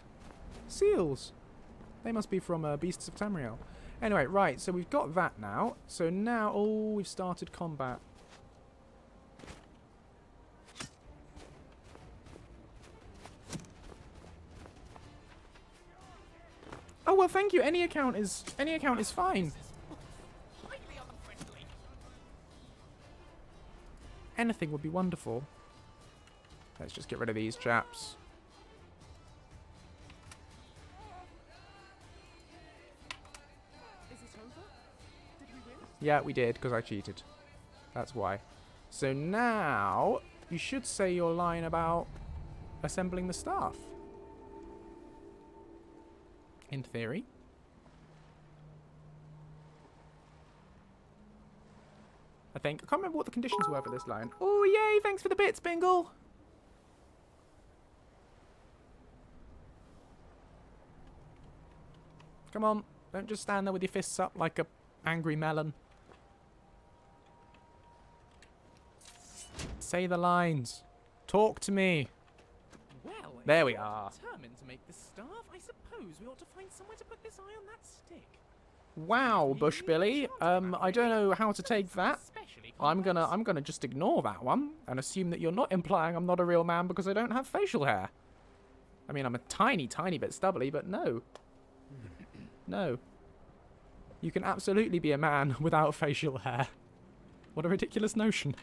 seals. They must be from Beasts of Tamriel. Anyway, right. So we've got that now. So now, oh, we've started combat. Oh well, thank you. Any account is fine. Anything would be wonderful. Let's just get rid of these chaps. Is it over? Did we win? Yeah, we did, because I cheated. That's why. So now, you should say your line about assembling the staff. In theory. I think. I can't remember what the conditions were for this line. Oh, yay! Thanks for the bits, Bingle! Come on. Don't just stand there with your fists up like a angry melon. Say the lines. Talk to me. Well, if There we you're are. determined to make the staff, I suppose we ought to find somewhere to put this eye on that stick. Wow, Bushbilly. I don't know how to take that. Especially I'm complex. gonna just ignore that one and assume that you're not implying I'm not a real man because I don't have facial hair. I mean, I'm a tiny, tiny bit stubbly, but no. No. You can absolutely be a man without facial hair. What a ridiculous notion.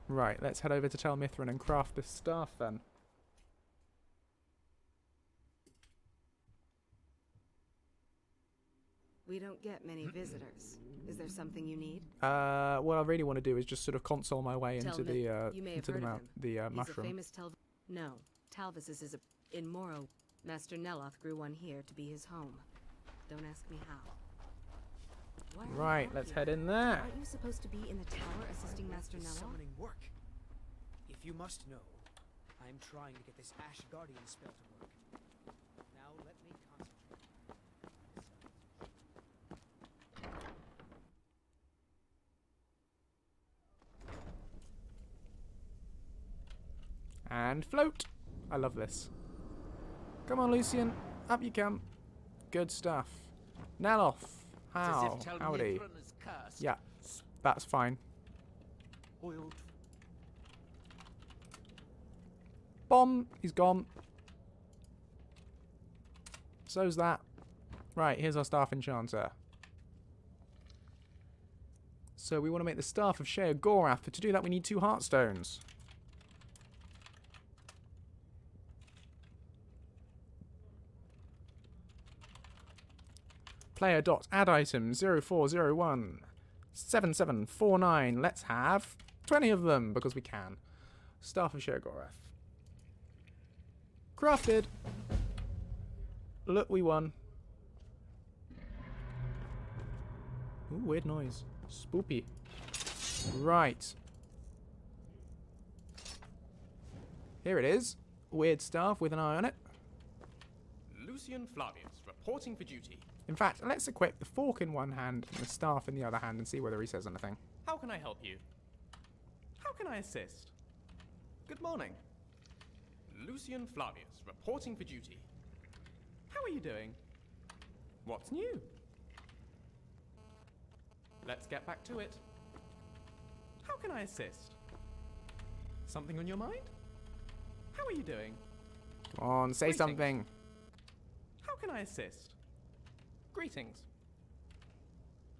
Right, let's head over to Tel Mithrin and craft this staff then. We don't get many visitors. Is there something you need? What I really want to do is just sort of console my way into the You may have into the heard of him. the He's a mushroom. famous No, Talvis is in Moro. Master Neloth grew one here to be his home. Don't ask me how. Why are you Right, out let's here? head in there. Aren't you supposed to be in the tower assisting Master Neloth? Summoning work. If you must know, I'm trying to get this Ash Guardian spell to work. Now let me concentrate. And float. I love this. Come on, Lucien. Up you come. Good stuff. Neloth. How? Howdy. Yeah, that's fine. Oiled. Bomb. He's gone. So's that. Right, here's our staff enchanter. So we want to make the staff of Sheogorath. To do that, we need 2 heartstones. Player dot add item 0401 7749. Let's have 20 of them because we can. Staff of Sheogorath. Crafted. Look, we won. Ooh, weird noise. Spoopy. Right. Here it is. Weird staff with an eye on it. Lucien Flavius, reporting for duty. In fact, let's equip the fork in one hand and the staff in the other hand and see whether he says anything. How can I help you? How can I assist? Good morning. Lucien Flavius, reporting for duty. How are you doing? What's new? Let's get back to it. How can I assist? Something on your mind? How are you doing? Come on, say Greetings. something. How can I assist? Greetings.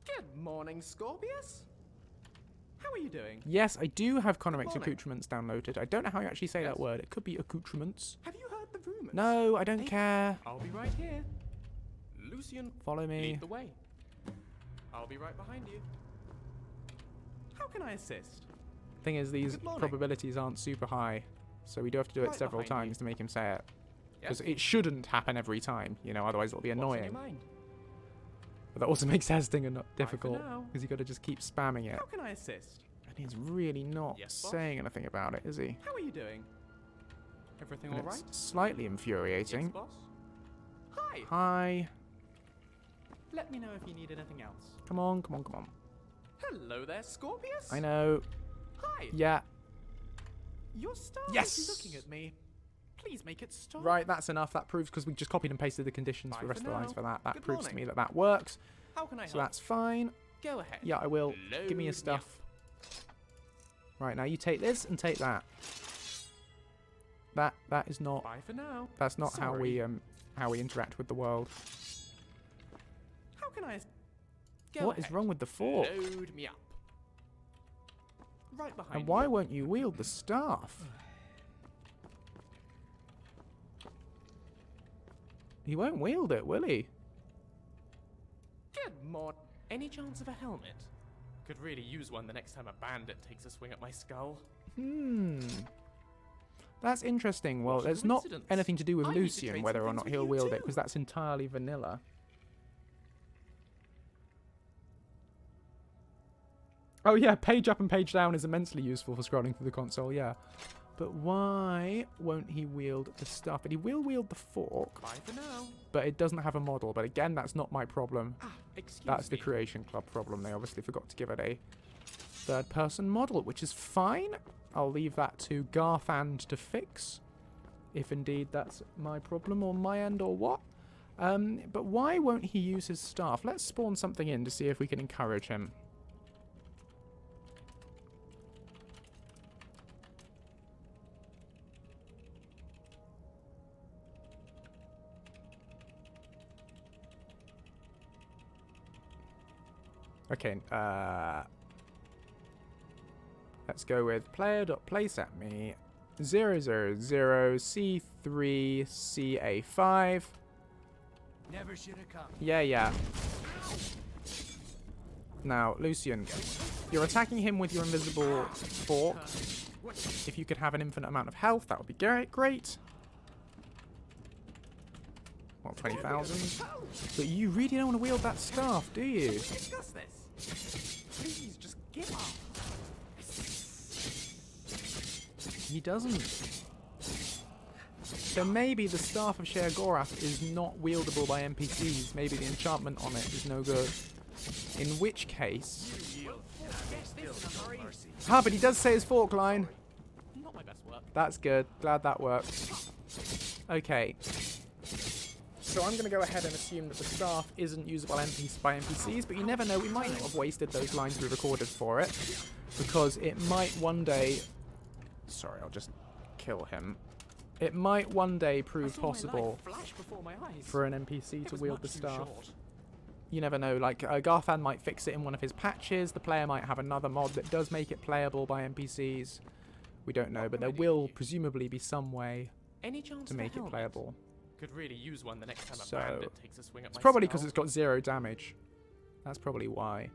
Good morning, Scorpius. How are you doing? Yes, I do have Connorix morning. accoutrements downloaded. I don't know how you actually say that Yes. word. It could be accoutrements. Have you heard the rumors? No, I don't care. I'll be right here. Lucien, Follow me. lead the way. I'll be right behind you. How can I assist? Thing is, these Good morning. probabilities aren't super high, so we do have to do it Right several behind you. times to make him say it. Because Yes? it shouldn't happen every time, you know, otherwise it'll be What's on annoying. your mind? But that also makes testing for difficult, now. because you got to just keep spamming it. How can I assist? And he's really not Yes, boss? saying anything about it, is he? How are you doing? Everything And all right? it's slightly infuriating. Yes, boss. Hi. Hi. Let me know if you need anything else. Come on, come on, come on. Hello there, Scorpius. I know. Hi. Yeah. Your star Yes! is looking at me. Please make it stop. Right, that's enough. That proves, because we just copied and pasted the conditions Bye for the rest for of the lines now. for that. That Good proves to morning. me that that works. How can I help? So that's fine. Go ahead. Yeah, I will. Give me your Load stuff. Right, now you take this and take that. That is not. Bye for now. That's not Sorry. how we interact with the world. How can I? Go What is ahead. wrong with the fork? Load me up. Right behind And why you. won't you wield the staff? He won't wield it, will he? Good morning. Any chance of a helmet? Could really use one the next time a bandit takes a swing at my skull. That's interesting. Well, What a there's not coincidence. anything to do with I need to Lucien, trade whether some or things not with he'll you wield it, too. because that's entirely vanilla. Oh yeah, page up and page down is immensely useful for scrolling through the console, yeah. But why won't he wield the stuff? But he will wield the fork. Bye for now. But it doesn't have a model. But again, that's not my problem. Excuse That's the me. Creation Club problem. They obviously forgot to give it a third-person model, which is fine. I'll leave that to Garthand to fix, if indeed that's my problem or my end or what. But why won't he use his staff? Let's spawn something in to see if we can encourage him. Okay, let's go with player.placeatme 000C3CA5. Never should have come. Yeah. Now, Lucien, you're attacking him with your invisible fork. If you could have an infinite amount of health, that would be great. What, 20,000? But you really don't want to wield that staff, do you? Discuss this. Please, just give up. He doesn't. So maybe the Staff of Sheogorath is not wieldable by NPCs. Maybe the enchantment on it is no good. In which case... Ah, but he does say his fork line. Not my best work. That's good. Glad that worked. Okay. So I'm going to go ahead and assume that the staff isn't usable by NPCs, but you never know. We might not have wasted those lines we recorded for it, because it might one day... Sorry, I'll just kill him. It might one day prove possible for an NPC to wield the staff. You never know. Like, Garthan might fix it in one of his patches. The player might have another mod that does make it playable by NPCs. We don't know, but there will presumably be some way to make it playable. Could really use one the next time a So, bandit takes a swing at my it's probably skull. because it's got 0 damage. That's probably why.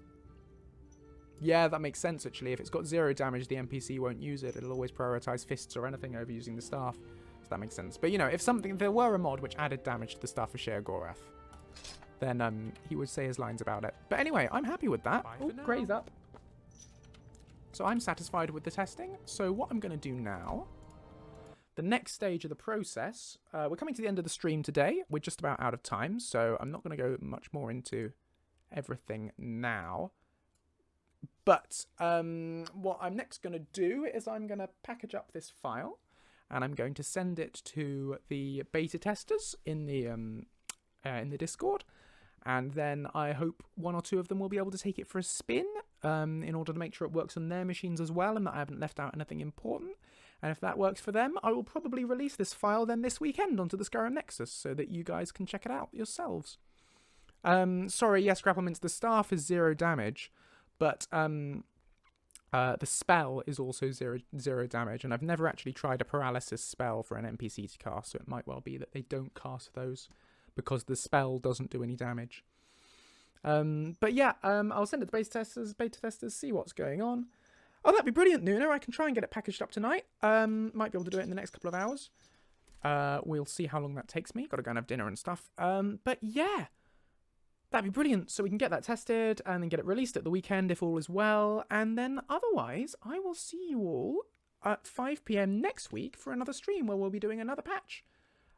Yeah, that makes sense, actually. If it's got 0 damage, the NPC won't use it. It'll always prioritize fists or anything over using the staff. So that makes sense. But, you know, if there were a mod which added damage to the Staff of Sheogorath, then he would say his lines about it. But anyway, I'm happy with that. Bye Oh, for now. Grey's up. So I'm satisfied with the testing. So what I'm going to do now... The next stage of the process, we're coming to the end of the stream today. We're just about out of time, so I'm not going to go much more into everything now. But what I'm next going to do is I'm going to package up this file, and I'm going to send it to the beta testers in the Discord. And then I hope 1 or 2 of them will be able to take it for a spin in order to make sure it works on their machines as well and that I haven't left out anything important. And if that works for them, I will probably release this file then this weekend onto the Skyrim Nexus so that you guys can check it out yourselves. Sorry, yes, Grapplemints, the staff is 0 damage, but the spell is also zero damage, and I've never actually tried a paralysis spell for an NPC to cast, so it might well be that they don't cast those because the spell doesn't do any damage. But yeah, I'll send it to beta testers, see what's going on. Oh, that'd be brilliant, Nuna. I can try and get it packaged up tonight. Might be able to do it in the next couple of hours. We'll see how long that takes me. Got to go and have dinner and stuff. But yeah, that'd be brilliant. So we can get that tested and then get it released at the weekend if all is well. And then otherwise, I will see you all at 5 PM next week for another stream where we'll be doing another patch.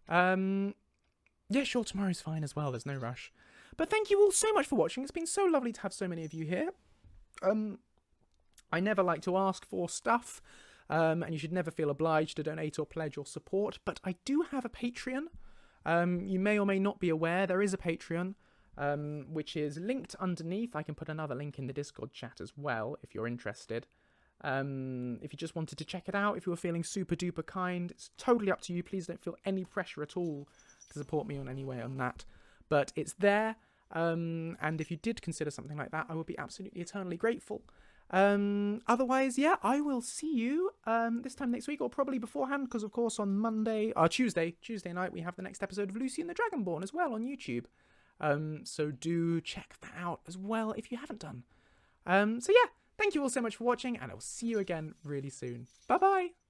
Yeah, sure, tomorrow's fine as well. There's no rush. But thank you all so much for watching. It's been so lovely to have so many of you here. I never like to ask for stuff, and you should never feel obliged to donate or pledge or support, but I do have a Patreon. You may or may not be aware there is a Patreon, which is linked underneath. I can put another link in the Discord chat as well, if you're interested. If you just wanted to check it out, if you were feeling super duper kind, it's totally up to you. Please don't feel any pressure at all to support me in any way on that. But it's there, and if you did consider something like that, I would be absolutely eternally grateful. Otherwise, yeah, I will see you this time next week, or probably beforehand, because of course on Tuesday night we have the next episode of Lucien the Dragonborn as well on YouTube. So do check that out as well if you haven't done. So yeah, thank you all so much for watching, and I'll see you again really soon. Bye bye.